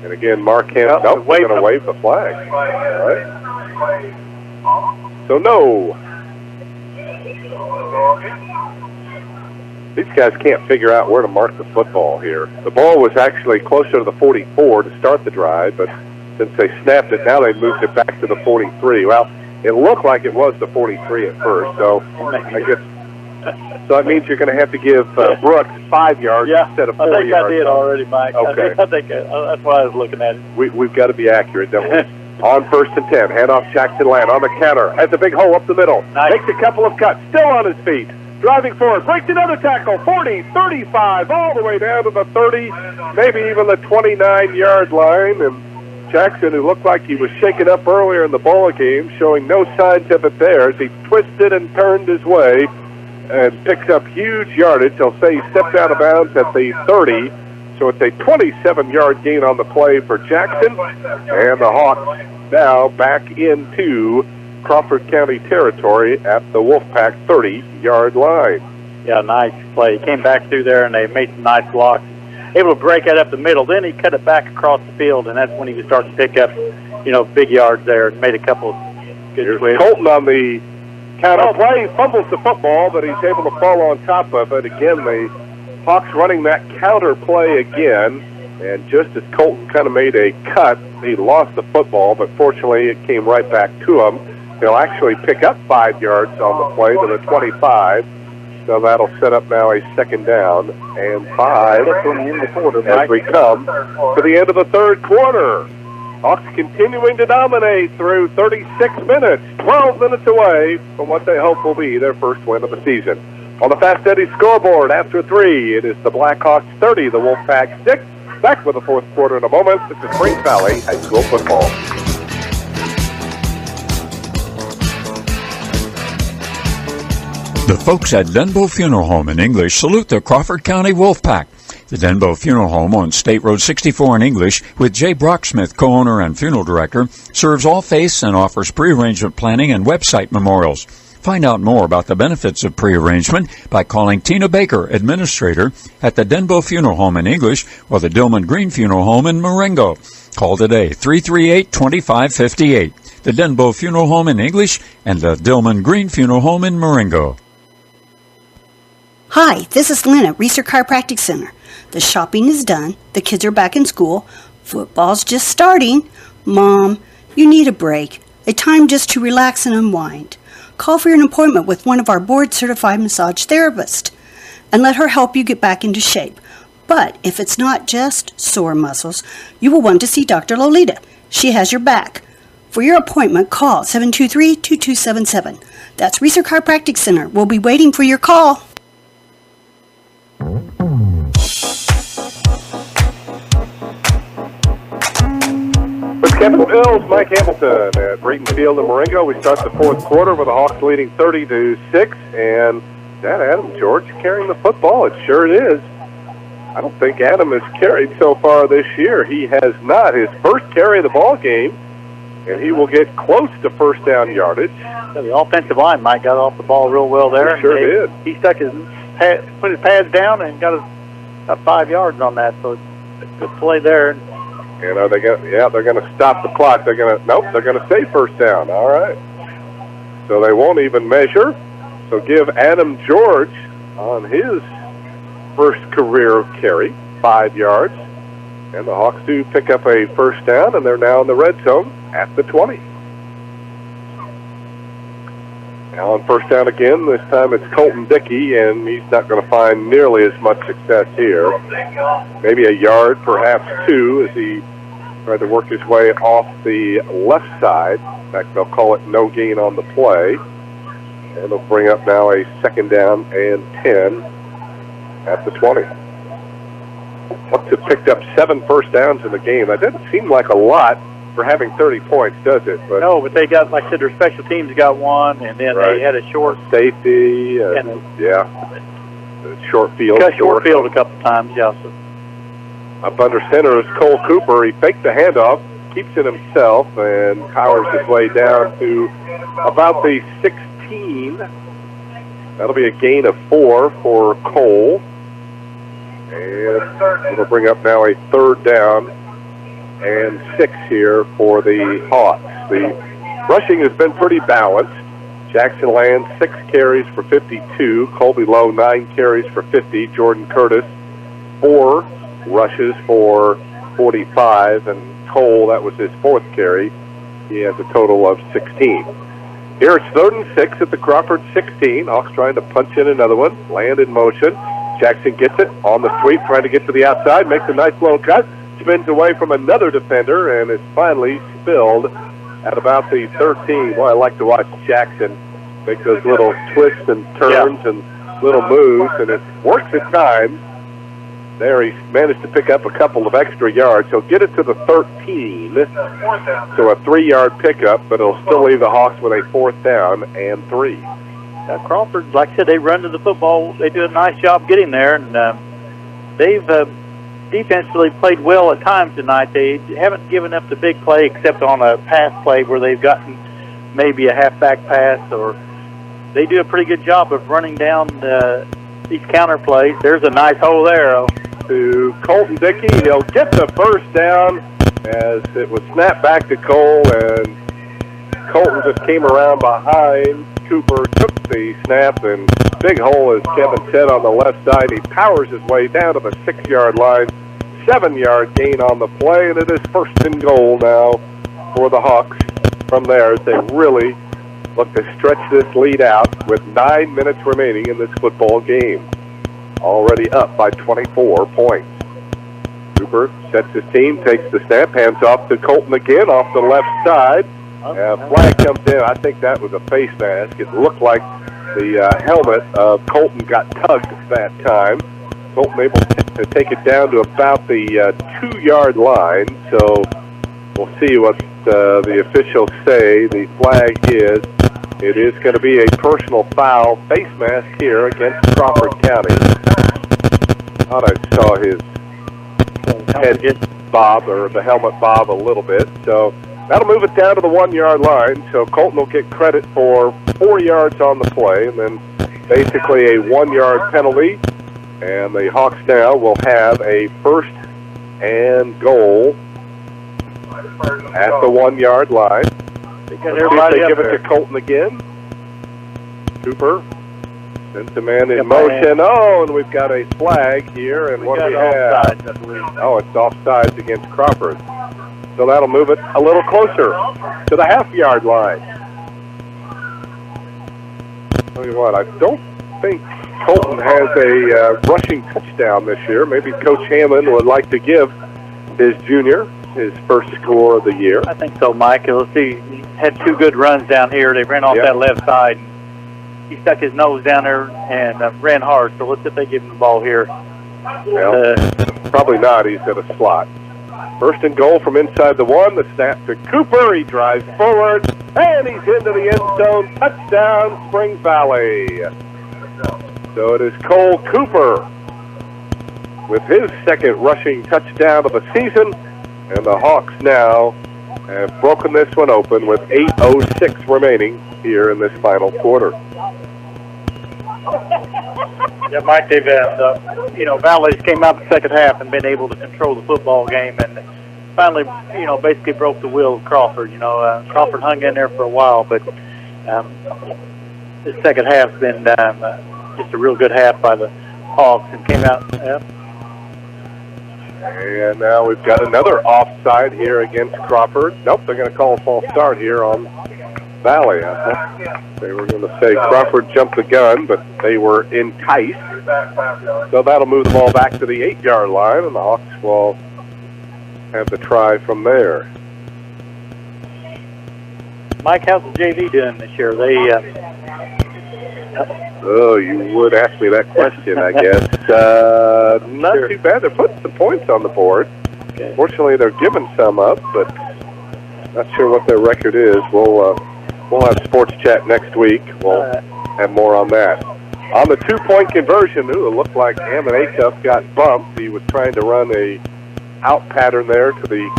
And again, Mark Hansen, they're going to wave the flag. All right. So no. These guys can't figure out where to mark the football here. The ball was actually closer to the 44 to start the drive, but since they snapped it, now they moved it back to the 43. Well, it looked like it was the 43 at first, so I guess so that means you're going to have to give Brooks 5 yards instead of 4 yards. I think I did already, Mike. Okay. I think that's why I was looking at it. We've got to be accurate, don't we? On 1st and 10, handoff Jackson Land on the counter. Has a big hole up the middle. Nice. Makes a couple of cuts. Still on his feet. Driving forward. Breaks another tackle. 40, 35, all the way down to the 30, maybe even the 29-yard line. And Jackson, who looked like he was shaken up earlier in the ball game, showing no signs of it there as he twisted and turned his way and picks up huge yardage. They'll say he stepped out of bounds at the 30. So it's a 27-yard gain on the play for Jackson. And the Hawks now back into Crawford County territory at the Wolfpack 30-yard line. Yeah, nice play. He came back through there, and they made some nice blocks. Able to break it up the middle. Then he cut it back across the field, and that's when he was starting to pick up, big yards there and made a couple of good twists. Colton on the counter play, fumbles the football, but he's able to fall on top of it. Again, the Hawks running that counter play again, and just as Colton kind of made a cut, he lost the football, but fortunately it came right back to him. He'll actually pick up 5 yards on the play to the 25, so that'll set up now a 2nd down and 5 as we come to the end of the third quarter. Hawks continuing to dominate through 36 minutes, 12 minutes away from what they hope will be their first win of the season. On the Fast Eddie scoreboard, after 3, it is the Blackhawks 30, the Wolfpack 6. Back with the fourth quarter in a moment. This is Springs Valley High School football. The folks at Denbo Funeral Home in English salute the Crawford County Wolfpack. The Denbo Funeral Home on State Road 64 in English, with Jay Brocksmith, co-owner and funeral director, serves all faiths and offers pre-arrangement planning and website memorials. Find out more about the benefits of pre-arrangement by calling Tina Baker, administrator, at the Denbo Funeral Home in English or the Dillman Green Funeral Home in Marengo. Call today, 338-2558. The Denbo Funeral Home in English and the Dillman Green Funeral Home in Marengo. Hi, this is Lynn at Reeser Chiropractic Center. The shopping is done. The kids are back in school. Football's just starting. Mom, you need a break. A time just to relax and unwind. Call for an appointment with one of our board-certified massage therapists and let her help you get back into shape. But if it's not just sore muscles, you will want to see Dr. Lolita. She has your back. For your appointment, call 723-2277. That's Reeser Chiropractic Center. We'll be waiting for your call. With Capital Hills, Mike Hamilton at Brayton Field in Marengo. We start the fourth quarter with the Hawks leading 30-6, and that Adam George carrying the football. It sure is. I don't think Adam has carried so far this year. He has not. His first carry of the ball game, and he will get close to first down yardage. So the offensive line, Mike, got off the ball real well there. He sure did. He put his pads down and got about 5 yards on that. So it's a good play there. And are they going to? Yeah, they're going to stop the clock. They're going to. Nope, they're going to say first down. All right. So they won't even measure. So give Adam George on his first career carry 5 yards, And the Hawks do pick up a first down, and they're now in the red zone at the 20. Now on first down again, this time it's Colton Dickey, and he's not going to find nearly as much success here. Maybe a yard, perhaps two, as he tried to work his way off the left side. In fact, they'll call it no gain on the play. And they'll bring up now a second down and 10 at the 20. Hawks have picked up 7 first downs in the game. That doesn't seem like a lot for having 30 points, does it? But no, but they got, like I said, their special teams got one, and then they had a short safety, and short field. Got short field a couple times, yeah. So. Up under center is Cole Cooper. He faked the handoff, keeps it himself, and powers his way down to about the 16. That'll be a gain of 4 for Cole. And it'll bring up now a third down and 6 here for the Hawks. The rushing has been pretty balanced. Jackson Land, 6 carries for 52. Colby Lowe, 9 carries for 50. Jordan Curtis, 4 rushes for 45. And Cole, that was his 4th carry. He has a total of 16. Here it's 3rd and 6 at the Crawford 16. Hawks trying to punch in another one. Land in motion. Jackson gets it on the sweep, trying to get to the outside. Makes a nice little cut. Spins away from another defender and is finally spilled at about the 13. Boy, I like to watch Jackson make those little twists and turns and little moves, and it works at times. There he managed to pick up a couple of extra yards. He'll get it to the 13, so a 3-yard pickup, but it'll still leave the Hawks with a 4th down and 3. Crawford, like I said, they run to the football. They do a nice job getting there, and they've defensively played well at times tonight. They haven't given up the big play except on a pass play where they've gotten maybe a halfback pass, or they do a pretty good job of running down these counter plays. There's a nice hole there. To Colton Dickey. He'll get the first down as it was snapped back to Cole, and Colton just came around behind. Cooper took the snap, and big hole, as Kevin said, on the left side. He powers his way down to the 6-yard line. 7-yard gain on the play, and it is 1st and goal now for the Hawks. From there, as they really look to stretch this lead out with 9 minutes remaining in this football game. Already up by 24 points. Cooper sets his team, takes the snap, hands off to Colton again off the left side. Flag comes in. I think that was a face mask. It looked like the helmet of Colton got tugged that time. Colton able to take it down to about the 2-yard line. So we'll see what the officials say. The flag is, it is going to be a personal foul face mask here against Crawford County. I thought I saw his head bob, or the helmet bob, a little bit. So that'll move it down to the 1-yard line. So Colton will get credit for 4 yards on the play, and then basically a 1-yard penalty. And the Hawks now will have a 1st and goal at the 1-yard line. They give it to Colton again. Cooper sends the man in motion. Oh, and we've got a flag here. And what do we have? Oh, it's offsides against Crawford. So that'll move it a little closer to the half-yard line. Tell you what, I don't think Colton has a rushing touchdown this year. Maybe Coach Hammond would like to give his junior his first score of the year. I think so, Mike. Let's see. He had 2 good runs down here. They ran off that left side. He stuck his nose down there and ran hard. So let's see if they give him the ball here. Well, probably not. He's at a slot. 1st and goal from inside the 1. The snap to Cooper. He drives forward, and he's into the end zone. Touchdown, Springs Valley. So it is Cole Cooper with his 2nd rushing touchdown of the season, and the Hawks now have broken this one open with 8:06 remaining here in this final quarter. Yeah, Mike, they've Valley's came out the second half and been able to control the football game, and finally, basically broke the will of Crawford. Crawford hung in there for a while, but the second half's been just a real good half by the Hawks, and came out. And now we've got another offside here against Crawford. Nope, they're going to call a false start here on Valley. I thought they were going to say Crawford jumped the gun, but they were enticed. So that'll move the ball back to the 8-yard line, and the Hawks will have the try from there. Mike, how's the JV doing this year? Oh, you would ask me that question, I guess. Not too bad. They're putting some points on the board. Okay. Fortunately, they're giving some up, but not sure what their record is. We'll have sports chat next week. We'll have more on that. On the 2-point conversion, it looked like Hammond Acuff got bumped. He was trying to run a out pattern there to the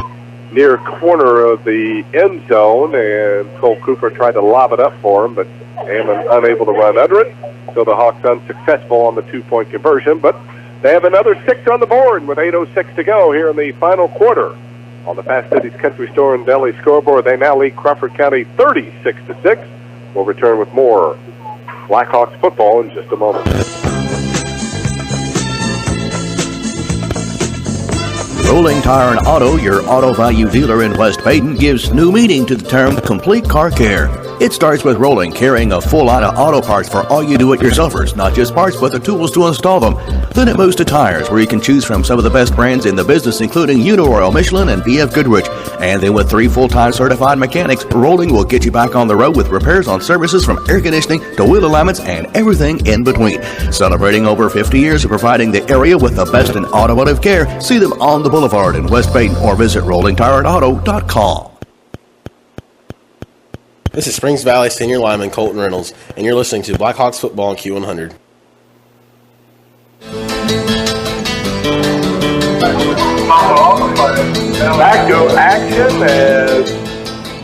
near corner of the end zone, and Cole Cooper tried to lob it up for him, but Hammond unable to run under it. So the Hawks unsuccessful on the 2-point conversion, but they have another 6 on the board with 8:06 to go here in the final quarter. On the Fast Cities Country Store and Deli scoreboard, they now lead Crawford County 36-6. We'll return with more Blackhawks football in just a moment. Rolling Tire and Auto, your auto value dealer in West Baden, gives new meaning to the term complete car care. It starts with Rolling, carrying a full line of auto parts for all you do-it-yourselfers, not just parts, but the tools to install them. Then it moves to tires, where you can choose from some of the best brands in the business, including Uniroyal, Michelin, and BF Goodrich. And then with 3 full-time certified mechanics, Rolling will get you back on the road with repairs on services from air conditioning to wheel alignments and everything in between. Celebrating over 50 years of providing the area with the best in automotive care, see them on the Boulevard in West Baden or visit RollingTireandAuto.com. This is Springs Valley senior lineman Colton Reynolds, and you're listening to Blackhawks football on Q100. Back to action as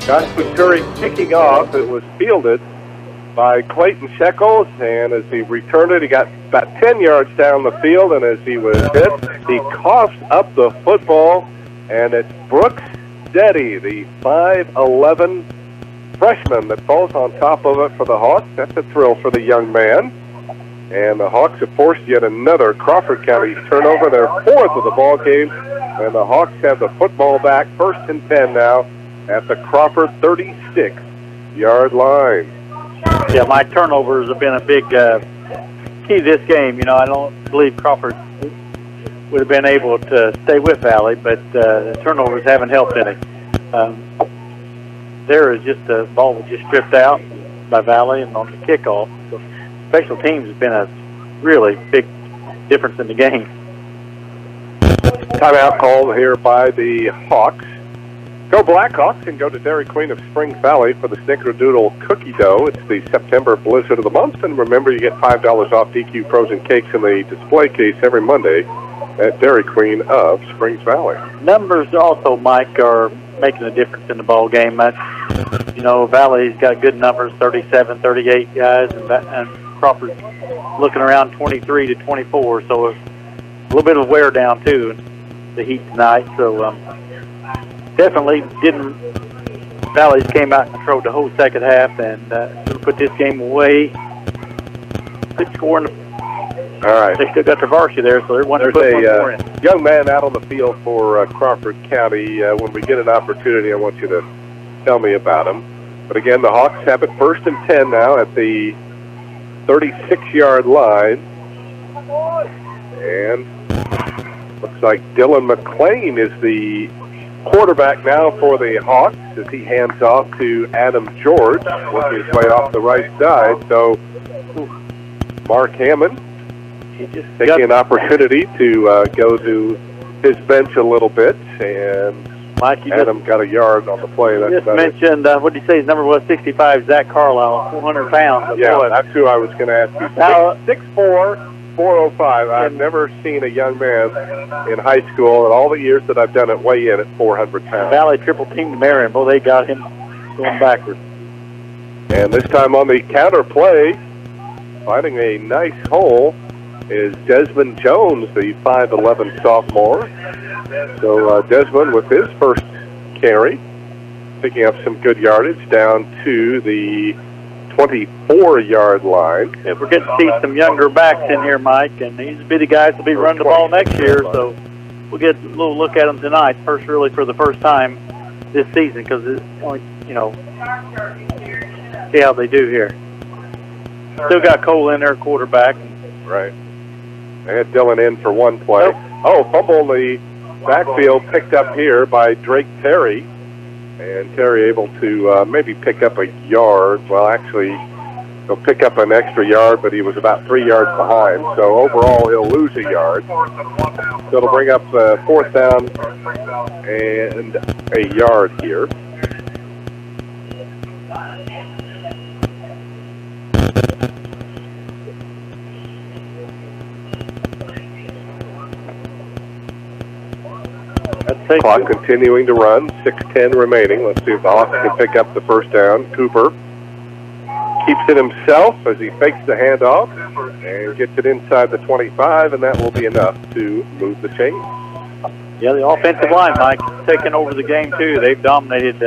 Josh Venturi kicking off. It was fielded by Clayton Shekels, and as he returned it, he got about 10 yards down the field, and as he was hit, he coughs up the football, and it's Brooks Deddy, the 5'11" freshman, that falls on top of it for the Hawks. That's a thrill for the young man. And the Hawks have forced yet another Crawford County turnover, their 4th of the ball game, and the Hawks have the football back, 1st and 10 now at the Crawford 36-yard line. Yeah, my turnovers have been a big key to this game. You know, I don't believe Crawford would have been able to stay with Valley, but the turnovers haven't helped any. There is just a ball that just stripped out by Valley, and on the kickoff, so special teams has been a really big difference in the game. Timeout called here by the Hawks. Go Blackhawks and go to Dairy Queen of Springs Valley for the Snickerdoodle Cookie Dough. It's the September Blizzard of the Month, and remember, you get $5 off DQ frozen cakes in the display case every Monday at Dairy Queen of Springs Valley. Numbers also, Mike, are making a difference in the ball game. You know, Valley's got good numbers, 37, 38 guys, and Crawford's looking around 23 to 24, so a little bit of wear down, too, the heat tonight. So definitely Valley's came out and controlled the whole second half, and put this game away. Good scoring. All right. They still got their varsity there, so they're wanting to put one more in. Young man out on the field for Crawford County. When we get an opportunity, I want you to tell me about him. But again, the Hawks have it 1st and 10 now at the 36-yard line. And looks like Dylan McClain is the quarterback now for the Hawks as he hands off to Adam George, working his way off the right side. So Mark Hammond, he just taking an opportunity to go to his bench a little bit, and Mike, Adam got a yard on the play. You just mentioned, what did you say his number was? 65, Zach Carlisle, 400 pounds. Yeah, that's who I was going to ask you. 6'4", 405. I've never seen a young man in high school, in all the years that I've done it, weigh in at 400 pounds. Valley triple teamed Marion. Boy, they got him going backwards. And this time on the counter play, finding a nice hole, is Desmond Jones, the 5'11" sophomore. So Desmond with his first carry, picking up some good yardage down to the 24-yard line. Yeah, we're getting to see some younger backs in here, Mike, and these bitty guys will be running the ball next year, so we'll get a little look at them tonight. Really for the first time this season, because it's only, see how they do here. Still got Cole in there, quarterback. Right. They had Dylan in for one play. Oh, fumble in the backfield picked up here by Drake Terry. And Terry able to maybe pick up a yard. Well, actually, he'll pick up an extra yard, but he was about 3 yards behind. So overall, he'll lose a yard. So it'll bring up fourth down and a yard here. Clock continuing to run, 6:10 remaining. Let's see if the Hawks can pick up the first down. Cooper keeps it himself as he fakes the handoff and gets it inside the 25, and that will be enough to move the chain. Yeah, the offensive line, Mike, taking over the game too. They've dominated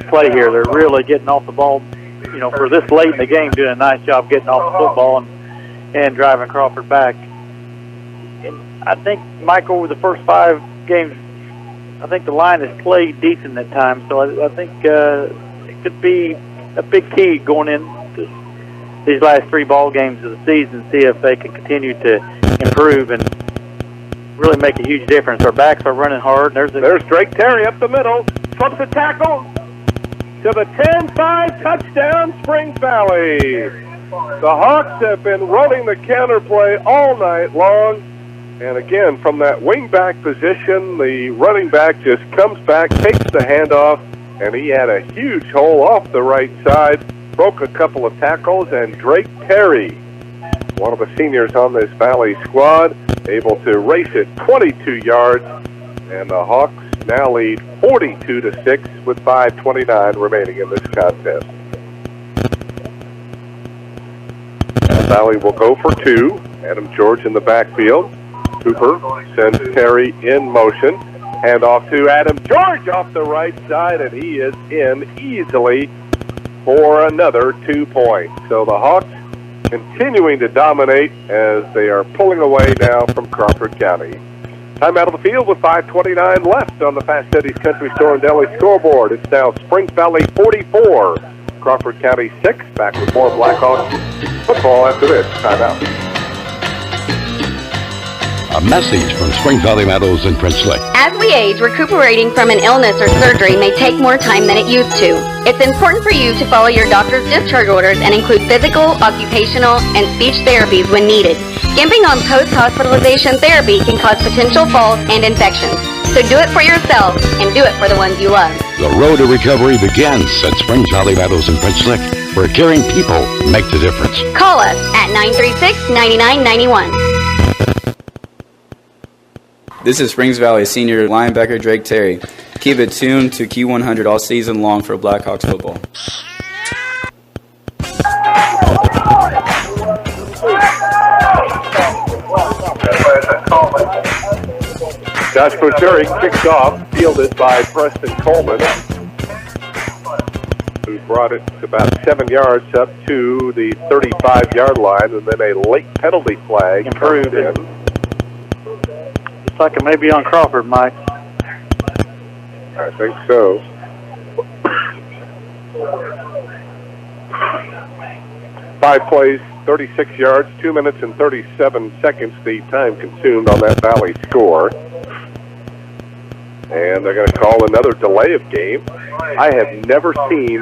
play here. They're really getting off the ball, for this late in the game, doing a nice job getting off the football and driving Crawford back. And I think, Mike, over the first 5 games, I think the line has played decent at times, so I think it could be a big key going into these last 3 ball games of the season, see if they can continue to improve and really make a huge difference. Our backs are running hard. There's Drake Terry up the middle, slips a tackle to the 10-5 touchdown, Springs Valley. The Hawks have been running the counter play all night long. And again, from that wing-back position, the running back just comes back, takes the handoff, and he had a huge hole off the right side, broke a couple of tackles, and Drake Terry, one of the seniors on this Valley squad, able to race it 22 yards, and the Hawks now lead 42-6 with 5:29 remaining in this contest. And Valley will go for 2. Adam George in the backfield. Cooper sends Terry in motion. Hand off to Adam George off the right side, and he is in easily for another 2 points. So the Hawks continuing to dominate as they are pulling away now from Crawford County. Time out of the field with 5:29 left on the Fast Eddie's Country Store and Deli scoreboard. It's now Springs Valley 44, Crawford County 6. Back with more Blackhawks football after this timeout. A message from Springs Valley Meadows and French Lick. As we age, recuperating from an illness or surgery may take more time than it used to. It's important for you to follow your doctor's discharge orders and include physical, occupational, and speech therapies when needed. Skimping on post-hospitalization therapy can cause potential falls and infections. So do it for yourself and do it for the ones you love. The road to recovery begins at Springs Valley Meadows and French Lick, where caring people make the difference. Call us at 936-9991. This is Springs Valley senior linebacker Drake Terry. Keep it tuned to Q100 all season long for Blackhawks football. Josh Buteri kicks off, fielded by Preston Coleman, who brought it about 7 yards up to the 35-yard line, and then a late penalty flag improved in. Looks like it may be on Crawford, Mike. I think so. Five plays, 36 yards, 2 minutes and 37 seconds, the time consumed on that Valley score. And they're going to call another delay of game. I have never seen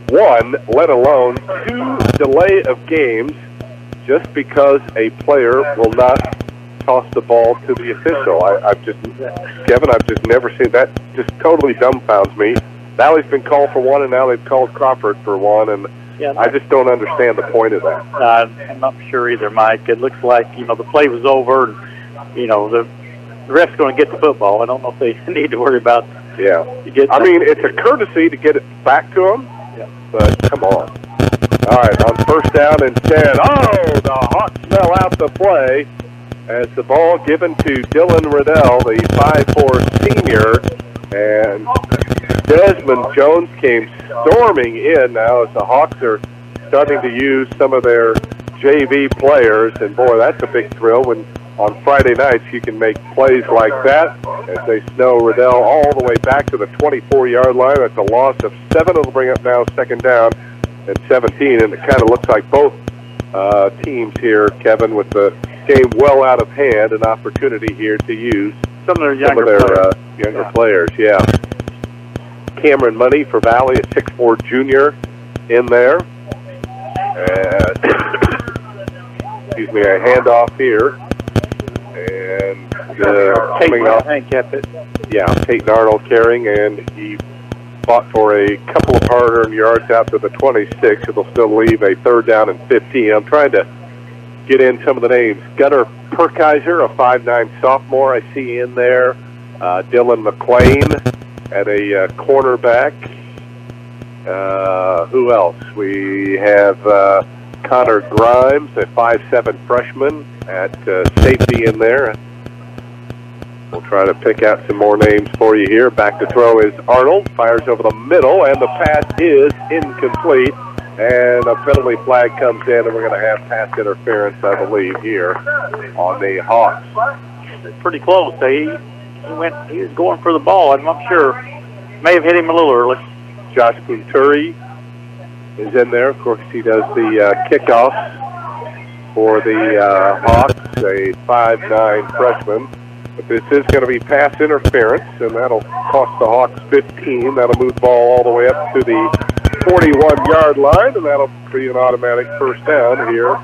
one, let alone 2 delay of games just because a player will not toss the ball to the official. I've just never seen that. Just totally dumbfounds me. Valley's been called for one, and now they've called Crawford for one, and I just don't understand the point of that. I'm not sure either, Mike. It looks like, the play was over, and, the ref's going to get the football. I don't know if they need to worry about it's a courtesy to get it back to them, but come on. All right, on first down instead. Oh, the Hawks smell out the play as the ball given to Dylan Riddell, the 5'4" senior, and Desmond Jones came storming in now as the Hawks are starting to use some of their JV players, and boy, that's a big thrill when on Friday nights you can make plays like that as they snow Riddell all the way back to the 24-yard line. That's a loss of 7. It'll bring up now second down at 17, and it kind of looks like both teams here, Kevin, with the game well out of hand, an opportunity here to use some of their younger players. Yeah. Cameron Money for Valley, a 6'4" junior in there. Excuse me, a handoff here. And coming off. Kept it. Yeah, Peyton Arnold carrying, and he fought for a couple of hard-earned yards out to the 26. It'll still leave a third down and 15. I'm trying to get in some of the names. Gunnar Perkiser, a 5'9" sophomore, I see in there. Dylan McLean at a cornerback. Who else? We have Connor Grimes, a 5'7" freshman at safety in there. We'll try to pick out some more names for you here. Back to throw is Arnold. Fires over the middle, and the pass is incomplete. And a penalty flag comes in, and we're going to have pass interference, I believe, here on the Hawks. Pretty close. He was going for the ball. I'm not sure. May have hit him a little early. Josh Punturi is in there. Of course, he does the kickoffs for the Hawks, a 5'9" freshman. But this is going to be pass interference, and that'll cost the Hawks 15. That'll move the ball all the way up to the 41-yard line, and that'll be an automatic first down here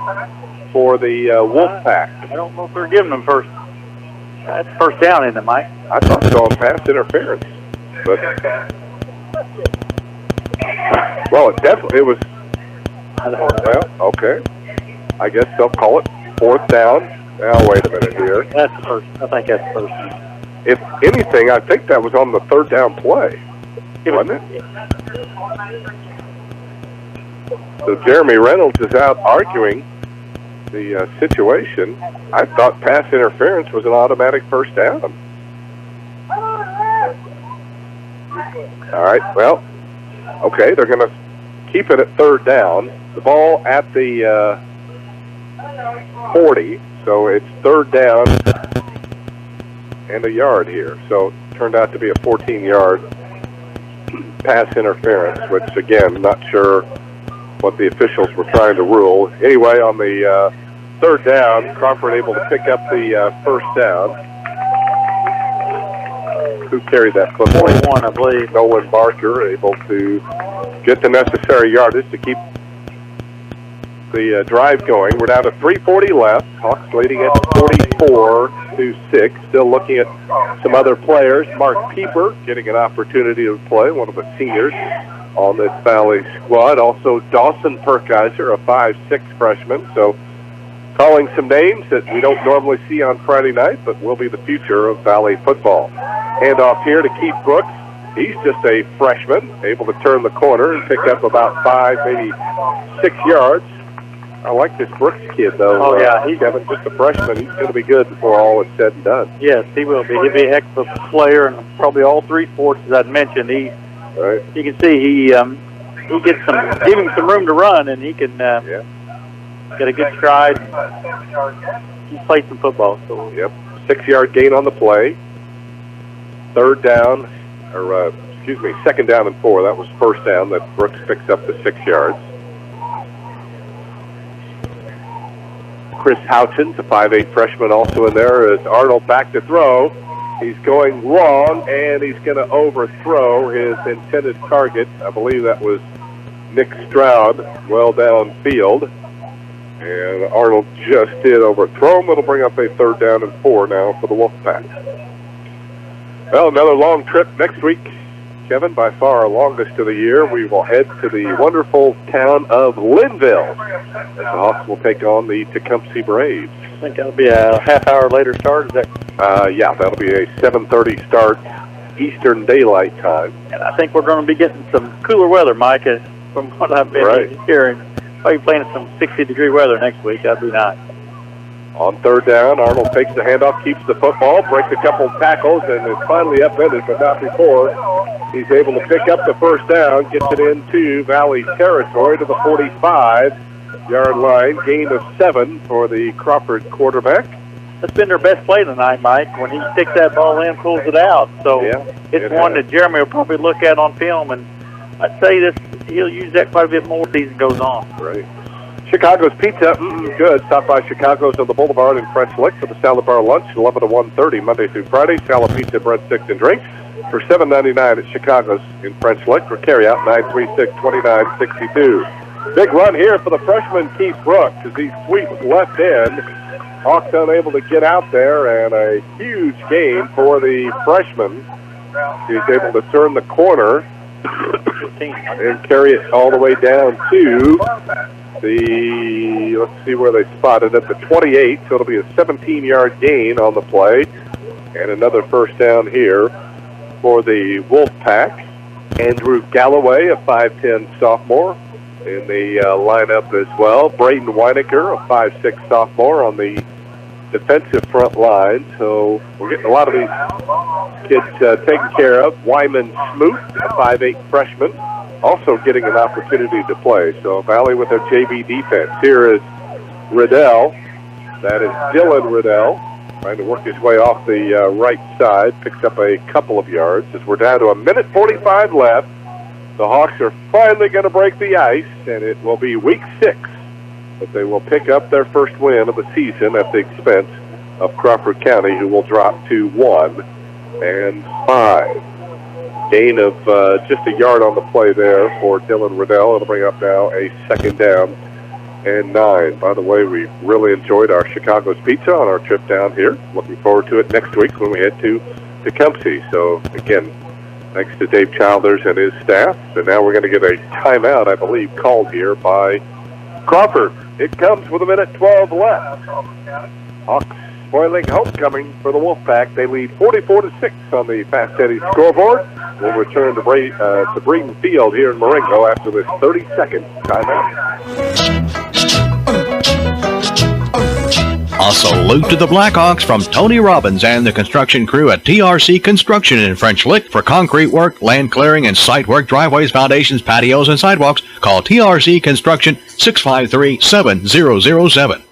for the Wolfpack. I don't know if they're giving them first. That's first down, isn't it, Mike? I thought it was on pass interference. But, well, it was. Well, okay. I guess they'll call it fourth down. Now, wait a minute here. That's the first. I think that's the first. If anything, I think that was on the third down play, wasn't it? So Jeremy Reynolds is out arguing the situation. I thought pass interference was an automatic first down. All right, well, okay, they're going to keep it at third down. The ball at the 40. So it's third down and a yard here. So it turned out to be a 14-yard pass interference, which, again, not sure what the officials were trying to rule. Anyway, on the third down, Crawford able to pick up the first down. Who carried that football? 41, I believe. Nolan Barker able to get the necessary yardage to keep the drive going. We're down to 3:40 left. Hawks leading at 44-6. Still looking at some other players. Mark Pieper getting an opportunity to play, one of the seniors on this Valley squad. Also Dawson Perkiser, a 5'6" freshman. So calling some names that we don't normally see on Friday night, but will be the future of Valley football. Handoff here to Keith Brooks. He's just a freshman, able to turn the corner and pick up about 5, maybe 6 yards. I like this Brooks kid, though. Oh, yeah. He's just a freshman. He's going to be good before all is said and done. Yes, he will be. He'll be a heck of a player in probably all three sports, as I'd mentioned. You can see he gets give him some room to run, and he can get a good stride. He's played some football. So. Yep. 6-yard gain on the play. Third down, second down and 4. That was first down that Brooks picks up the 6 yards. Chris Houchins, a 5'8" freshman, also in there. As Arnold back to throw. He's going long, and he's going to overthrow his intended target. I believe that was Nick Stroud, well downfield. And Arnold just did overthrow him. It'll bring up a third down and 4 now for the Wolfpack. Well, another long trip next week, Kevin, by far our longest of the year. We will head to the wonderful town of Linville as the Hawks will take on the Tecumseh Braves. I think that'll be a half-hour later start. Is that? Yeah, that'll be a 7:30 start Eastern Daylight Time. And I think we're going to be getting some cooler weather, Mike, from what I've been hearing. Probably playing some 60-degree weather next week. That'd be nice. On third down, Arnold takes the handoff, keeps the football, breaks a couple tackles, and is finally upended, but not before. He's able to pick up the first down, gets it into Valley territory to the 45-yard line. Gain of 7 for the Crawford quarterback. that's been their best play tonight, Mike. When he sticks that ball in, pulls it out. So it's one that Jeremy will probably look at on film, and I'd say he'll use that quite a bit more as the season goes on. Right. Chicago's Pizza, good. Stop by Chicago's on the Boulevard in French Lick for the salad bar lunch, 11 to 1:30, Monday through Friday. Salad, pizza, breadsticks, and drinks for $7.99 at Chicago's in French Lick. For carryout, 936-2962. Big run here for the freshman Keith Brooks as he sweeps left end. Hawks unable to get out there, and a huge gain for the freshman. He's able to turn the corner and carry it all the way down to let's see where they spotted it, the 28, so it'll be a 17-yard gain on the play. And another first down here for the Wolfpack. Andrew Galloway, a 5'10 sophomore, in the lineup as well. Braden Weinecker, a 5'6 sophomore on the defensive front line. So we're getting a lot of these kids taken care of. Wyman Smoot, a 5'8 freshman, also getting an opportunity to play. So Valley with their JV defense. Here is Riddell. That is Dylan Riddell, trying to work his way off the right side. Picks up a couple of yards as we're down to 1:45 left. The Hawks are finally going to break the ice, and it will be week 6 that they will pick up their first win of the season at the expense of Crawford County, who will drop to 1-5. Gain of just a yard on the play there for Dylan Riddell. It'll bring up now a 2nd down and 9. By the way, we really enjoyed our Chicago's Pizza on our trip down here. Looking forward to it next week when we head to Tecumseh. So, again, thanks to Dave Childers and his staff. So now we're going to get a timeout, I believe, called here by Crawford. It comes with 1:12 left. Hawks spoiling homecoming for the Wolfpack. They lead 44-6 on the Fast Eddie scoreboard. We'll return to Breeden Field here in Marengo after this 30-second timeout. A salute to the Blackhawks from Tony Robbins and the construction crew at TRC Construction in French Lick for concrete work, land clearing, and site work, driveways, foundations, patios, and sidewalks. Call TRC Construction 653-7007.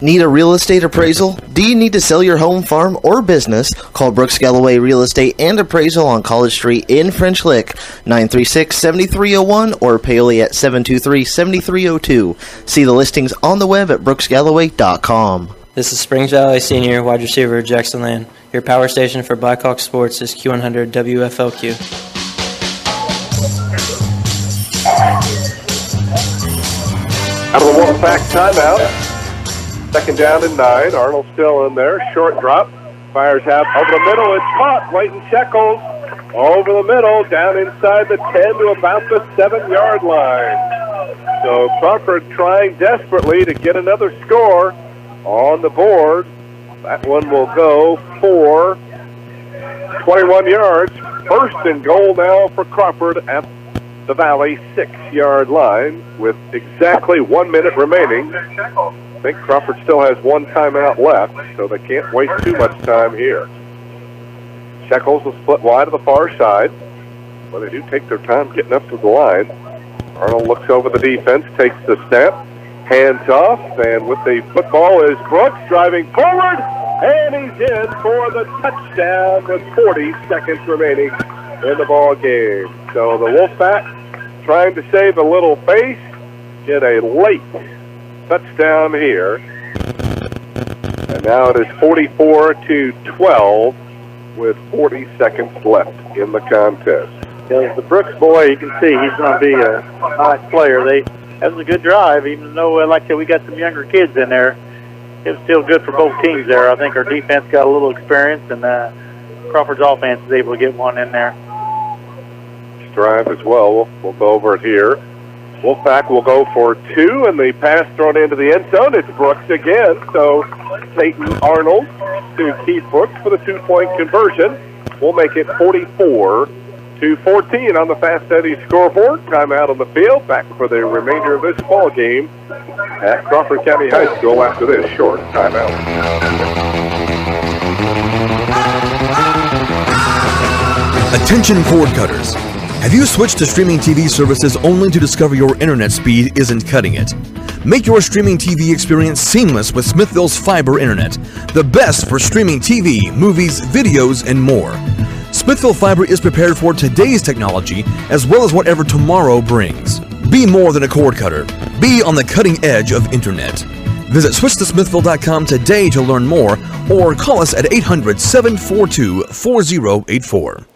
Need a real estate appraisal? Do you need to sell your home, farm, or business? Call Brooks Galloway Real Estate and Appraisal on College Street in French Lick, 936-7301 or Paoli at 723-7302. See the listings on the web at brooksgalloway.com. This is Springs Valley Senior wide receiver Jackson Land. Your power station for Blackhawk Sports is Q100 WFLQ. Out of the Wolfpack timeout. 2nd down and 9. Arnold still in there. Short drop. Fires out over the middle. It's caught. Clayton Shekels over the middle, down inside the 10 to about the 7-yard line. So Crawford trying desperately to get another score on the board. That one will go for 21 yards. 1st and goal now for Crawford at the Valley 6-yard line with exactly 1 minute remaining. I think Crawford still has one timeout left, so they can't waste too much time here. Shekels will split wide to the far side, but they do take their time getting up to the line. Arnold looks over the defense, takes the snap, hands off, and with the football is Brooks driving forward, and he's in for the touchdown with 40 seconds remaining in the ball game. So the Wolfpack trying to save a little face, get a late touchdown here. And now it is 44-12 with 40 seconds left in the contest. The Brooks boy, you can see he's going to be a nice player. That was a good drive, even though, like I said, we got some younger kids in there. It was still good for both teams there. I think our defense got a little experience, and Crawford's offense is able to get one in there. Drive as well. We'll go over it here. Wolfpack will go for 2, and the pass thrown into the end zone. It's Brooks again. So Peyton Arnold to Keith Brooks for the 2-point conversion. We'll make it 44-14 on the Fast Eddie scoreboard. Timeout on the field. Back for the remainder of this ball game at Crawford County High School after this short timeout. Attention cord cutters. Have you switched to streaming TV services only to discover your internet speed isn't cutting it? Make your streaming TV experience seamless with Smithville's fiber internet. The best for streaming TV, movies, videos, and more. Smithville Fiber is prepared for today's technology as well as whatever tomorrow brings. Be more than a cord cutter. Be on the cutting edge of internet. Visit switchtosmithville.com today to learn more or call us at 800-742-4084.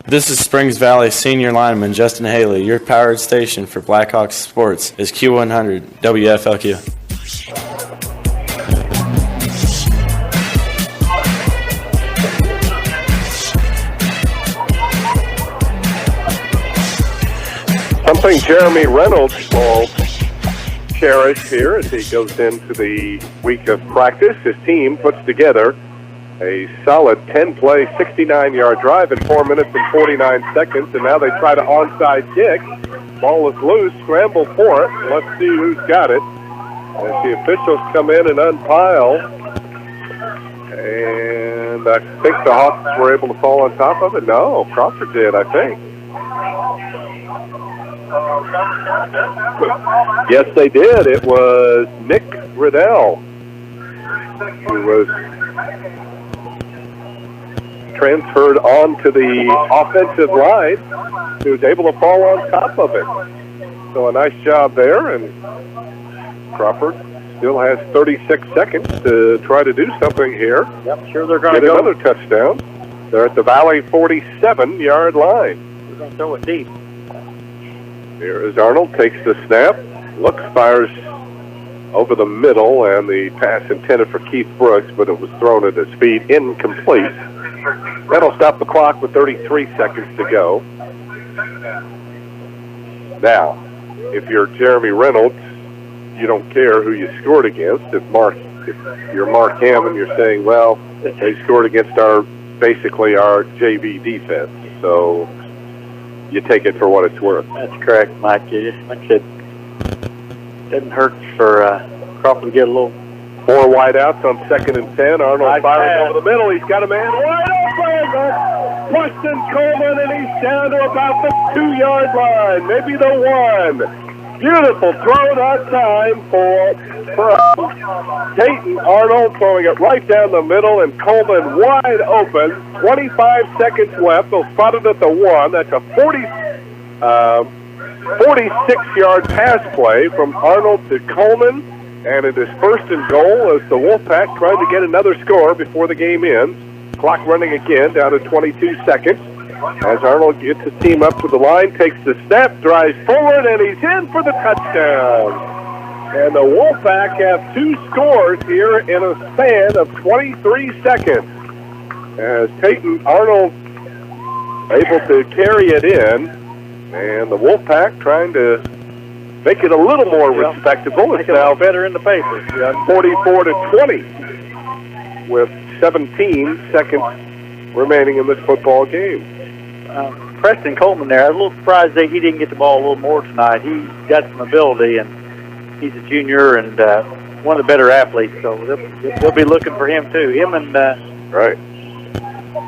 This is Springs Valley senior lineman Justin Haley. Your powered station for Blackhawks sports is Q100 WFLQ. Something Jeremy Reynolds will cherish here as he goes into the week of practice. His team puts together a solid 10-play, 69-yard drive in 4 minutes and 49 seconds, and now they try to onside kick. Ball is loose, scramble for it. Let's see who's got it. As the officials come in and unpile, and I think the Hawks were able to fall on top of it. No, Crawford did, I think. Yes, they did. It was Nick Riddell who was transferred onto the offensive line, who was able to fall on top of it. So a nice job there, and Crawford still has 36 seconds to try to do something here. Yep, sure they're going to get go. Another touchdown. They're at the Valley 47-yard line. They're going to throw it deep. Here is Arnold, takes the snap, looks, fires over the middle, and the pass intended for Keith Brooks, but it was thrown at his feet, incomplete. That'll stop the clock with 33 seconds to go. Now, if you're Jeremy Reynolds, you don't care who you scored against. If you're Mark Hammond, you're saying, well, they scored against basically our JV defense. So you take it for what it's worth. That's correct, Mike. Like I said, doesn't hurt for Crawford to get a little. 4 wideouts on 2nd and 10. Arnold fires over the middle. He's got a man wide open. Weston Coleman, and he's down to about the 2-yard line, maybe the 1. Beautiful throw that time for Dayton. Arnold throwing it right down the middle, and Coleman wide open. 25 seconds left. They'll spot it at the 1. That's a 46-yard pass play from Arnold to Coleman, and it is 1st and goal as the Wolfpack trying to get another score before the game ends. Clock running again down to 22 seconds. As Arnold gets his team up to the line, takes the snap, drives forward, and he's in for the touchdown. And the Wolfpack have 2 scores here in a span of 23 seconds. As Peyton Arnold able to carry it in, and the Wolfpack trying to make it a little more respectable. It's now better in the paper. 44-20 with 17 seconds remaining in this football game. Preston Coleman there, I was a little surprised that he didn't get the ball a little more tonight. He's got some ability, and he's a junior and one of the better athletes, so they'll be looking for him too. Him and right.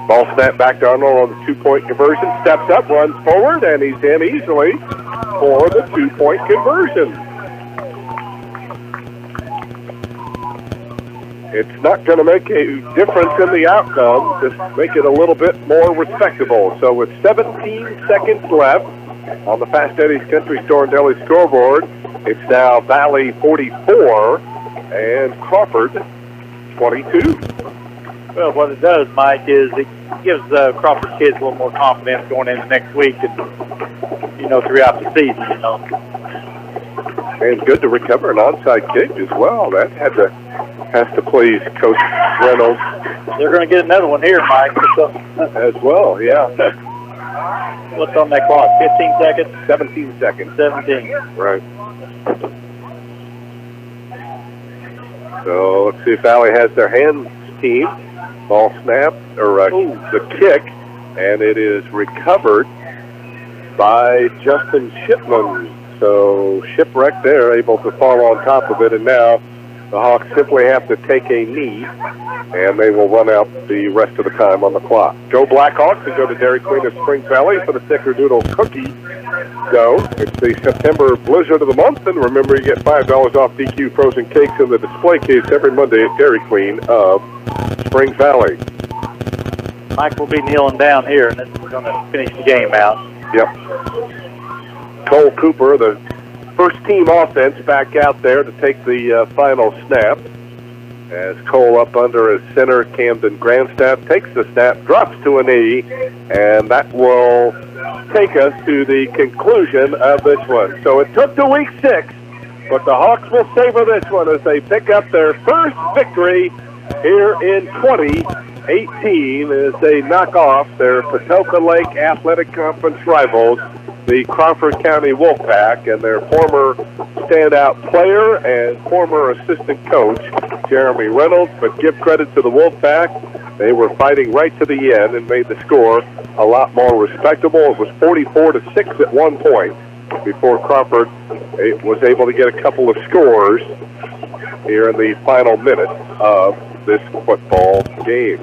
Ball snap back to Arnold on the 2-point conversion. Steps up, runs forward, and he's in easily for the 2-point conversion. It's not going to make a difference in the outcome, just make it a little bit more respectable. So with 17 seconds left on the Fast Eddie's Country Store and Deli scoreboard, it's now Valley 44 and Crawford 22. Well, what it does, Mike, is it gives Crawford kids a little more confidence going into next week and, throughout the season, And good to recover an onside kick as well. That has to please Coach Reynolds. They're going to get another one here, Mike. As well, yeah. What's on that clock? 15 seconds? 17 seconds. 17. Right. So let's see if Valley has their hands team. Ball snap, or the kick, and it is recovered by Justin Shipman. So Shipwreck there, able to fall on top of it, and now The Hawks simply have to take a knee, and they will run out the rest of the time on the clock. Go Blackhawks and go to Dairy Queen of Spring Valley for the Snickerdoodle Cookie Dough. It's the September blizzard of the month, and remember you get $5 off DQ frozen cakes in the display case every Monday at Dairy Queen of Spring Valley. Mike will be kneeling down here, and then we're going to finish the game out. Yep. Cole Cooper, the first-team offense, back out there to take the final snap. As Cole up under his center, Camden Grandstaff takes the snap, drops to a knee, and that will take us to the conclusion of this one. So it took to week 6, but the Hawks will savor this one as they pick up their first victory here in 2018 as they knock off their Patoka Lake Athletic Conference rivals, the Crawford County Wolfpack, and their former standout player and former assistant coach, Jeremy Reynolds. But give credit to the Wolfpack. They were fighting right to the end and made the score a lot more respectable. It was 44-6 at one point before Crawford was able to get a couple of scores here in the final minutes of this football game.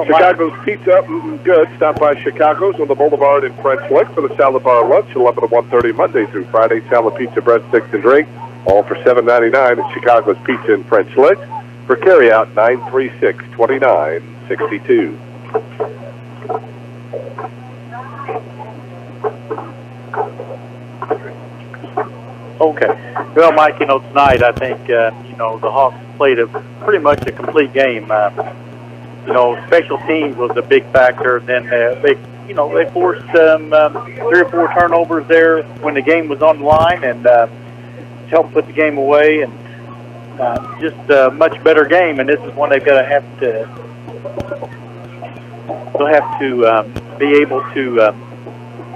Chicago's Pizza, good. Stop by Chicago's on the Boulevard in French Lick for the salad bar lunch, 11 to 1:30 Monday through Friday. Salad, pizza, breadsticks, and drink, all for $7.99 at Chicago's Pizza in French Lick. For carryout, 936-2962. Okay. Well, Mike, tonight I think, the Hawks played pretty much a complete game. Special teams was a big factor. Then they forced 3 or 4 turnovers there when the game was on the line, and helped put the game away. And just a much better game. And this is one they've got to have to. They'll have to be able to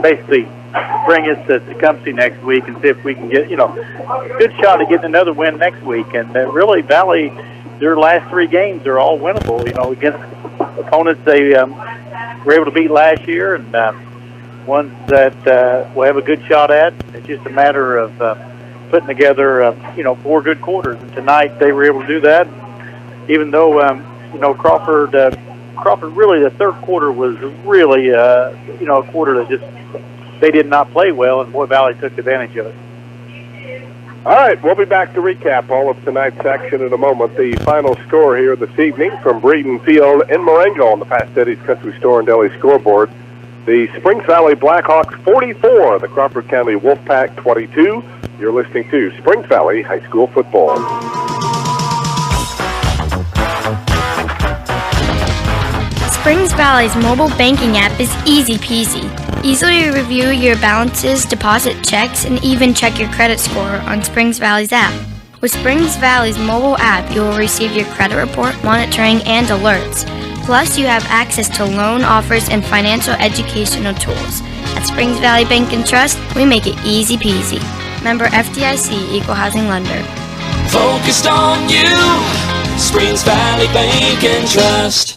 basically bring us to Tecumseh next week and see if we can get a good shot at getting another win next week. And really, Valley, their last 3 games are all winnable, against opponents they were able to beat last year, and ones that we'll have a good shot at. It's just a matter of putting together, 4 good quarters. And tonight they were able to do that, even though, Crawford really, the third quarter was really, a quarter that just, they did not play well, and Boy Valley took advantage of it. All right, we'll be back to recap all of tonight's action in a moment. The final score here this evening from Breeden Field in Marengo on the Past Eddie's Country Store and Deli scoreboard. The Springs Valley Blackhawks 44, the Crawford County Wolfpack 22. You're listening to Springs Valley High School Football. Springs Valley's mobile banking app is easy peasy. Easily review your balances, deposit checks, and even check your credit score on Springs Valley's app. With Springs Valley's mobile app, you will receive your credit report, monitoring, and alerts. Plus, you have access to loan offers and financial educational tools. At Springs Valley Bank and Trust, we make it easy peasy. Member FDIC, Equal Housing Lender. Focused on you, Springs Valley Bank and Trust.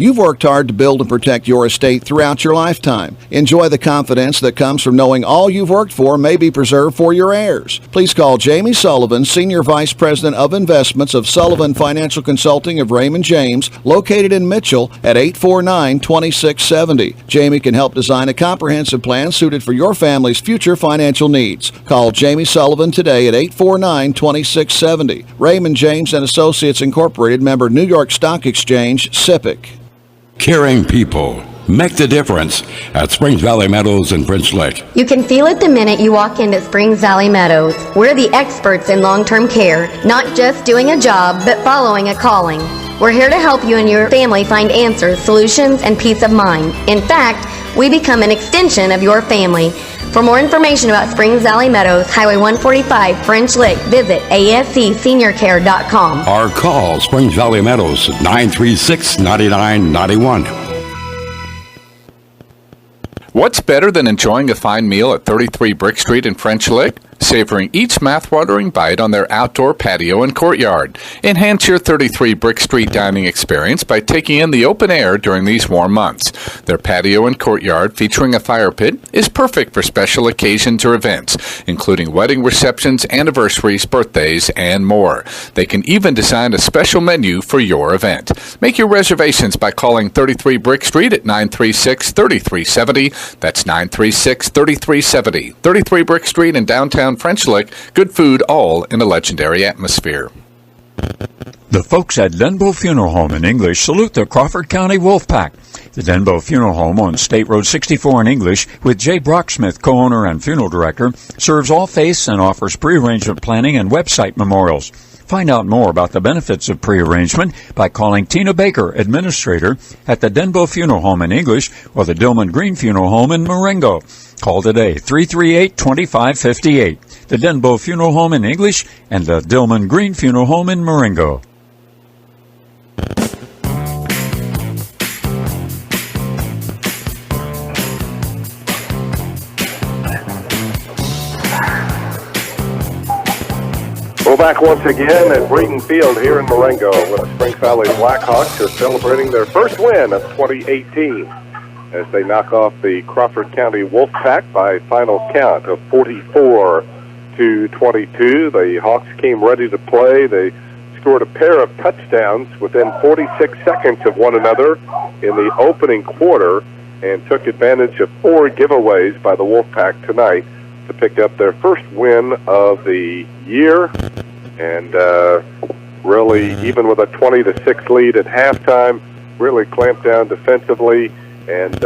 You've worked hard to build and protect your estate throughout your lifetime. Enjoy the confidence that comes from knowing all you've worked for may be preserved for your heirs. Please call Jamie Sullivan, Senior Vice President of Investments of Sullivan Financial Consulting of Raymond James, located in Mitchell at 849-2670. Jamie can help design a comprehensive plan suited for your family's future financial needs. Call Jamie Sullivan today at 849-2670. Raymond James and Associates Incorporated, member New York Stock Exchange, SIPC. Caring people make the difference at Springs Valley Meadows in French Lick. You can feel it the minute you walk into Springs Valley Meadows. We're the experts in long-term care, not just doing a job, but following a calling. We're here to help you and your family find answers, solutions, and peace of mind. In fact, we become an extension of your family. For more information about Springs Valley Meadows, Highway 145, French Lick, visit ascseniorcare.com. Or call Springs Valley Meadows at 936-9991. What's better than enjoying a fine meal at 33 Brick Street in French Lick? savoring each mouth-watering bite on their outdoor patio and courtyard. Enhance your 33 Brick Street dining experience by taking in the open air during these warm months. Their patio and courtyard, featuring a fire pit, is perfect for special occasions or events, including wedding receptions, anniversaries, birthdays, and more. They can even design a special menu for your event. Make your reservations by calling 33 Brick Street at 936-3370. That's 936-3370. 33 Brick Street in downtown French Lick. Good food, all in a legendary atmosphere. The folks at Denbo Funeral Home in English salute the Crawford County Wolfpack. The Denbo Funeral Home on State Road 64 in English, with Jay Brocksmith, co-owner and funeral director, serves all faiths and offers pre-arrangement planning and website memorials. Find out more about the benefits of pre-arrangement by calling Tina Baker, administrator, at the Denbo Funeral Home in English or the Dillman Green Funeral Home in Marengo. Call today, 338-2558. The Denbo Funeral Home in English and the Dillman Green Funeral Home in Marengo. We're back once again at Breeden Field here in Marengo, where the Springs Valley Blackhawks are celebrating their first win of 2018 as they knock off the Crawford County Wolfpack by final count of 44-22. The Hawks came ready to play. They scored a pair of touchdowns within 46 seconds of one another in the opening quarter and took advantage of 4 giveaways by the Wolfpack tonight to pick up their first win of the year, and really, even with a 20-6 lead at halftime, really clamped down defensively and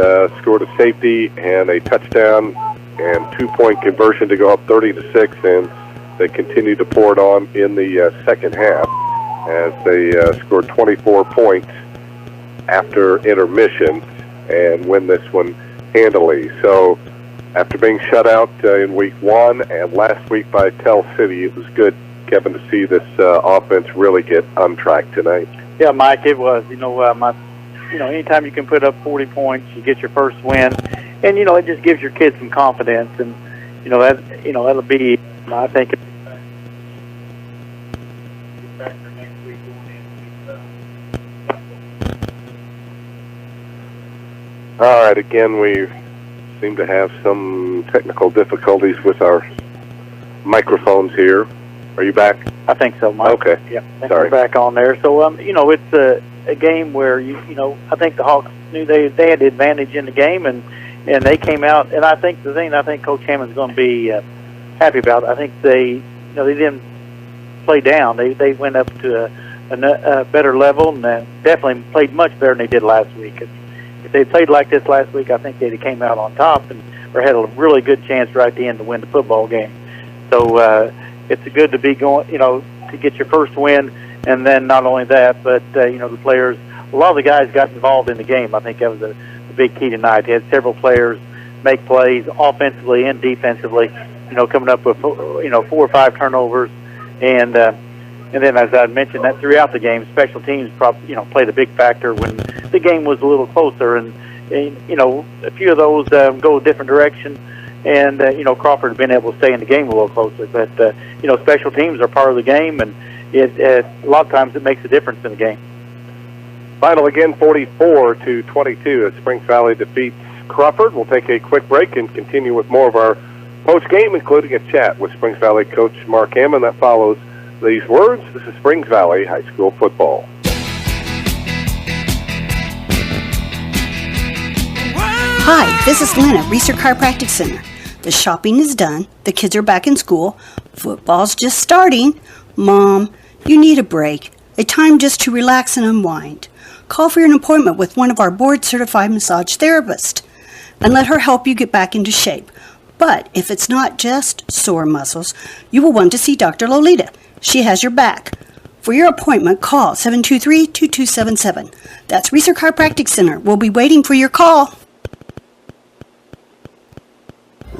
scored a safety and a touchdown and 2-point conversion to go up 30-6, and they continued to pour it on in the second half as they scored 24 points after intermission and win this one handily. So after being shut out in week 1 and last week by Tell City, it was good, Kevin, to see this offense really get on track tonight. Yeah, Mike, it was. Anytime you can put up 40 points, you get your first win, and it just gives your kids some confidence, and that'll be, I think. All right, again, we seem to have some technical difficulties with our microphones here. Are you back? I think so, Mike. Okay. Yeah, I think sorry. we're back on there. So, it's a game where I think the Hawks knew they had the advantage in the game, and they came out. And I think the thing Coach Hammond's going to be happy about, I think they didn't play down. They went up to a better level, and definitely played much better than they did last week. If they played like this last week, I think they came out on top or had a really good chance right at the end to win the football game. So it's good to be going, to get your first win, and then not only that, but the players, a lot of the guys got involved in the game. I think that was the big key tonight. They had several players make plays offensively and defensively, coming up with 4 or 5 turnovers, and then, as I mentioned, that throughout the game, special teams played a big factor when the game was a little closer, and a few of those go a different direction, and Crawford has been able to stay in the game a little closer. But special teams are part of the game, and a lot of times it makes a difference in the game. Final again, 44-22 as Springs Valley defeats Crawford. We'll take a quick break and continue with more of our post-game, including a chat with Springs Valley coach Mark Hammond. That follows these words. This is Springs Valley High School football. Hi, this is Lynn at Reeser Chiropractic Center. The shopping is done. The kids are back in school. Football's just starting. Mom, you need a break. A time just to relax and unwind. Call for an appointment with one of our board-certified massage therapists and let her help you get back into shape. But if it's not just sore muscles, you will want to see Dr. Lolita. She has your back. For your appointment, call 723-2277. That's Reeser Chiropractic Center. We'll be waiting for your call.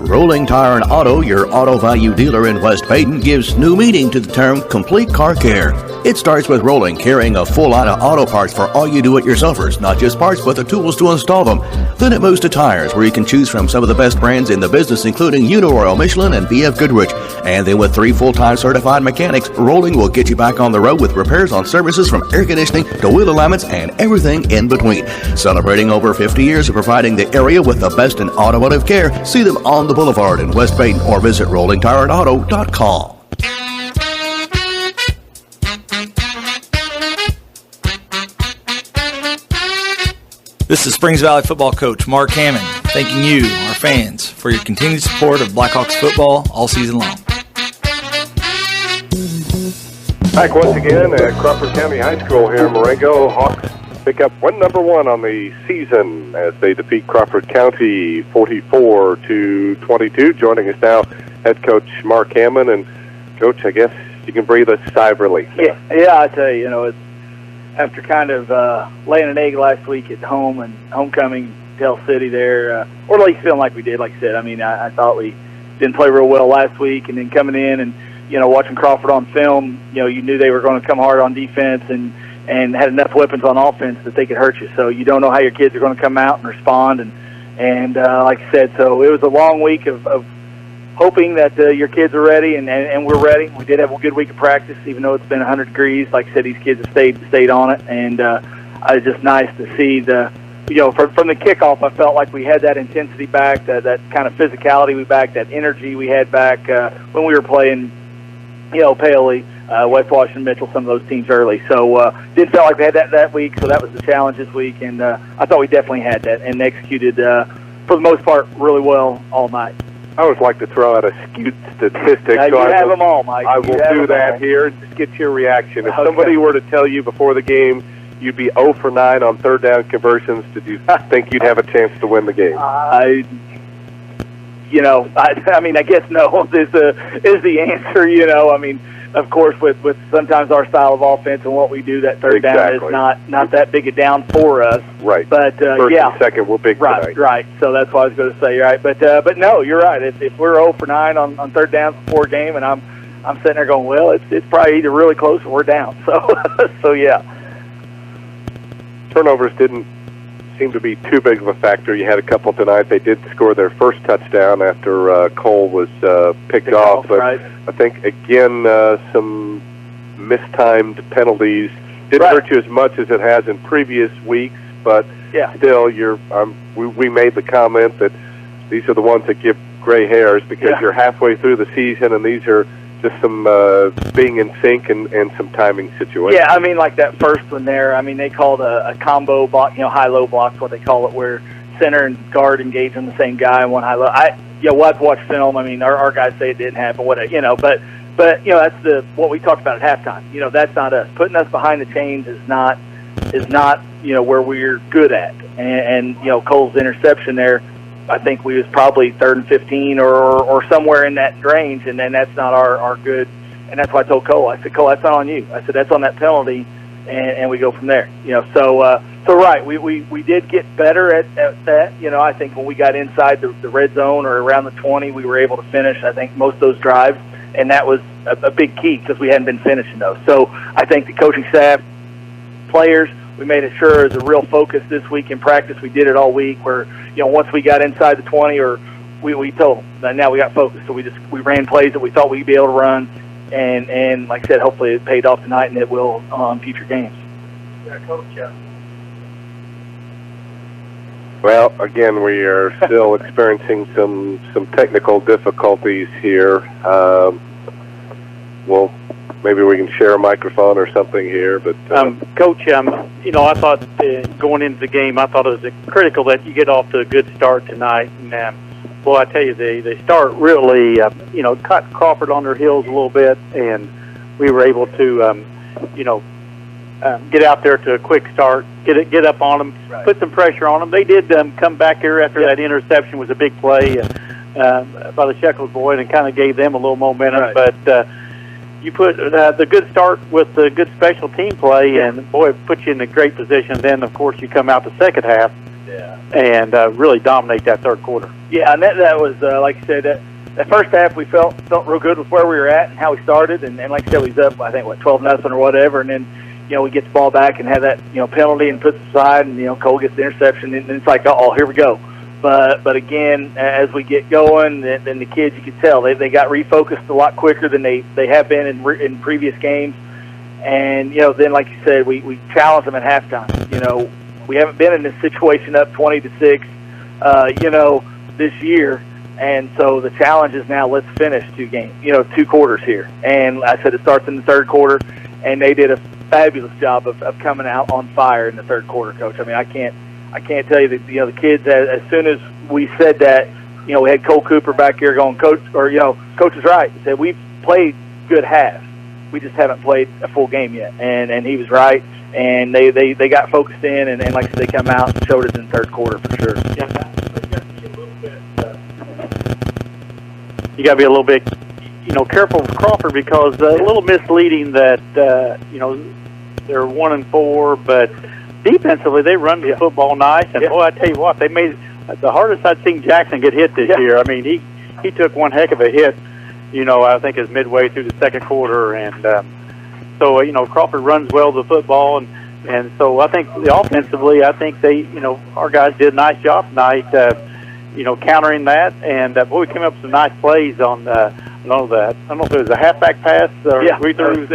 Rolling Tire and Auto, your auto value dealer in West Baden, gives new meaning to the term complete car care. It starts with Rolling carrying a full line of auto parts for all you do-it-yourselfers, not just parts but the tools to install them. Then it moves to tires, where you can choose from some of the best brands in the business, including Uniroyal, Michelin, and BF Goodrich. And then with 3 full-time certified mechanics, Rolling will get you back on the road with repairs on services from air conditioning to wheel alignments and everything in between. Celebrating over 50 years of providing the area with the best in automotive care, see them on the Boulevard in West Baden or visit rollingtireandauto.com. This is Springs Valley football coach Mark Hammond, thanking you, our fans, for your continued support of Blackhawks football all season long. Back once again at Crawford County High School here in Marengo. Hawks pick up win number 1 on the season as they defeat Crawford County 44-22. Joining us now, head coach Mark Hammond. And Coach, I guess you can breathe a sigh of relief. Yeah, I tell you, it's after kind of laying an egg last week at home and homecoming Dell City there, or at least feeling like we did. Like I said, I thought we didn't play real well last week, and then coming in and watching Crawford on film, you knew they were going to come hard on defense and had enough weapons on offense that they could hurt you. So you don't know how your kids are going to come out and respond. And like I said, so it was a long week of hoping that your kids are ready, and we're ready. We did have a good week of practice, even though it's been 100 degrees. Like I said, these kids have stayed on it, and it's just nice to see from the kickoff. I felt like we had that intensity back, that kind of physicality we back, that energy we had back when we were playing, Paley, West Washington, Mitchell, some of those teams early. So didn't feel like we had that week, so that was the challenge this week, and I thought we definitely had that and executed for the most part really well all night. I always like to throw out a skewed statistic. You have them all, Mike. I will do that here and just get your reaction. If somebody were to tell you before the game you'd be 0 for 9 on third down conversions, did you think you'd have a chance to win the game? I guess no is the answer. Of course, with sometimes our style of offense and what we do, that third down is not that big a down for us. Right. But first and second were big tonight. Right. So that's what I was going to say. Right. But no, you're right. If we're 0 for 9 on third downs before a game, and I'm sitting there going, well, it's probably either really close or we're down. So yeah. Turnovers didn't seem to be too big of a factor. You had a couple tonight. They did score their first touchdown after Cole was picked off. But right. I think, again, some mistimed penalties didn't hurt you as much as it has in previous weeks. But still, we made the comment that these are the ones that give gray hairs because you're halfway through the season, and these are just some being in sync and some timing situations. Yeah, like that first one there. They called a combo block, high-low block's what they call it, where center and guard engage on the same guy and one high-low. We'll have to watch film. Our guys say it didn't happen, whatever, but that's what we talked about at halftime. That's not us. Putting us behind the chains is not where we're good at. And Cole's interception there, I think we was probably 3rd and 15 or somewhere in that range, and then that's not our good. And that's why I told Cole. I said, Cole, that's not on you. I said, that's on that penalty, and we go from there. So right, we did get better at that. I think when we got inside the red zone or around the 20, we were able to finish, I think, most of those drives, and that was a big key because we hadn't been finishing those. So I think the coaching staff, players, we made it sure as a real focus this week in practice. We did it all week where, once we got inside the 20 or we told them that now we got focused. So we ran plays that we thought we'd be able to run. And like I said, hopefully it paid off tonight and it will on future games. Yeah, Coach. Well, again, we are still experiencing some technical difficulties here. Maybe we can share a microphone or something here. But Coach, I thought going into the game, I thought it was critical that you get off to a good start tonight. And I tell you, they start really, caught Crawford on their heels a little bit, and we were able to, get out there to a quick start, get up on them, put some pressure on them. They did come back here after that interception was a big play by the Shekels boy, and kind of gave them a little momentum. Right. But you put the good start with the good special team play, and boy, it puts you in a great position. Then, of course, you come out the second half, and really dominate that third quarter. Yeah, and that was like I said, that first half we felt real good with where we were at and how we started, and like I said, we was up I think 12-0 or whatever, and then we get the ball back and have that penalty and puts it aside, and Cole gets the interception, and it's like, oh, here we go. But again, as we get going, then the kids, you could tell they got refocused a lot quicker than they have been in previous games. And then like you said, we challenged them at halftime. We haven't been in this situation up 20-6, this year. And so the challenge is now let's finish 2 quarters here. And I said it starts in the third quarter, and they did a fabulous job of coming out on fire in the third quarter, Coach. I mean, I can't tell you that the kids, as soon as we said that, we had Cole Cooper back here going, Coach is right. He said we've played good halves. We just haven't played a full game yet, and he was right. And they got focused in, and like I said, they come out and showed us in the third quarter for sure. You got to be a little bit, careful with Crawford, because a little misleading that they're 1-4, but defensively they run the football nice. And boy, I tell you what, they made the hardest I'd seen Jackson get hit this year. I mean, he took one heck of a hit. I think it's midway through the second quarter, and so Crawford runs well the football, and so I think offensively, I think they our guys did a nice job tonight. Countering that, and boy, we came up with some nice plays on I don't know if it was a halfback pass or we threw.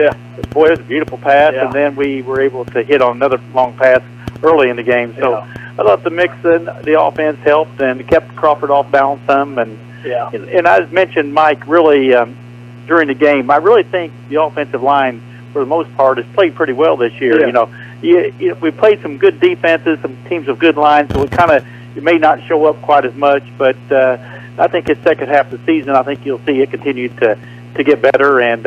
Boy, it was a beautiful pass, and then we were able to hit on another long pass early in the game. So I thought the mix in the offense helped and kept Crawford off balance some. And I mentioned Mike really during the game. I really think the offensive line, for the most part, has played pretty well this year. We played some good defenses, some teams with good lines, so it may not show up quite as much, but I think his second half of the season, I think you'll see it continue to get better. And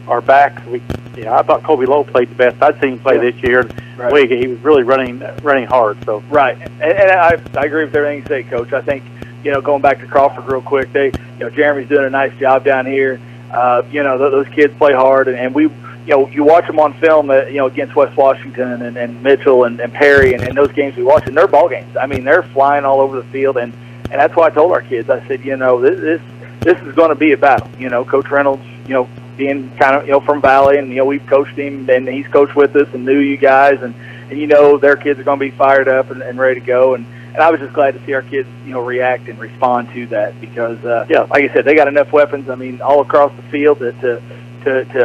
our backs, I thought Kobe Lowe played the best I'd seen him play this year. Right. He was really running hard. So and I agree with everything you say, Coach. I think going back to Crawford real quick, Jeremy's doing a nice job down here. Those kids play hard, and we. You watch them on film, against West Washington and Mitchell and Perry and those games we watch, and they're ball games. I mean, they're flying all over the field, and that's why I told our kids. I said, this is going to be a battle. Coach Reynolds, being kind of from Valley, and we've coached him, and he's coached with us and knew you guys, and their kids are going to be fired up and ready to go. And I was just glad to see our kids, react and respond to that, because like I said, they got enough weapons. I mean, all across the field to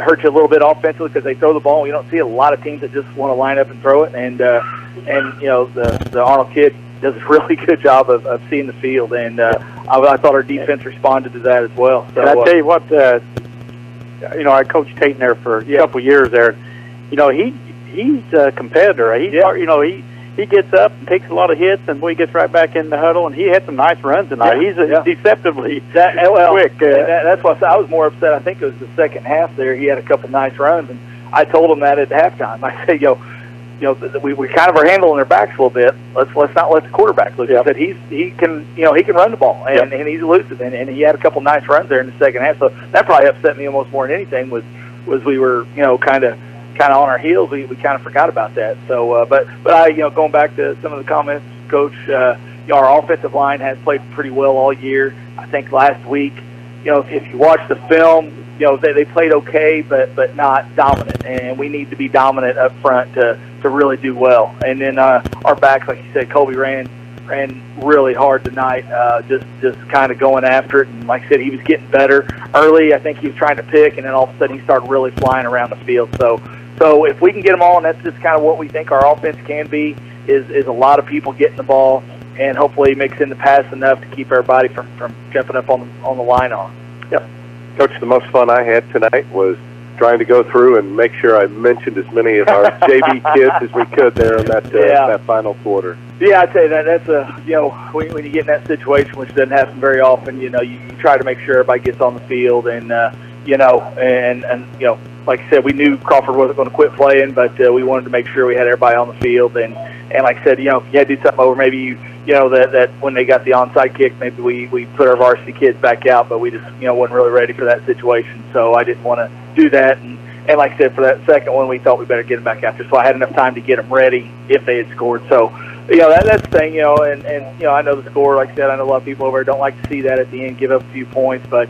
hurt you a little bit offensively, because they throw the ball. You don't see a lot of teams that just want to line up and throw it. And the Arnold kid does a really good job of seeing the field. And I thought our defense responded to that as well. So and I tell you what, I coached Tate there for a couple of years there. He's a competitor. He gets up and takes a lot of hits, and boy, he gets right back in the huddle, and he had some nice runs tonight. He's deceptively quick. That's why I was more upset. I think it was the second half there. He had a couple nice runs, and I told him that at halftime. I said, we kind of are handling their backs a little bit. Let's not let the quarterback loose. I said he can run the ball, and he's elusive, and he had a couple nice runs there in the second half. So that probably upset me almost more than anything was we were kind of on our heels. We kind of forgot about that. So, but I, going back to some of the comments, Coach, our offensive line has played pretty well all year. I think last week, if you watch the film, they played okay, but not dominant. And we need to be dominant up front to really do well. And then our backs, like you said, Colby ran really hard tonight, just kind of going after it. And like I said, he was getting better early. I think he was trying to pick, and then all of a sudden he started really flying around the field. So if we can get them all, and that's just kind of what we think our offense can be, is a lot of people getting the ball and hopefully mixing the pass enough to keep everybody from jumping up on the line on. Yep. Coach, the most fun I had tonight was trying to go through and make sure I mentioned as many of our JV kids as we could there in that final quarter. Yeah, I'd say that's when you get in that situation, which doesn't happen very often, you try to make sure everybody gets on the field, and like I said, we knew Crawford wasn't going to quit playing, but we wanted to make sure we had everybody on the field. And like I said, if you had to do something over, maybe that when they got the onside kick, maybe we put our varsity kids back out, but we just wasn't really ready for that situation. So I didn't want to do that. And like I said, for that second one, we thought we better get them back out there. So I had enough time to get them ready if they had scored. So that's the thing, and I know the score. Like I said, I know a lot of people over there don't like to see that at the end, give up a few points, but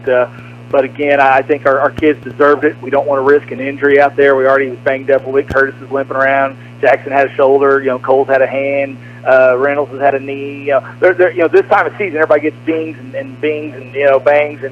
again, I think our kids deserved it. We don't want to risk an injury out there. We already was banged up a little bit. Curtis is limping around. Jackson had a shoulder. Cole's had a hand. Reynolds has had a knee. This time of season, everybody gets dings and bings and bangs,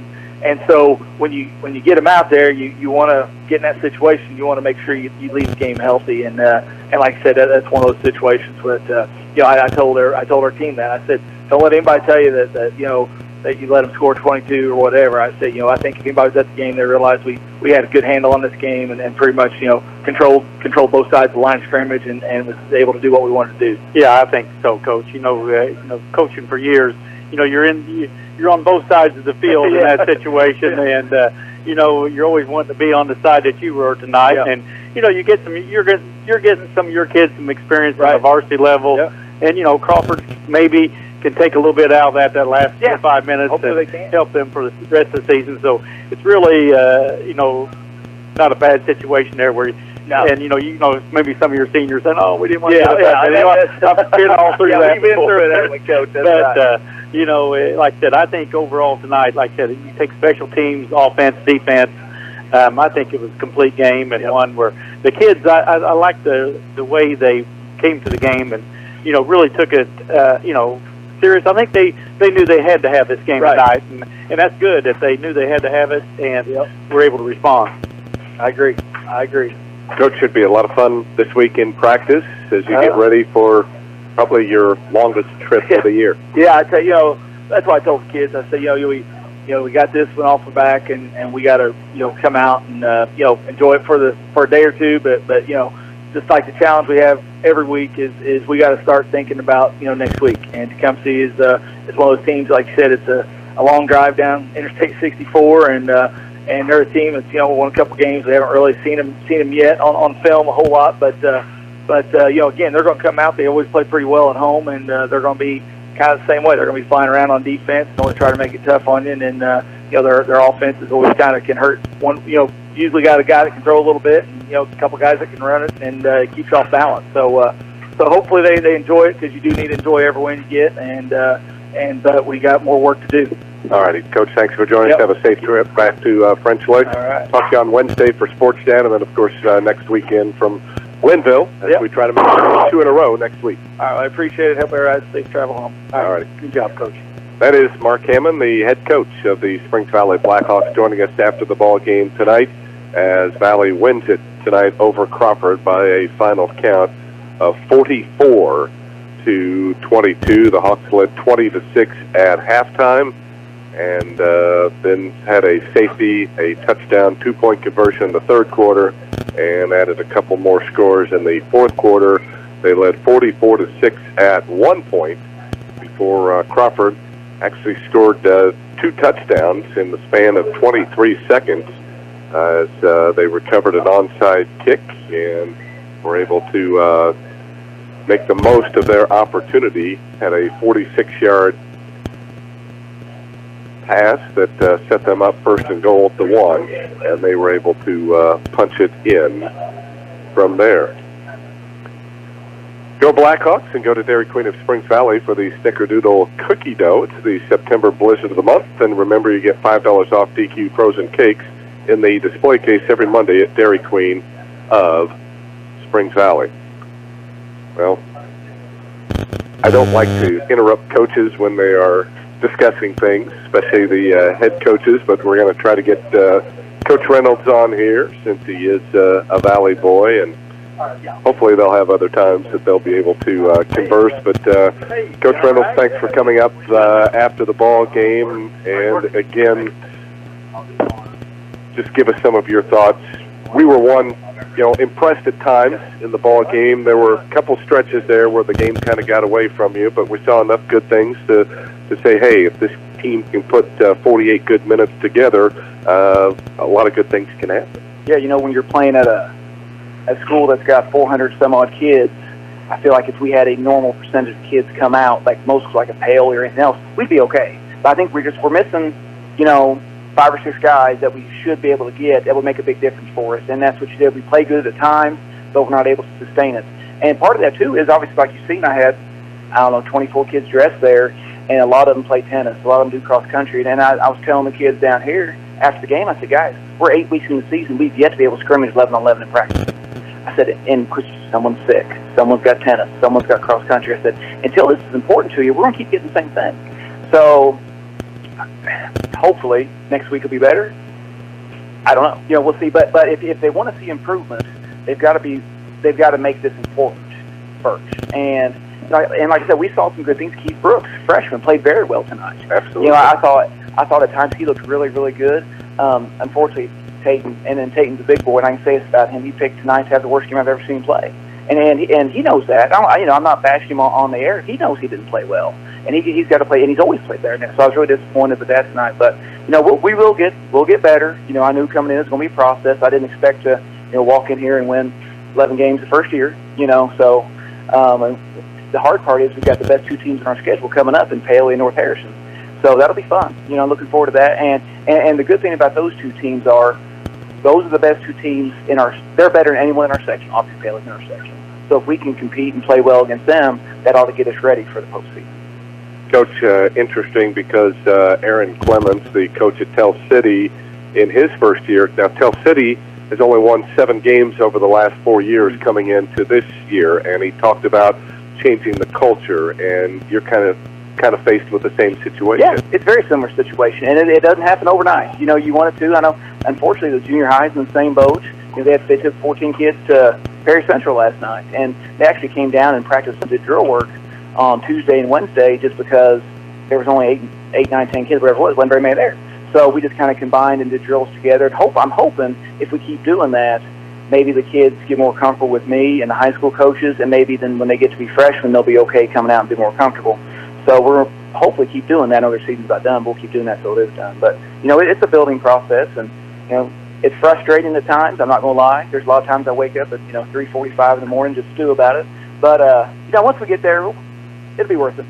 and so when you get them out there, you want to get in that situation. You want to make sure you leave the game healthy, and like I said, that's one of those situations. But I told our team that I said, don't let anybody tell you that you let them score 22 or whatever. I said, I think if anybody was at the game, they realized we had a good handle on this game and pretty much, controlled both sides of the line of scrimmage and was able to do what we wanted to do. Yeah, I think so, Coach. Coaching for years, you're on both sides of the field in that situation, and you're always wanting to be on the side that you were tonight, and you're getting some of your kids some experience on the varsity level, and Crawford maybe can take a little bit out of that last 5 minutes Hopefully and help them for the rest of the season. So it's really not a bad situation there where. No. And maybe some of your seniors saying, "Oh, we didn't want to." I've been all through that. We've been through it, haven't we, Coach? But like I said, I think overall tonight, like I said, you take special teams, offense, defense. I think it was a complete game and one where the kids. I like the way they came to the game and really took it serious. I think they knew they had to have this game tonight, and that's good that they knew they had to have it and were able to respond. I agree. Coach, should be a lot of fun this week in practice as you get ready for probably your longest trip of the year. Yeah, I tell you, that's why I told the kids. I said, we got this one off the back, and we got to come out and enjoy it for a day or two. But just like the challenge we have every week is we got to start thinking about next week. And Tecumseh is one of those teams, like you said, it's a long drive down Interstate 64, and they're a team that's won a couple games. We haven't really seen them yet on film a whole lot, but again, they're going to come out. They always play pretty well at home, and they're going to be kind of the same way. They're going to be flying around on defense and always try to make it tough on you. And their offense is always kind of can hurt one. Usually got a guy that can throw a little bit, and a couple guys that can run it, and it keeps you off balance. So hopefully they enjoy it, because you do need to enjoy every win you get, but we got more work to do. All righty, Coach, thanks for joining us. Have a safe trip back to French Lick. All right. Talk to you on Wednesday for Sports Dan, and then, of course, next weekend from Linville as we try to make 2 in a row next week. All right, I appreciate it. Hope everybody has a safe travel home. All right. Good job, Coach. That is Mark Hammond, the head coach of the Springs Valley Blackhawks, joining us after the ball game tonight as Valley wins it tonight over Crawford by a final count of 44-22. The Hawks led 20-6 at halftime, and then had a safety, a touchdown, 2-point conversion in the third quarter, and added a couple more scores in the fourth quarter. They led 44-6 at 1 point before Crawford actually scored 2 touchdowns in the span of 23 seconds as they recovered an onside kick and were able to make the most of their opportunity. Had a 46-yard pass that set them up first and goal at the 1, and they were able to punch it in from there. Go Blackhawks and go to Dairy Queen of Springs Valley for the Snickerdoodle Cookie Dough. It's the September Blizzard of the month, and remember, you get $5 off DQ frozen cakes in the display case every Monday at Dairy Queen of Springs Valley. Well, I don't like to interrupt coaches when they are discussing things, especially the head coaches, but we're going to try to get Coach Reynolds on here since he is a Valley boy, and hopefully they'll have other times that they'll be able to converse. But Coach Reynolds, thanks for coming up after the ball game, and again, just give us some of your thoughts. We were impressed at times in the ball game. There were a couple stretches there where the game kind of got away from you, but we saw enough good things to say, hey, if this team can put 48 good minutes together, a lot of good things can happen. Yeah, when you're playing at a school that's got 400 some odd kids, I feel like if we had a normal percentage of kids come out, like most like a Pale or anything else, we'd be okay. But I think we're missing, 5 or 6 guys that we should be able to get that would make a big difference for us. And that's what you did. We play good at the time, but we're not able to sustain it. And part of that, too, is obviously, like you've seen, I had 24 kids dressed there, and a lot of them play tennis. A lot of them do cross country. And I was telling the kids down here after the game, I said, guys, we're 8 weeks into the season. We've yet to be able to scrimmage 11-on-11 in practice. I said, and someone's sick, someone's got tennis, someone's got cross country. I said, until this is important to you, we're going to keep getting the same thing. So hopefully next week will be better. I don't know. We'll see. But if they want to see improvement, they've got to make this important first. And like I said, we saw some good things. Keith Brooks, freshman, played very well tonight. Absolutely. I thought at times he looked really, really good. Unfortunately, Tatum's a big boy, and I can say this about him. He picked tonight to have the worst game I've ever seen him play, and he knows that. I'm not bashing him on the air. He knows he didn't play well, and he's got to play, and he's always played better. So I was really disappointed with that tonight. But we'll get better. I knew coming in it was going to be a process. I didn't expect to walk in here and win 11 games the first year. So the hard part is we've got the best 2 teams in our schedule coming up in Paoli and North Harrison. So that'll be fun. I'm looking forward to that. And the good thing about those 2 teams are those are the best 2 teams they're better than anyone in our section, obviously Paoli's in our section. So if we can compete and play well against them, that ought to get us ready for the postseason. Coach, interesting because Aaron Clemens, the coach at Tell City, in his first year, now Tell City has only won 7 games over the last 4 years coming into this year, and he talked about changing the culture, and you're kind of faced with the same situation. Yeah, it's a very similar situation, and it doesn't happen overnight. You want it to. I know, unfortunately, the junior high's in the same boat. They took 14 kids to Perry Central last night, and they actually came down and practiced and did drill work on Tuesday and Wednesday just because there was only 8, 9, 10 kids, whatever it was, wasn't very many there. So we just kind of combined and did drills together. I'm hoping if we keep doing that, maybe the kids get more comfortable with me and the high school coaches, and maybe then when they get to be freshmen, they'll be okay coming out and be more comfortable. So we're hopefully keep doing that. I know their season's not done. We'll keep doing that till it is done. But, it's a building process, and, it's frustrating at times. I'm not going to lie. There's a lot of times I wake up at, 3:45 in the morning just stew about it. But, once we get there, it'll be worth it.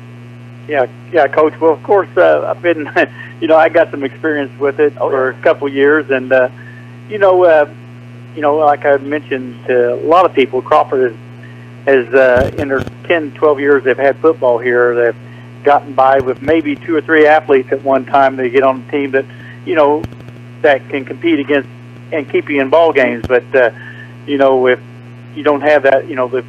Yeah, Coach. Well, of course, I've been, I got some experience with it for a couple of years, and, like I mentioned to a lot of people, Crawford has in their 10, 12 years they've had football here, they've gotten by with maybe 2 or 3 athletes at one time. They get on a team that, that can compete against and keep you in ball games. But, if you don't have that, the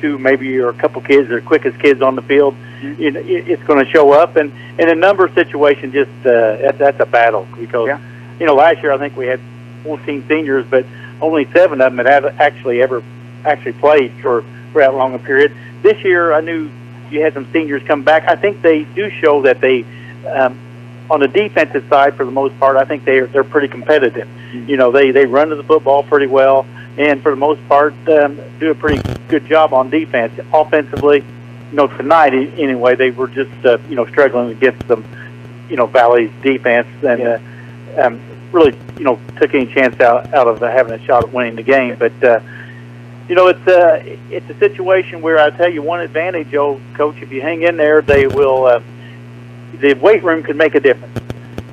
2 maybe or a couple kids, or quickest kids on the field, it's going to show up. And in a number of situations, just that's a battle because, last year I think we had 14 seniors, but only 7 of them had actually played for that long a period. This year I knew you had some seniors come back. I think they do show that they, on the defensive side for the most part, I think they're pretty competitive. They run to the football pretty well, and for the most part do a pretty good job on defense. Offensively, tonight anyway, they were just struggling against some Valley's defense, and really took any chance out of having a shot at winning the game. But it's a situation where I tell you one advantage, Coach, if you hang in there, they will. The weight room can make a difference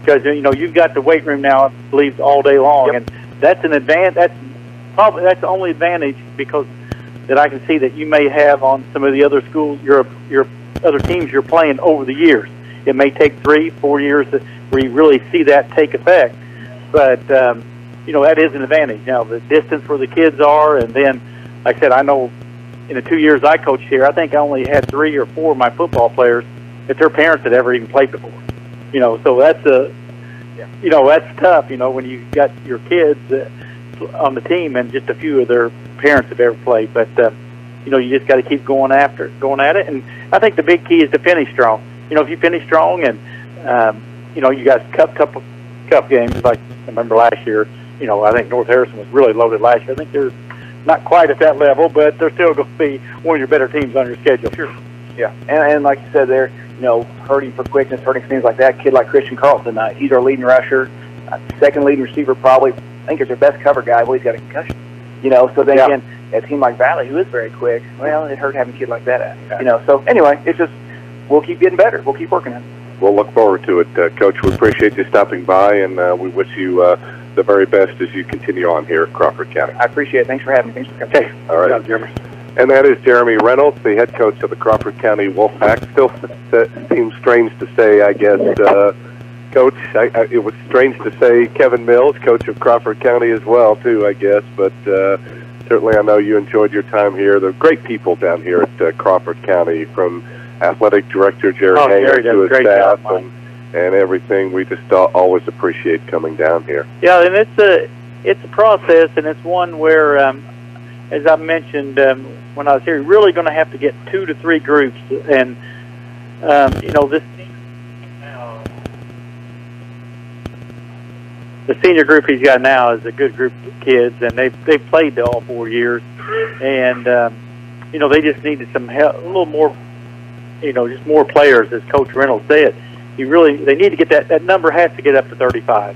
because you've got the weight room now, I believe, all day long, and that's an advantage. That's the only advantage because that I can see that you may have on some of the other schools, your other teams you're playing over the years. It may take 3-4 years where you really see that take effect, but that is an advantage. Now the distance where the kids are, and then, like I said, I know in the 2 years I coached here, I think I only had 3 or 4 of my football players that their parents had ever even played before. So that's that's tough. When you got your kids on the team and just a few of their parents have ever played. But you just got to keep going at it. And I think the big key is to finish strong. If you finish strong and you got cup games like I remember last year. I think North Harrison was really loaded last year. I think they're not quite at that level, but they're still going to be one of your better teams on your schedule. Sure. Yeah, and like you said, they're hurting for quickness, hurting things like that. Kid like Christian Carlson tonight, he's our leading rusher, second leading receiver probably. I think he's their best cover guy. Well, he's got a concussion. So then again, a team like Valley, who is very quick, well, it hurt having a kid like that at. So anyway, it's just we'll keep getting better. We'll keep working on it. We'll look forward to it, Coach. We appreciate you stopping by, and we wish you the very best as you continue on here at Crawford County. I appreciate it. Thanks for having me. Thanks for coming. Okay. All right. Jeremy. And that is Jeremy Reynolds, the head coach of the Crawford County Wolfpack. Still seems strange to say, I guess, Coach. It was strange to say Kevin Mills, coach of Crawford County as well, too, I guess. But certainly I know you enjoyed your time here. They're great people down here at Crawford County, from athletic director Jerry Hanger to his staff and everything. We just always appreciate coming down here. Yeah, and it's a process, and it's one where, as I mentioned when I was here, you're really going to have to get 2 to 3 groups, and this the senior group he's got now is a good group of kids, and they've played all 4 years, and they just needed some help, a little more, just more players, as Coach Reynolds said. They need to get that number has to get up to 35,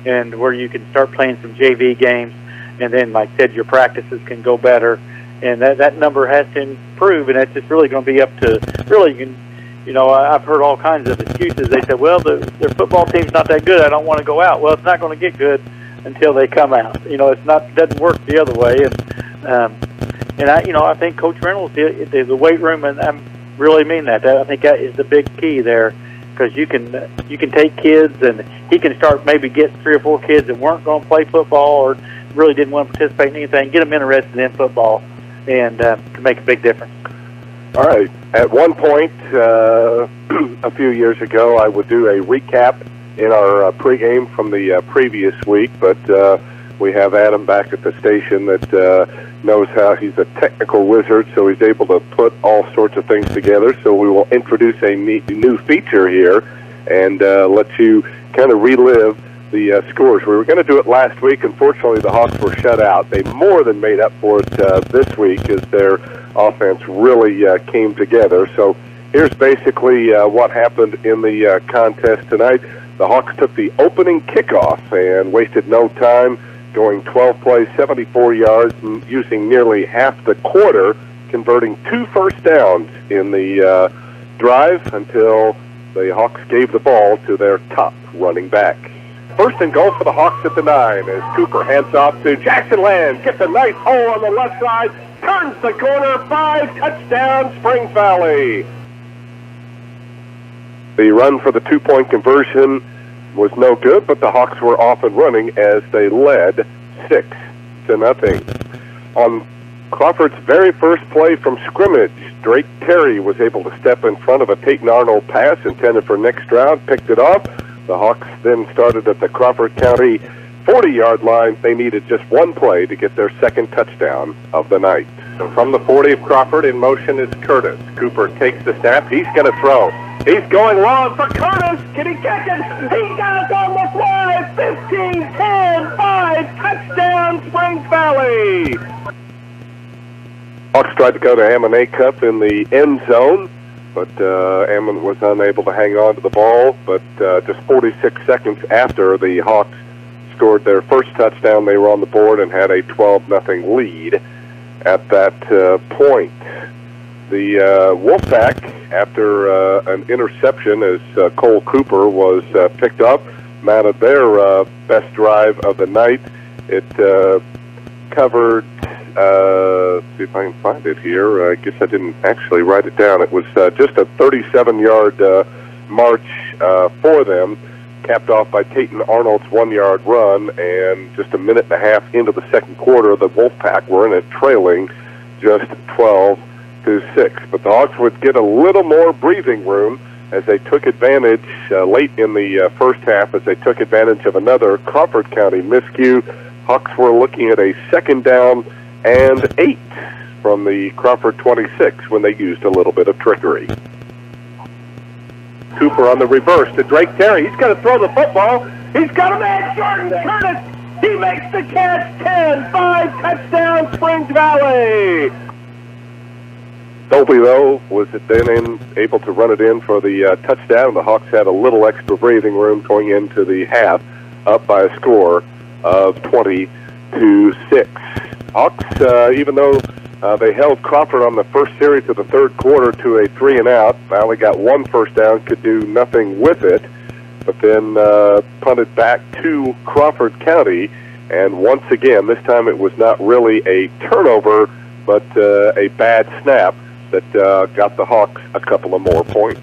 and where you can start playing some JV games, and then, like I said, your practices can go better, and that number has to improve, and it's just really going to be up to I've heard all kinds of excuses. They said, well, their football team's not that good, I don't want to go out. Well, it's not going to get good until they come out. It doesn't work the other way, and I think Coach Reynolds, the weight room, and I really mean that. I think that is the big key there, because you can take kids, and he can start maybe get 3 or 4 kids that weren't going to play football or really didn't want to participate in anything, get them interested in football, and to make a big difference. All right. At one point, a few years ago, I would do a recap in our pregame from the previous week, but we have Adam back at the station that knows how. He's a technical wizard, so he's able to put all sorts of things together. So we will introduce a new feature here and let you kind of relive the scores. We were going to do it last week. Unfortunately, the Hawks were shut out. They more than made up for it this week as their offense really came together. So here's basically what happened in the contest tonight. The Hawks took the opening kickoff and wasted no time, going 12 plays, 74 yards, and using nearly half the quarter, converting 2 first downs in the drive until the Hawks gave the ball to their top running back. First and goal for the Hawks at the 9 as Cooper hands off to Jackson Land. Gets a nice hole on the left side. Turns the corner. 5 touchdowns, Springs Valley. The run for the 2-point conversion was no good, but the Hawks were off and running as they led 6-0. On Crawford's very first play from scrimmage, Drake Terry was able to step in front of a Peyton Arnold pass intended for next round, picked it off. The Hawks then started at the Crawford County 40-yard line. They needed just 1 play to get their second touchdown of the night. So from the 40 of Crawford, in motion is Curtis. Cooper takes the snap. He's going to throw. He's going long for Curtis. Can he catch it? He got it on the fly. 15, 10, 5. Touchdown, Springs Valley. Hawks tried to go to Ammon Cup in the end zone, but Ammon was unable to hang on to the ball. But just 46 seconds after the Hawks scored their first touchdown, they were on the board and had a 12-0 lead at that point. The Wolfpack, after an interception as Cole Cooper was picked up, mounted their best drive of the night. It covered, see if I can find it here. I guess I didn't actually write it down. It was just a 37-yard march for them, capped off by Peyton Arnold's 1-yard run, and just a minute and a half into the second quarter, the Wolfpack were in it, trailing just 12-6. But the Hawks would get a little more breathing room as they took advantage late in the first half, as they took advantage of another Crawford County miscue. Hawks were looking at a 2nd down and 8 from the Crawford 26 when they used a little bit of trickery. Cooper on the reverse to Drake Terry. He's going to throw the football. He's got a man, Jordan Curtis. He makes the catch. 10-5 touchdown, Springs Valley. Dolby, though, was then able to run it in for the touchdown. The Hawks had a little extra breathing room going into the half, up by a score of 20-6. Hawks, even though they held Crawford on the first series of the third quarter to a 3-and-out. Only got 1 first down, could do nothing with it, but then punted back to Crawford County. And once again, this time it was not really a turnover, but a bad snap that got the Hawks a couple of more points.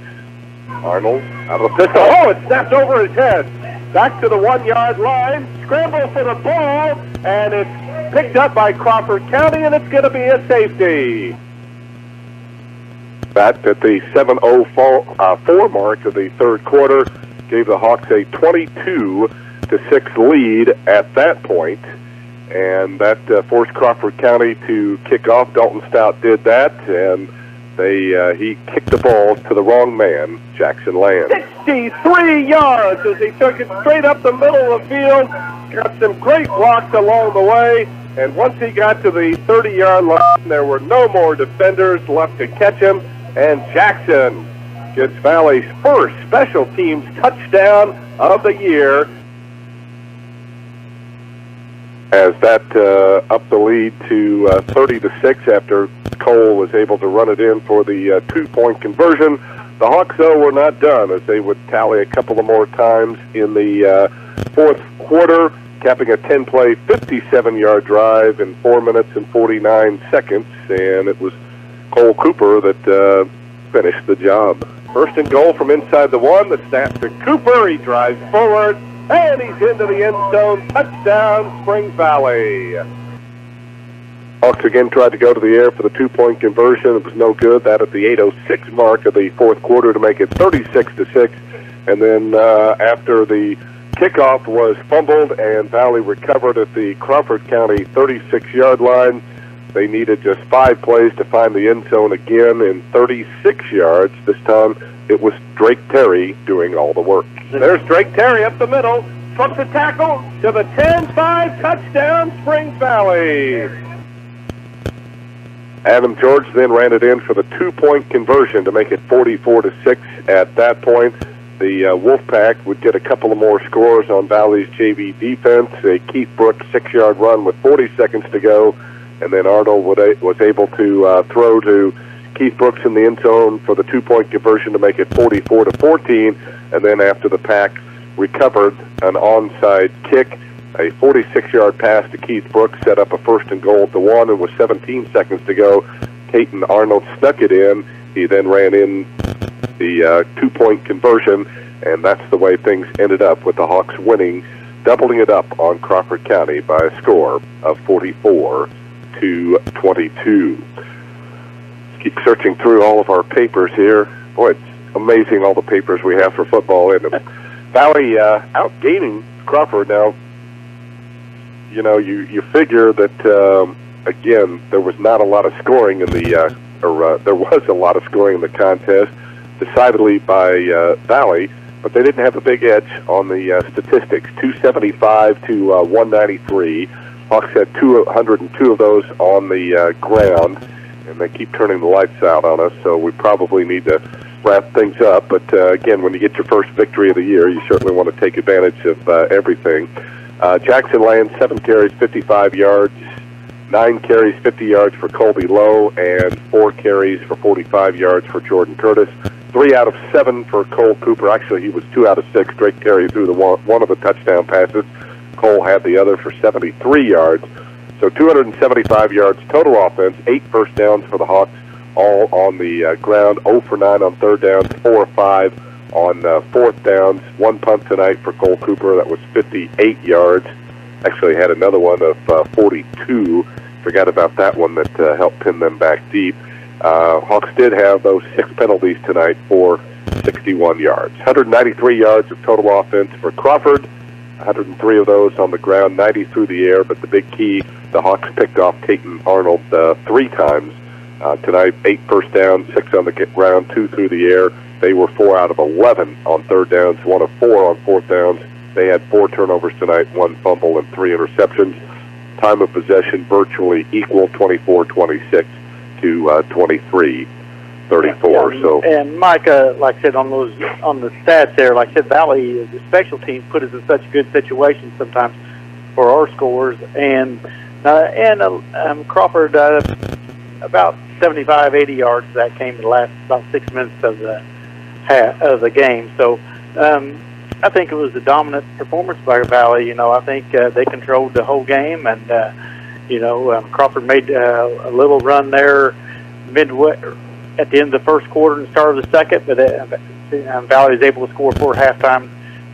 Arnold out of the pistol. Oh, it snapped over his head. Back to the 1-yard line. Scramble for the ball, and it's picked up by Crawford County, and it's going to be a safety. That at the 7:04 mark of the third quarter gave the Hawks a 22-6 lead at that point, and that forced Crawford County to kick off. Dalton Stout did that, and he kicked the ball to the wrong man, Jackson Land. 63 yards as he took it straight up the middle of the field. Got some great blocks along the way, and once he got to the 30-yard line, there were no more defenders left to catch him, and Jackson gets Valley's first special teams touchdown of the year, as that upped the lead to 30-6 after Cole was able to run it in for the 2-point conversion. The Hawks, though, were not done, as they would tally a couple of more times in the fourth quarter, capping a 10-play, 57-yard drive in 4 minutes and 49 seconds, and it was Cole Cooper that finished the job. First and goal from inside the 1, the snap to Cooper. He drives forward, and he's into the end zone. Touchdown, Springs Valley. Hawks again tried to go to the air for the 2-point conversion. It was no good. That at the 8:06 mark of the fourth quarter to make it 36-6. And then after the kickoff was fumbled and Valley recovered at the Crawford County 36-yard line, they needed just 5 plays to find the end zone again in 36 yards. This time it was Drake Terry doing all the work. There's Drake Terry up the middle. Trucks a tackle to the 10-5 touchdown, Springs Valley. Adam George then ran it in for the 2-point conversion to make it 44-6. At that point, the Wolfpack would get a couple of more scores on Valley's JV defense. A Keith Brooks 6-yard run with 40 seconds to go, and then Arnold was able to throw to Keith Brooks in the end zone for the 2-point conversion to make it 44-14. And then after the Pack recovered an onside kick, a 46-yard pass to Keith Brooks set up a first and goal at the 1, and with 17 seconds to go, Peyton Arnold snuck it in. He then ran in the 2-point conversion, and that's the way things ended up, with the Hawks winning, doubling it up on Crawford County by a score of 44-22. Let's keep searching through all of our papers here. Boy, it's amazing all the papers we have for football in them. Valley outgaining Crawford now. You know, you figure that, again, there was not a lot of scoring in the, there was a lot of scoring in the contest, decidedly by Valley, but they didn't have a big edge on the statistics. 275 to 193. Hawks had 202 of those on the ground, and they keep turning the lights out on us, so we probably need to wrap things up. But, again, when you get your first victory of the year, you certainly want to take advantage of everything. Jackson Land, 7 carries, 55 yards, 9 carries, 50 yards for Colby Lowe, and 4 carries for 45 yards for Jordan Curtis. 3 out of 7 for Cole Cooper. Actually, he was 2 out of 6. Drake Terry threw one of the touchdown passes. Cole had the other for 73 yards. So 275 yards total offense, 8 first downs for the Hawks, all on the ground, 0 for 9 on third downs, 4 or 5 on fourth downs. 1 punt tonight for Cole Cooper. That was 58 yards. Actually had another one of 42. Forgot about that one that helped pin them back deep. Hawks did have those 6 penalties tonight for 61 yards. 193 yards of total offense for Crawford. 103 of those on the ground, 90 through the air. But the big key, the Hawks picked off Peyton Arnold 3 times tonight. 8 first downs, 6 on the ground, 2 through the air. They were 4 out of 11 on third downs, 1 of 4 on fourth downs. They had 4 turnovers tonight, 1 fumble, and 3 interceptions. Time of possession virtually equal, 24-26 to 23-34. Yeah, so, and Mike, like I said, on the stats there, like I said, Valley, the special teams put us in such good situations sometimes for our scores, and Crawford about 75, 80 yards that came in the last about 6 minutes of the game. So I think it was a dominant performance by Valley. You know, I think they controlled the whole game, and Crawford made a little run there midway at the end of the first quarter and start of the second, but Valley was able to score before halftime,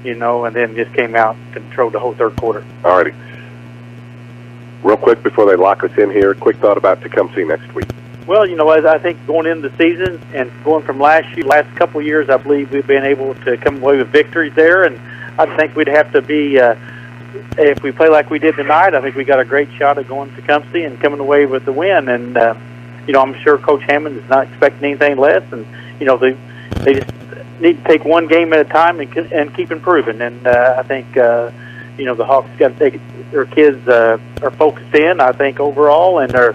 and then just came out and controlled the whole third quarter. All righty. Real quick before they lock us in here, quick thought about Tecumseh next week. Well, I think going into the season and going from last couple of years, I believe we've been able to come away with victories there, and I think we'd have to be, if we play like we did tonight, I think we got a great shot at going to Tecumseh and coming away with the win. And, I'm sure Coach Hammond is not expecting anything less, and, they just need to take one game at a time and keep improving. And I think, the Hawks got to take their kids are focused in, I think, overall, and they're,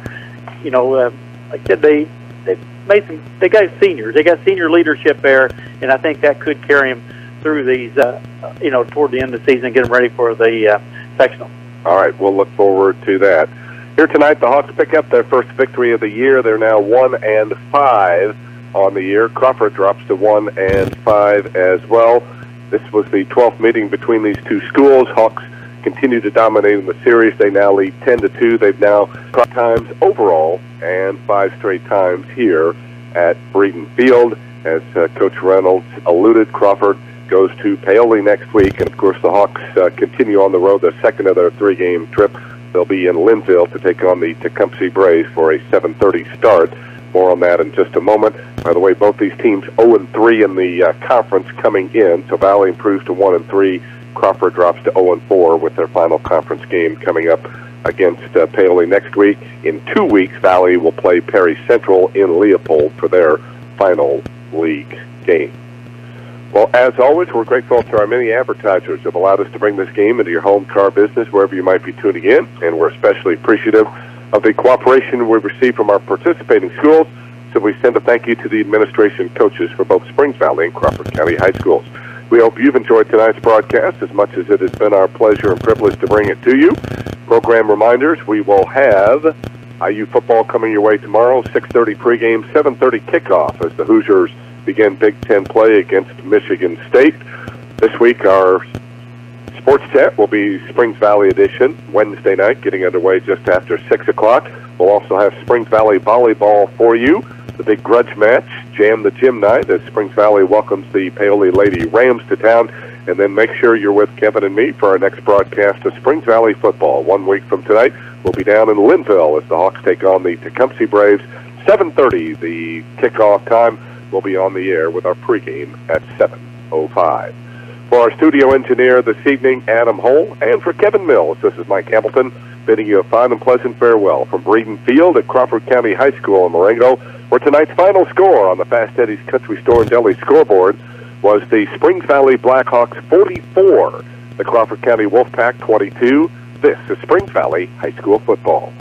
like I said, they got seniors. They got senior leadership there, and I think that could carry them through these, toward the end of the season, get them ready for the sectional. All right, we'll look forward to that. Here tonight, the Hawks pick up their first victory of the year. They're now 1-5 on the year. Crawford drops to 1-5 as well. This was the 12th meeting between these two schools. Hawks continue to dominate in the series. They now lead 10-2. They've now 5 times overall and 5 straight times here at Breeden Field. As Coach Reynolds alluded, Crawford goes to Paoli next week, and of course the Hawks continue on the road, their second of their 3-game trip. They'll be in Linville to take on the Tecumseh Braves for a 7:30 start. More on that in just a moment. By the way, both these teams 0-3 in the conference coming in, so Valley improves to 1-3. Crawford drops to 0-4 with their final conference game coming up against Paoli next week. In 2 weeks, Valley will play Perry Central in Leopold for their final league game. Well, as always, we're grateful to our many advertisers who have allowed us to bring this game into your home car business wherever you might be tuning in, and we're especially appreciative of the cooperation we've received from our participating schools, so we send a thank you to the administration and coaches for both Springs Valley and Crawford County High Schools. We hope you've enjoyed tonight's broadcast as much as it has been our pleasure and privilege to bring it to you. Program reminders, we will have IU football coming your way tomorrow, 6:30 pregame, 7:30 kickoff as the Hoosiers begin Big Ten play against Michigan State. This week, our sports chat will be Springs Valley edition, Wednesday night, getting underway just after 6 o'clock. We'll also have Springs Valley volleyball for you, the big grudge match, Jam the Gym night, as Springs Valley welcomes the Paoli Lady Rams to town. And then make sure you're with Kevin and me for our next broadcast of Springs Valley football. 1 week from tonight, we'll be down in Linville as the Hawks take on the Tecumseh Braves. 7:30, the kickoff time. We'll be on the air with our pregame at 7:05. For our studio engineer this evening, Adam Hull, and for Kevin Mills, this is Mike Hamilton, bidding you a fine and pleasant farewell from Breeden Field at Crawford County High School in Marengo, where tonight's final score on the Fast Eddie's Country Store and Deli scoreboard was the Springs Valley Blackhawks 44, the Crawford County Wolfpack 22. This is Springs Valley High School football.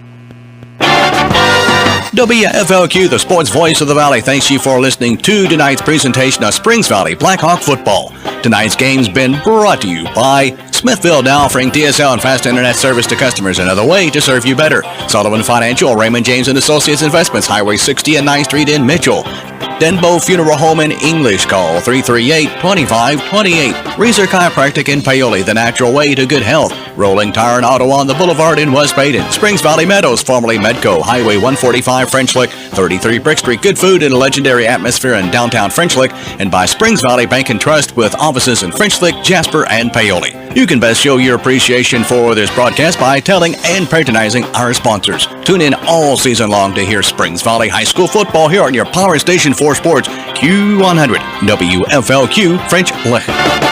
WFLQ, the sports voice of the Valley, thanks you for listening to tonight's presentation of Springs Valley Blackhawk football. Tonight's game's been brought to you by Smithfield, now offering DSL and fast internet service to customers. Another way to serve you better. Sullivan Financial, Raymond James and Associates Investments, Highway 60 and 9th Street in Mitchell. Denbo Funeral Home in English, call 338-2528. Reeser Chiropractic in Paoli, the natural way to good health. Rolling Tire and Auto on the Boulevard in West Baden. Springs Valley Meadows, formerly Medco, Highway 145 French Lick, 33 Brick Street. Good food and a legendary atmosphere in downtown French Lick. And by Springs Valley Bank and Trust with offices in French Lick, Jasper, and Paoli. You can best show your appreciation for this broadcast by telling and patronizing our sponsors. Tune in all season long to hear Springs Valley High School football here on your power station for sports, Q100, WFLQ French Lick.